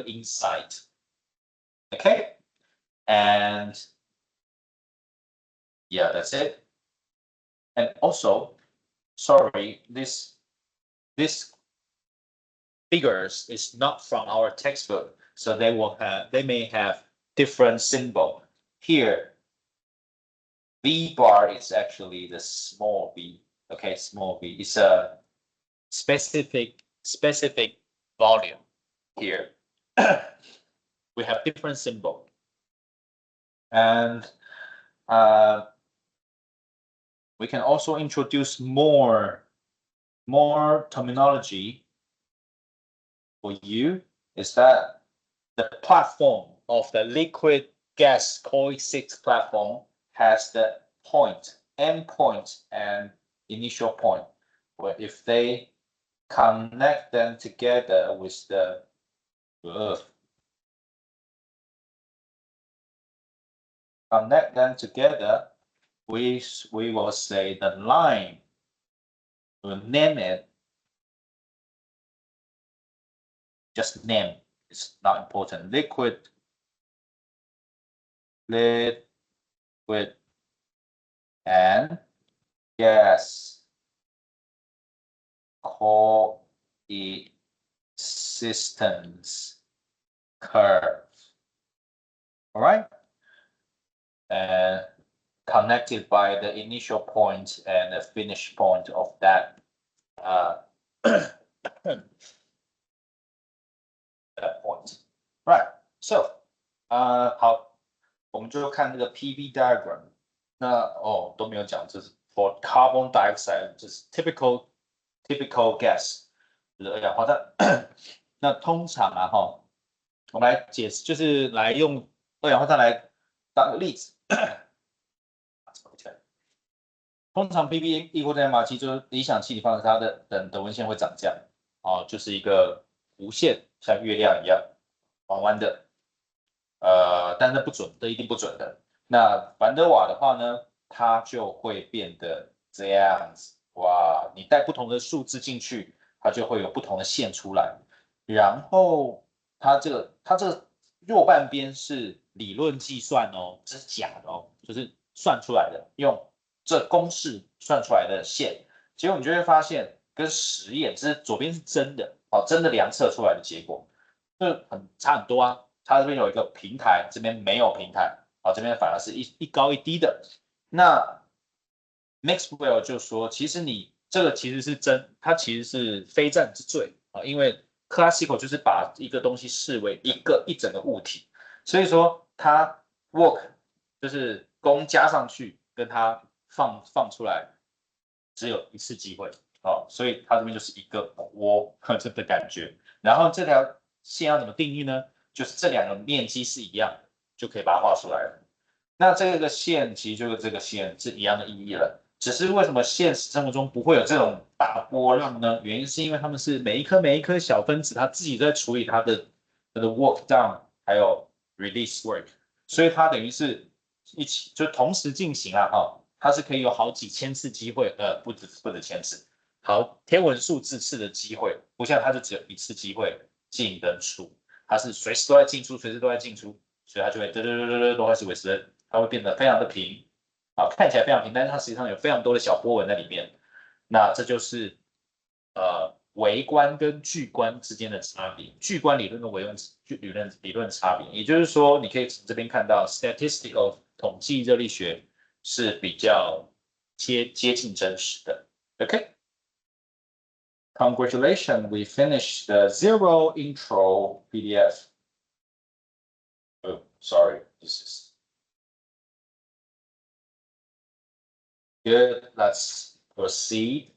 insight. Okay, and yeah, that's it. And also, sorry, this figures is not from our textbook, so they may have different symbol here. V bar is actually the small v. Okay, small v. It's a specific volume here. We have different symbol. And we can also introduce more terminology for you. Is that the platform of the liquid gas coexist platform has the point, end point, and initial point, where if they connect them together with the connect them together, we will say the line, we'll name it, just name, it's not important, liquid and gas coexistence curve. All right, and connected by the initial point and the finish point of that that point. Right, so好，我们就看这个 PV diagram。那都没有讲，这是 for carbon dioxide， 就是 typical gas， 就是二氧化碳。那通常我们来解释，就是来用二氧化碳来当个例子。通常 PV 异或正氧气就是理想气体放在它的等温线会长这样，就是一个弧线，像月亮一样弯弯的。但是不准，这一定不准的。那凡德瓦的话呢，它就会变得这样子。哇，你带不同的数字进去，它就会有不同的线出来。然后它这个右半边是理论计算哦，这是假的哦，就是算出来的，用这公式算出来的线。结果你就会发现跟实验，这是左边是真的真的量测出来的结果，就差很多啊。它这边有一个平台，这边没有平台，这边反而是一高一低的。那 Maxwell 就说，其实你这个其实是它其实是非战之罪因为 classical 就是把一个东西视为一整个物体，所以说它 work 就是功加上去跟它放出来只有一次机会所以它这边就是一个窝这的感觉。然后这条线要怎么定义呢？就是这两个面积是一样的，就可以把它画出来了。那这个线其实就是这个线是一样的意义了。只是为什么现实生活中不会有这种大波浪呢？原因是因为他们是每一颗小分子，它自己在处理它的work down 还有 release work，所以它等于是一起就同时进行啊，它是可以有好几千次机会，不止千次，好天文数字次的机会，不像它就只有一次机会进跟出，它是随时都在进出，随时都在进出，所以它就会都开始维持，它会变得非常的平。看起来非常平，但是它实际上有非常多的小波纹在里面。那这就是微观跟巨观之间的差别，巨观理论跟微观理论差别。也就是说，你可以从这边看到 statistical 统计热力学是比较接近真实的。OK。Congratulations, we finished the zero intro PDF. Oh, sorry, this is good. Let's proceed.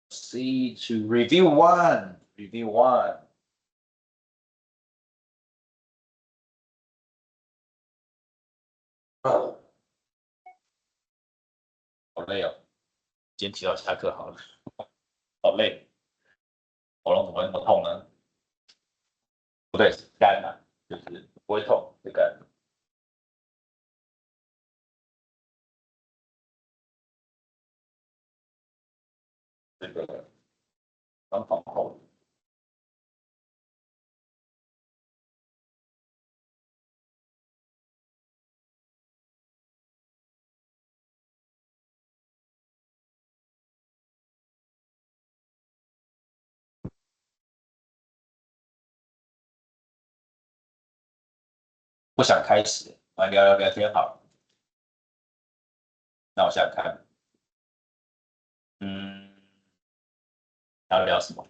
Proceed to review one. Review one. 好累哦，今天提早下课好了，好累，喉咙怎么会那么痛呢？不对，是干啊，就是不会痛，是干。这个刚放后。不想开始，来聊聊天好了。那我想想看，聊什么？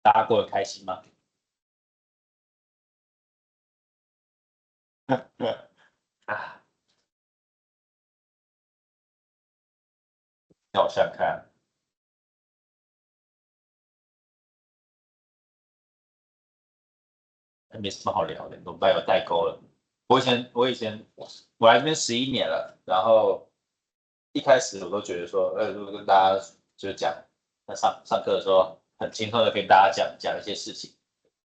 大家过得开心吗？啊，那我想想看，没什么好聊的，我们班有代沟了。我来这边11年了，然后一开始我都觉得说，如果跟大家就讲，那上课的时候很轻松的跟大家讲一些事情，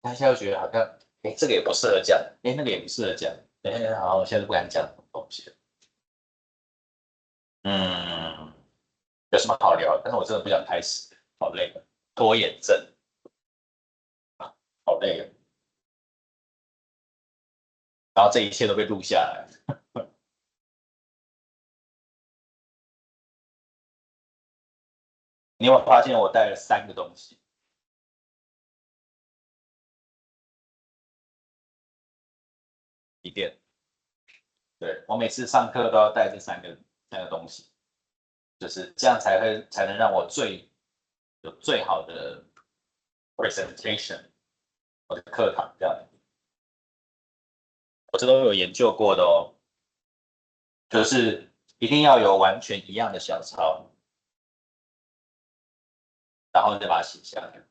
但现在又觉得好像，这个也不适合讲，那个也不适合讲，好，我现在不敢讲东西了。有什么好聊？但是我真的不想开始，好累，拖延症，好累。然后这一切都被录下来。你有没有发现我带了3个东西？笔电，对，我每次上课都要带这三个东西，就是这样才能让我有最好的 presentation， 我的课堂这样。我这都有研究过的哦，就是一定要有完全一样的小抄，然后再把它写下来。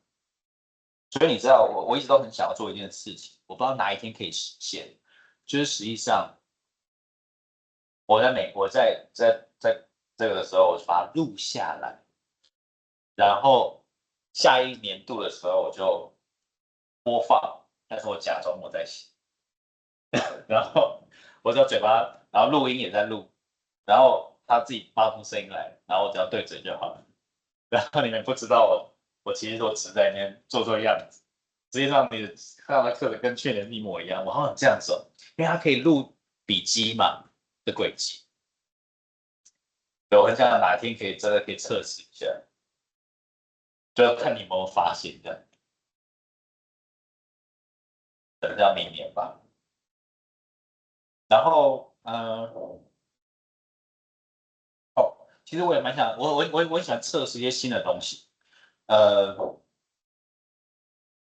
所以你知道我一直都很想要做一件事情，我不知道哪一天可以实现，就是实际上我在美国在这个的时候，我就把它录下来，然后下一年度的时候我就播放，但是我假装我在写，然后我只要嘴巴，然后录音也在录，然后他自己发出声音来，然后我只要对嘴就好了。然后你们不知道我其实都只在那边做样子，实际上你看到的课程跟去年一模一样，我好像这样子哦，因为它可以录笔记嘛的轨迹。我很想哪天真的可以测试一下，就要看你有没有发现的，等到明年吧。然后，其实我也蛮想，我很喜欢测试一些新的东西，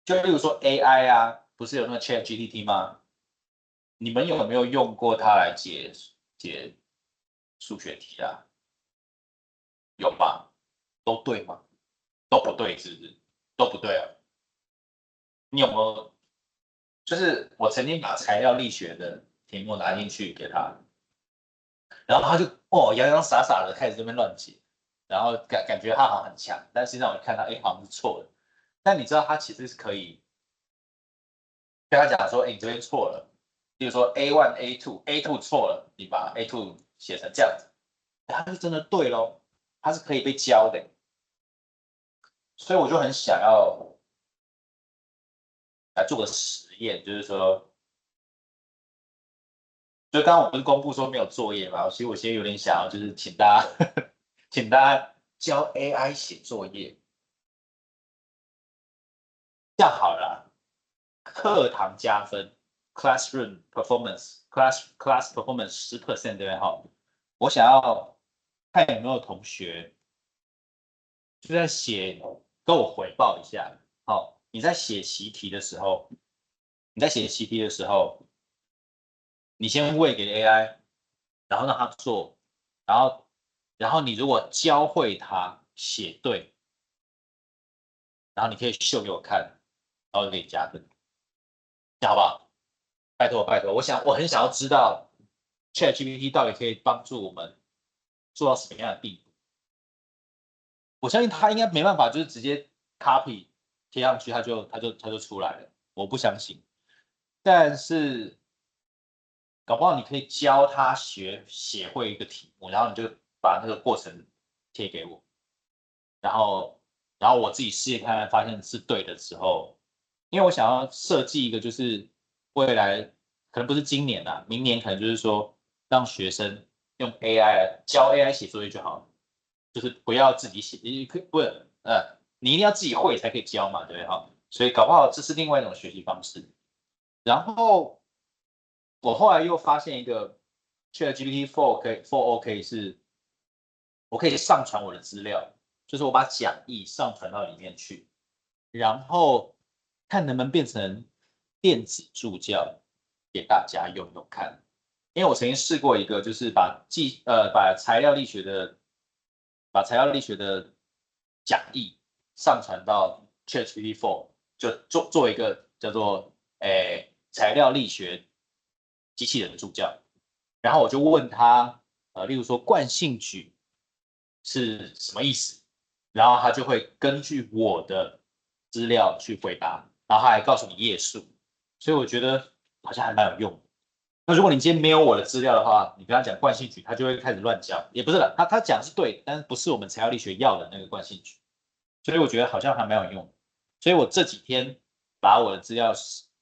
就例如说 AI 啊，不是有那个 ChatGPT 吗？你们有没有用过它来解数学题啊？有吧？都对吗？都不对，是不是？都不对啊？你有没有就是我曾经把材料力学的题目拿进去给他，然后他就洋洋洒洒的开始这边乱解，然后感觉他好像很强，但实际上我看到好像是错的。但你知道他其实是可以跟他讲说，你这边错了，比如说 A1、A2 错了，你把 A2 写成这样子，他是真的对咯，他是可以被教的。所以我就很想要来做个实验，就是说，就刚刚我不是公布说没有作业嘛，其实我现在有点想要，就是请大家请大家教 AI 写作业，这样好了啦，课堂加分 ，classroom performance，class performance 10%对不对？哈，我想要看有没有同学就在写，跟我回报一下。好，你在写习题的时候，你先喂给 AI，然后让他做，然后你如果教会他写对，然后你可以秀给我看，然后就给你加分，这样好不好？拜托拜托，我很想要知道 ChatGPT 到底可以帮助我们做到什么样的地步。我相信他应该没办法，就是直接 copy 贴上去，他就出来了。我不相信，但是搞不好你可以教他写会一个题目，然后你就把那个过程贴给我，然后我自己试看看，发现是对的时候，因为我想要设计一个，就是未来可能不是今年啦，明年可能就是说让学生用 AI 来教 AI 写作业就好了，就是不要自己写，你可以不你一定要自己会才可以教嘛，对不对哈？所以搞不好这是另外一种学习方式。然后我后来又发现一个 ChatGPT 4 可以是，我可以上传我的资料。就是我把讲义上传到里面去，然后看能不能变成电子助教给大家用用看。因为我曾经试过一个，就是把材料力学的讲义上传到 ChatGPT 4，就做一个叫做材料力学机器人助教，然后我就问他例如说惯性矩是什么意思？然后他就会根据我的资料去回答，然后他还告诉你页数，所以我觉得好像还蛮有用的。那如果你今天没有我的资料的话，你跟他讲惯性矩，他就会开始乱讲，也不是了，他讲是对，但是不是我们材料力学要的那个惯性矩，所以我觉得好像还蛮有用的。所以我这几天把我的资料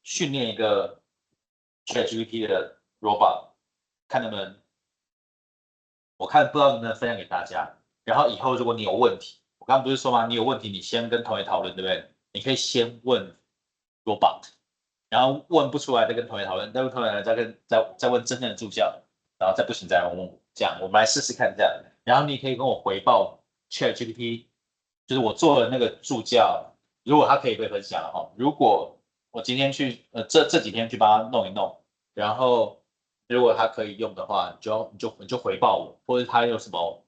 训练一个 ChatGPT 的 robot，看能不能，我看不知道能不能分享给大家。然后以后如果你有问题，我刚刚不是说吗？你有问题，你先跟同学讨论，对不对？你可以先问 robot，然后问不出来再跟同学讨论，再问同学再问真正的助教，然后再不行再问我，这样我们来试试看这样。然后你可以跟我回报 ChatGPT，就是我做的那个助教，如果他可以被分享哈，如果我今天去这几天去帮他弄一弄，然后如果他可以用的话，你就回报我，或者他有什么。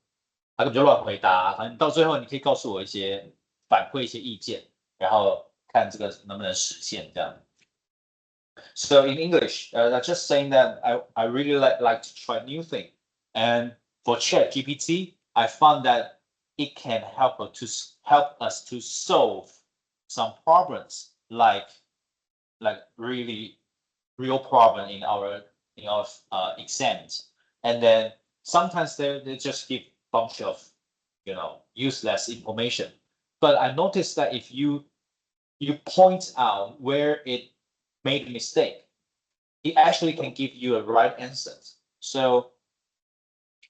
他根本就乱回答，反正到最后你可以告诉我一些反馈一些意见，然后看这个能不能实现这样。So in English, just saying that I really like to try new thing, and for Chat GPT, I found that it can help us to solve some problems like really real problem in our exams, and then sometimes they just give bunch of useless information. But I noticed that if you point out where it made a mistake, it actually can give you a right answer. So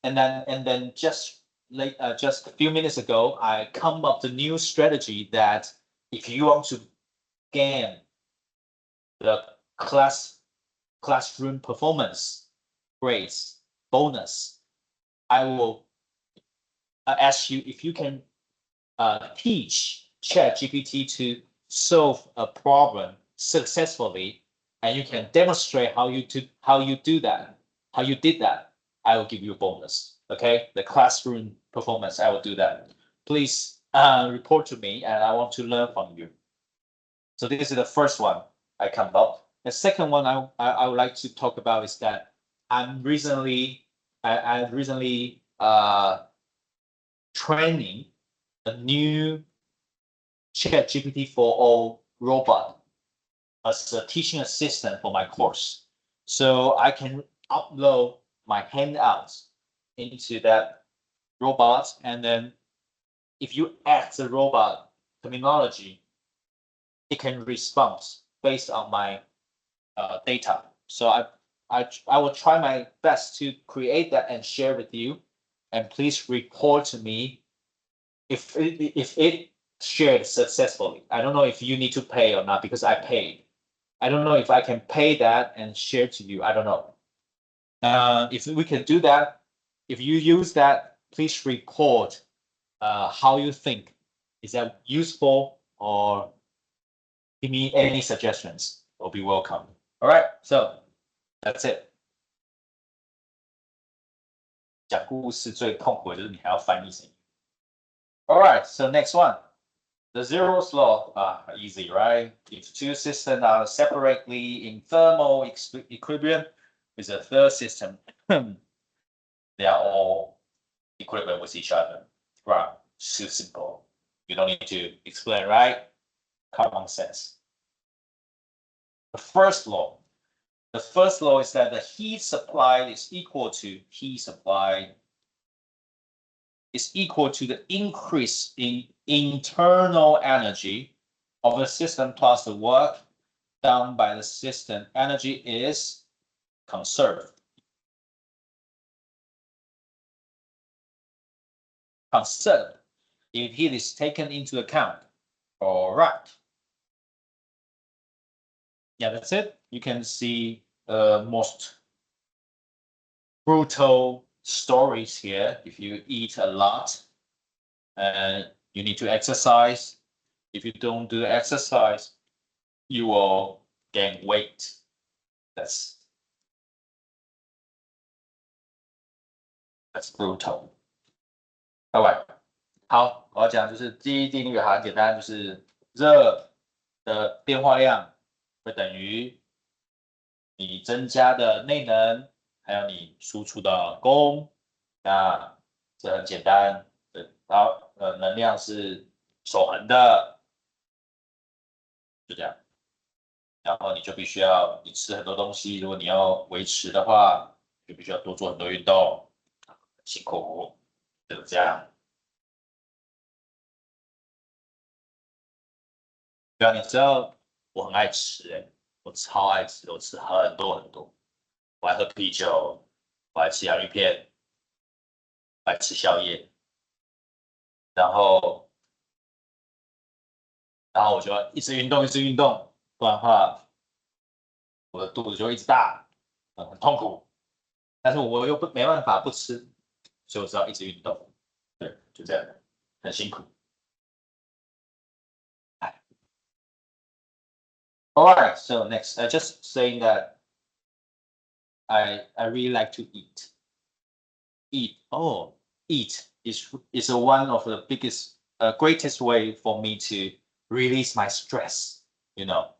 and then just a few minutes ago, I come up with a new strategy that if you want to gain the classroom performance grades bonus, I will ask you if you can teach ChatGPT to solve a problem successfully, and you can demonstrate how you did that. I will give you a bonus. Okay, the classroom performance, I will do that. Please report to me, and I want to learn from you. So this is the first one I come up. The second one I would like to talk about is that I recently training a new ChatGPT for all robot as a teaching assistant for my course. So I can upload my handouts into that robot, and then if you add the robot terminology, it can respond based on my data. So I will try my best to create that and share with you, and please report to me if it shared successfully. I don't know if you need to pay or not because I paid. I don't know if I can pay that and share to you. I don't know. If we can do that, if you use that, please record how you think. Is that useful, or give me any suggestions? Will be welcome. All right, so that's it. 讲故事最痛苦的就是你还要翻译成。All right, so next one. The zeroth law, easy, right? If two systems are separately in thermal equilibrium with a third system, they are all equilibrium with each other. Right, too simple. You don't need to explain, right? Common sense. The first law is that the heat supplied is equal to the increase in internal energy of the system plus the work done by the system. Energy is conserved. Conserved if heat is taken into account. All right. Yeah, that's it. You can see most brutal stories here. If you eat a lot and you need to exercise, if you don't do exercise, you will gain weight. That's brutal. Alright， 好，我要讲就是第一定律很简单，就是热的变化量会等于你增加的内能，还有你输出的功。那这很简单，然后能量是守恒的，就这样。然后你就必须要你吃很多东西，如果你要维持的话，就必须要多做很多运动，辛苦，就是这样。对啊，你知道我很爱吃我超爱吃，我吃很多很多，我爱喝啤酒，我爱吃洋芋片，我爱吃宵夜，然后我就要一直运动，不然的话，我的肚子就会一直大，很痛苦。但是我又没办法不吃，所以我只好一直运动。对，就这样，很辛苦。All right, so next, just saying that I really like to eat. Eat is one of the biggest, greatest way for me to release my stress. You know,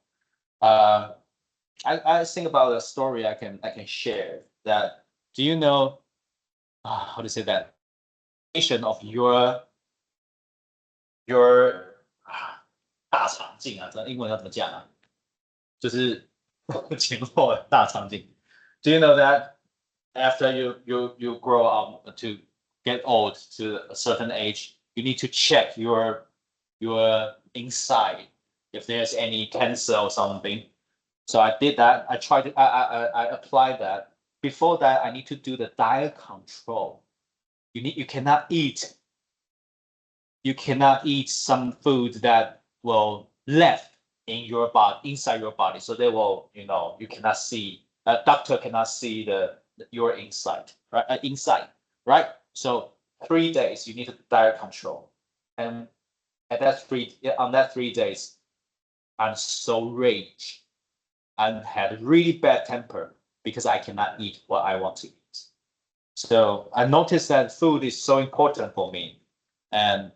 I think about a story I can share. That do you know how to say that? Of your 大肠镜啊，这英文要怎么讲啊？就是前后大肠镜。Do you know that after you grow up to get old to a certain age, you need to check your inside if there's any cancer or something. So I did that. I tried to I applied that. Before that, I need to do the diet control. You cannot eat some food that will left in your body, inside your body. So they will, you cannot see, a doctor cannot see your inside, right? Inside, right? So 3 days, you need to diet control. And on that 3 days, I'm so rage and had really bad temper because I cannot eat what I want to eat. So I noticed that food is so important for me, and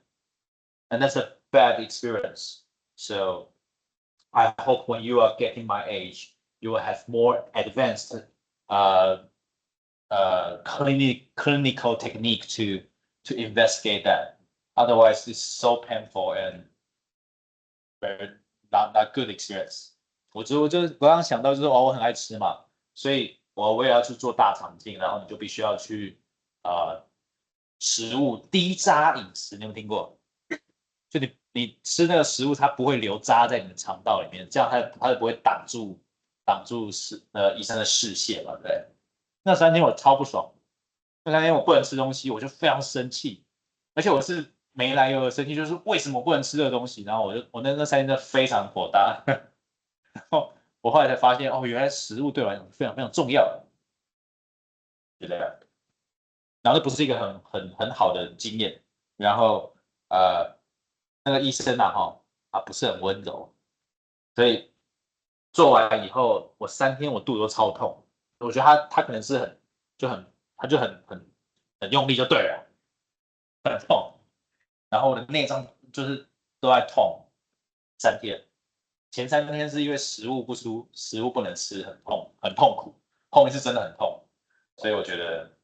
that's a bad experience. So I hope when you are getting my age, you will have more advanced clinical technique to investigate that. Otherwise, it's so painful and very not good experience.我刚刚想到就是哦，我很爱吃嘛，所以我也要去做大肠镜，然后你就必须要去食物低渣饮食，你有没有听过？就你吃那个食物，它不会留渣在你的肠道里面，这样它就不会挡住医生的视线嘛，对不对？那3天我超不爽，那3天我不能吃东西，我就非常生气，而且我是没来由的生气，就是为什么不能吃这个东西？然后我那3天真的非常火大，然后我后来才发现哦，原来食物对我来讲非常非常重要，就这样。然后这不是一个很好的经验，然后那个医生不是很温柔，所以做完以后我3天我肚子都超痛，我觉得他可能是他就很用力就对了，很痛，然后我的内脏就是都在痛3天，前3天是因为食物不能吃，很痛苦，后面是真的很痛，所以我觉得。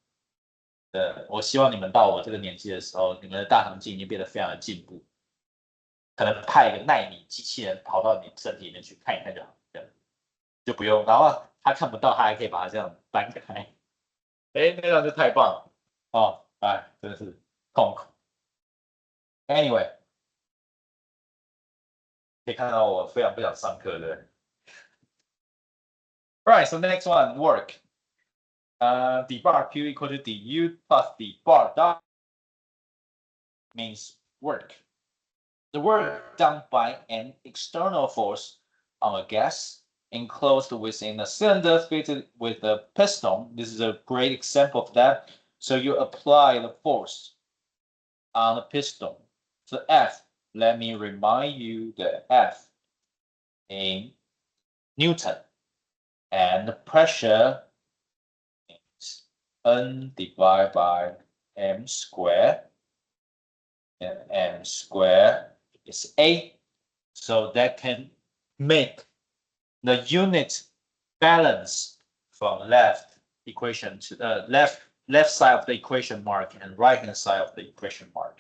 我希望你们到我这个年纪的时候，你们的大肠镜已经变得非常的进步，可能派一个纳米机器人跑到你身体里面去看一看就好，这样就不用。然后他看不到，他还可以把它这样搬开，那样就太棒了哦！真的是痛苦。Anyway， 可以看到我非常不想上课的。Right, so next one, work. D bar Q equal to du plus D bar dot means work. The work done by an external force on a gas enclosed within a cylinder fitted with a piston. This is a great example of that. So you apply the force on the piston. So F, let me remind you the F in Newton. And the pressure is N divided by m squared. And m squared is 8. So that can make the unit balance from left equation to left side of the equation mark and right hand side of the equation mark.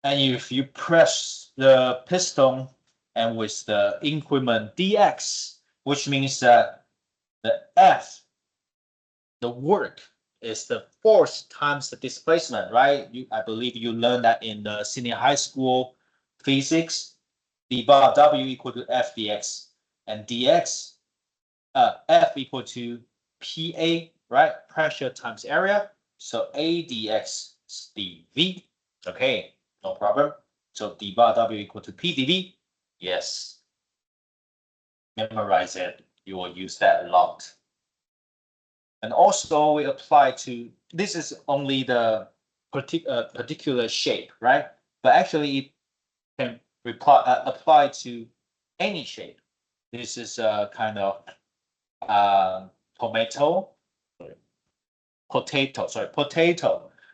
And if you press the piston and with the increment dx, which means that the F, the work, is the force times the displacement, right? I believe you learned that in the senior high school physics. D bar W equal to F dx, and dx, F equal to PA, right? Pressure times area. So A dx is dV. Okay, no problem. So D bar W equal to P dV. Yes. Memorize it. You will use that a lot. And also we apply to, this is only the particular shape, right? But actually it can apply to any shape. This is a kind of potato. And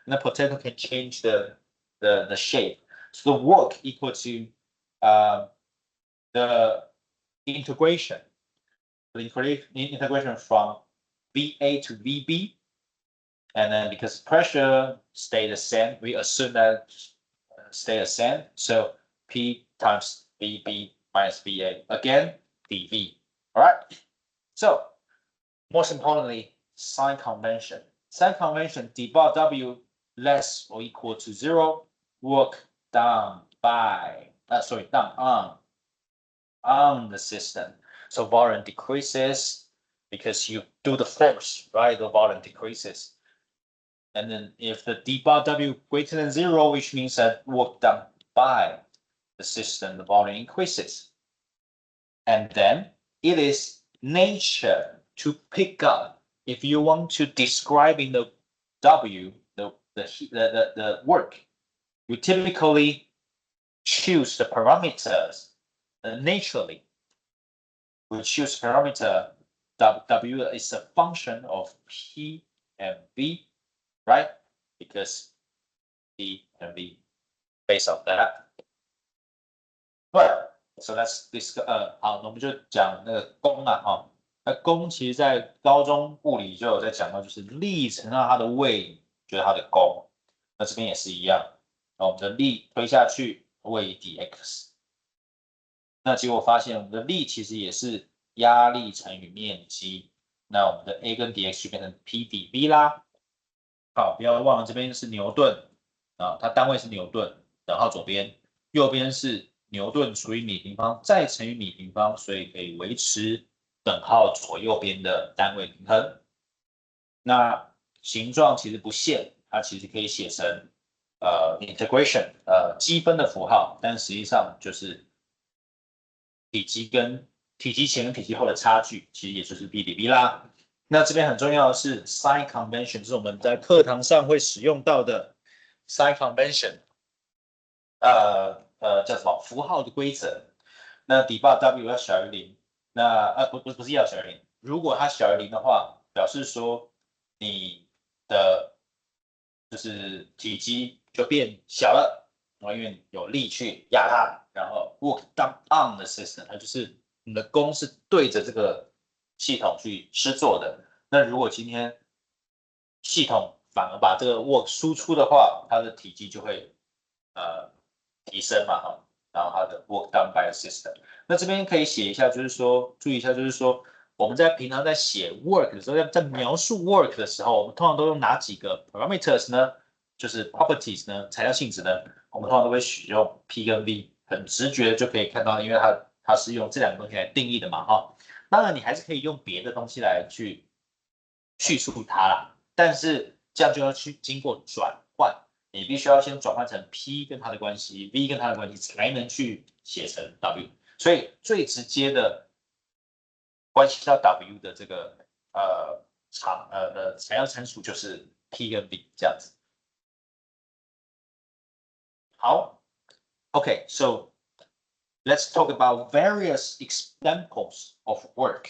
the potato can change the shape. So the work equal to the integration. The integration from VA to VB, and then because pressure stay the same, we assume that stay the same. So P times VB minus VA, again dV. All right. So most importantly, sign convention. Sign convention: d bar W less or equal to 0. Work done by done on the system. So volume decreases because you do the force, right? The volume decreases. And then if the d bar W greater than 0, which means that work done by the system, the volume increases. And then it is nature to pick up. If you want to describe in the W, the work, you typically choose the parameters naturally. We choose parameter W is a function of P and V, right? Because P and V based on that. But So that's this 好，那我们就讲那个功啊，哈，那功其实在高中物理就有在讲到，就是力乘上它的位，就是它的功。那这边也是一样，那我们的力推下去，位 dx。那结果发现我们的力其实也是压力乘以面积，那我们的 a 跟 dx 就变成 p dv 啦。好，不要忘了这边是牛顿啊，它单位是牛顿，等号左边，右边是牛顿除以米平方再乘以米平方，所以可以维持等号左右边的单位平衡。那形状其实不限，它其实可以写成integration 积分的符号，但实际上就是体积前跟体积后的差距，其实也就是 b dv 啦。那这边很重要的是 sign convention， 是我们在课堂上会使用到的 sign convention， 叫什么符号的规则？那底坝 w 要小于0，那不是要小于0，如果它小于0的话，表示说你的就是体积就变小了，因为有力去压它，然后 work done on the system， 它就是你的功是对着这个系统去施作的。那如果今天系统反而把这个 work 输出的话，它的体积就会提升嘛，哈，然后它的 work done by a system。那这边可以写一下，就是说注意一下，就是说我们在平常在写 work 的时候，在描述 work 的时候，我们通常都用哪几个 parameters 呢？就是 properties 呢，材料性质呢，我们通常都会使用 P 跟 V， 很直觉的就可以看到，因为它是用这两个东西来定义的嘛，哈。当然你还是可以用别的东西来去叙述它啦，但是这样就要去经过转换，你必须要先转换成 P 跟它的关系 ，V 跟它的关系，才能去写成 W。所以最直接的关系到 W 的这个材料参数就是 P 跟 V 这样子。好 ，OK， so let's talk about various examples of work.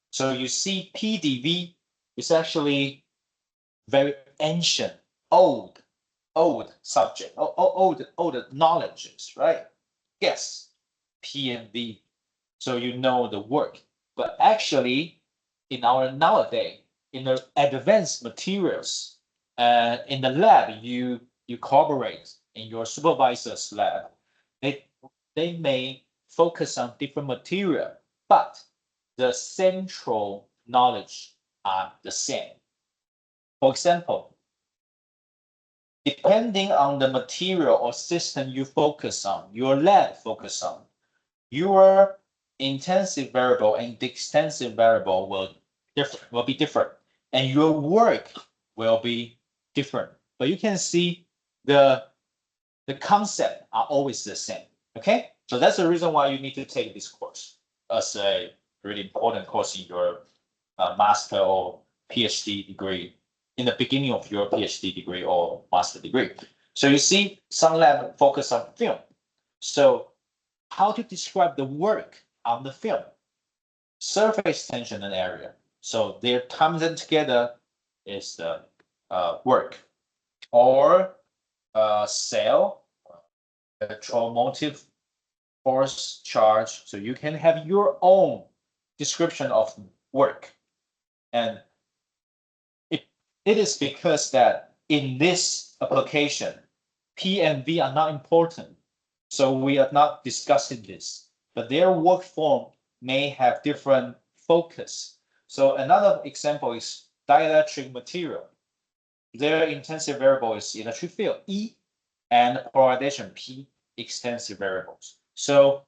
So you see PDV is actually very ancient, old subject, old knowledges, right? Yes, P and V. So you know the work. But actually, in our nowadays, in the advanced materials, in the lab, you collaborate in your supervisor's lab. They may focus on different material, but the central knowledge are the same. For example, depending on the material or system you focus on, your lab focus on, your intensive variable and the extensive variable will be different, and your work will be different. But you can see the concept are always the same. Okay, so that's the reason why you need to take this course as a really important course in your master or PhD degree, in the beginning of your PhD degree or master degree. So you see some lab focus on film. So how to describe the work on the film? Surface tension and area. So their times and together is the work. Or cell, electromotive force charge. So you can have your own description of work. And it is because that in this application, P and V are not important. So we are not discussing this, but their work form may have different focus. So another example is dielectric material. Their intensive variable is electric field E and polarization P, extensive variables. So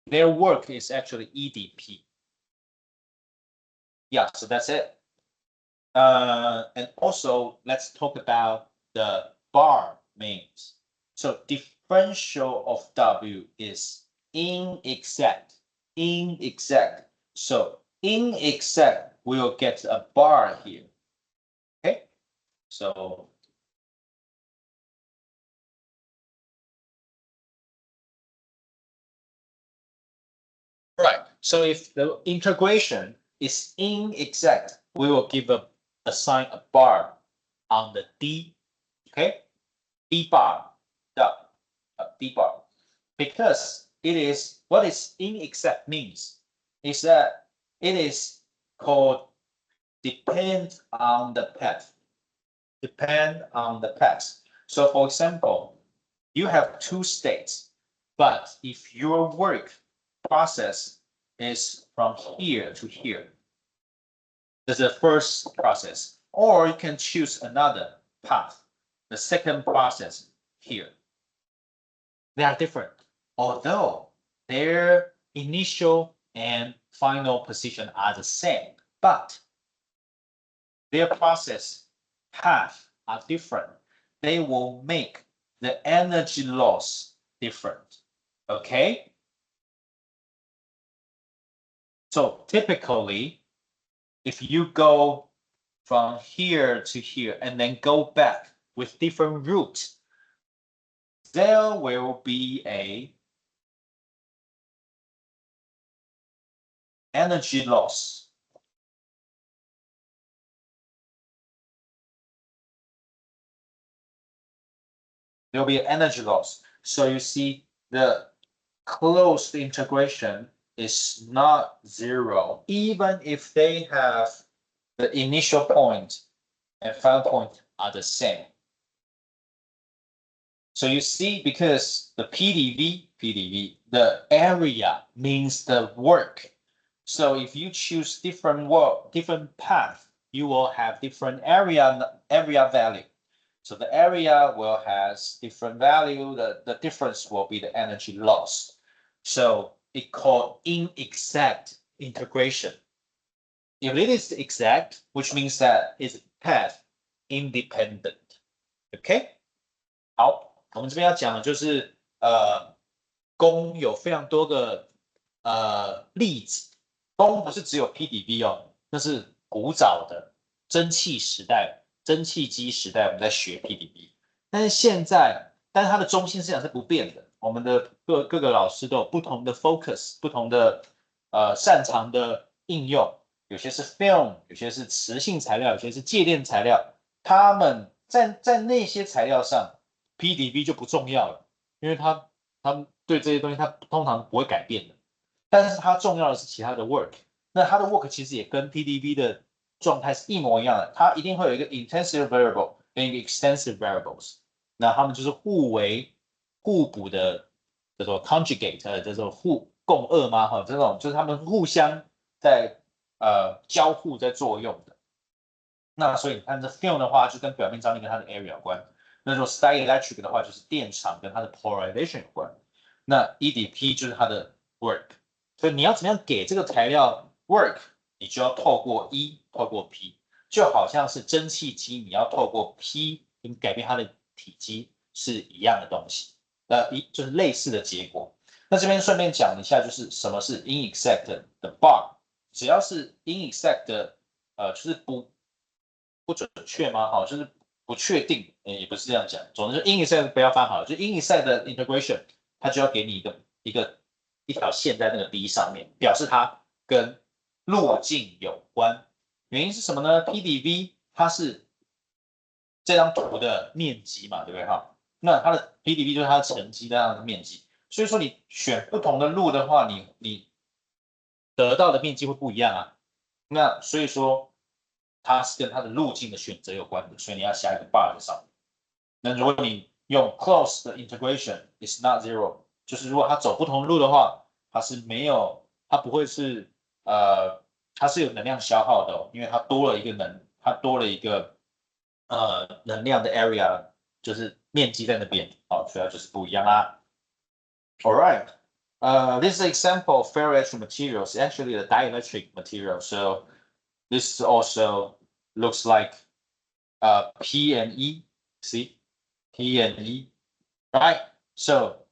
their work is actually EDP. Yeah, so that's it. And also let's talk about the bar means. So differential of W is inexact. So inexact, we will get a bar here. Okay, so right. So if the integration is inexact, we will give assign a bar on the D. Okay, D bar, D bar, because it is what is inexact means is that it is called depend on the path. Depend on the path. So for example, you have two states, but if your work process is from here to here, that's the first process, or you can choose another path, the second process here. They are different, although their initial and final position are the same, but their process path are different. They will make the energy loss different. Okay? So typically, if you go from here to here and then go back with different routes, there will be a energy loss. There will be an energy loss. So you see the closed integration is not zero, even if they have the initial point and final point are the same. So you see, because the PDV, the area means the work. So if you choose different work, different path, you will have different area value. So the area will has different value. The difference will be the energy loss. So it called inexact integration. If it is exact, which means that it's path independent. OK， 好，我们这边要讲的就是功有非常多个例子，功不是只有 PDV 哦，那是古早的蒸汽时代、蒸汽机时代我们在学 PDV， 但是现在，但是它的中心思想是不变的。我们的各个老师都有不同的 focus， 不同的擅长的应用。有些是 film， 有些是磁性材料，有些是介电材料。他们在那些材料上 ，PDV 就不重要了，因为他们对这些东西他通常不会改变的。但是它重要的是其他的 work。那它的 work 其实也跟 PDV 的状态是一模一样的，它一定会有一个 intensive variable 跟一个 extensive variables。那他们就是互补的，叫做 conjugate， 叫做共轭吗？哈，这种就是他们互相在交互在作用的。那所以你看这 film 的话，就跟表面张力跟它的 area 有关。那说 dielectric 的话，就是电场跟它的 polarization 有关。那 EDP 就是它的 work。所以你要怎么样给这个材料 work， 你就要透过 E， 透过 P， 就好像是蒸汽机，你要透过 P 跟改变它的体积是一样的东西。就是类似的结果。那这边顺便讲一下，就是什么是 inexact 的 bar， 只要是 inexact 的，就是不准确吗？好，就是不确定，也不是这样讲。总之，就 inexact 不要翻好了，就 inexact 的 integration， 它就要给你一条线在那个 D 上面，表示它跟路径有关。原因是什么呢 ？PDV 它是这张图的面积嘛，对不对哈？那它的 PDV 就是它的乘积那样的面积，所以说你选不同的路的话，你得到的面积会不一样啊。那所以说它是跟它的路径的选择有关的，所以你要下一个 bar 在上面。那如果你用 close 的 integration is not zero， 就是如果它走不同路的话，它是没有，它不会是它是有能量消耗的哦，因为它多了一个能量的 area， 就是面积在那边，好，所以它就是不一样啦。All right. This is an example of ferroelectric materials, actually a dielectric material. So this also looks like P and E. See, P and E, right? So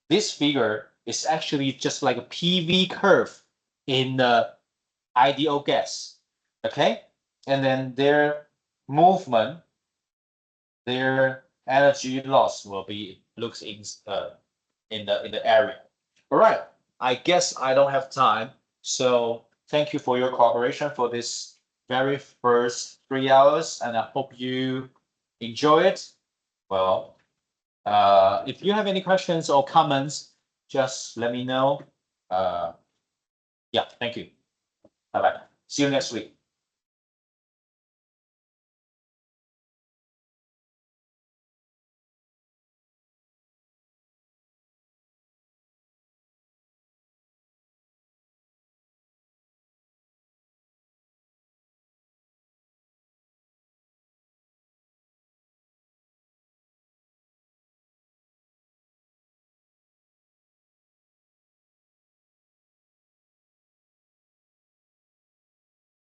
this figure is actually just like a PV curve in the ideal gas. Okay, and then their movement, their energy loss will be looks in the area. All right, I guess I don't have time, so thank you for your cooperation for this very first 3 hours, and I hope you enjoy it. Well, if you have any questions or comments, just let me know. Yeah, thank you. Bye bye. See you next week.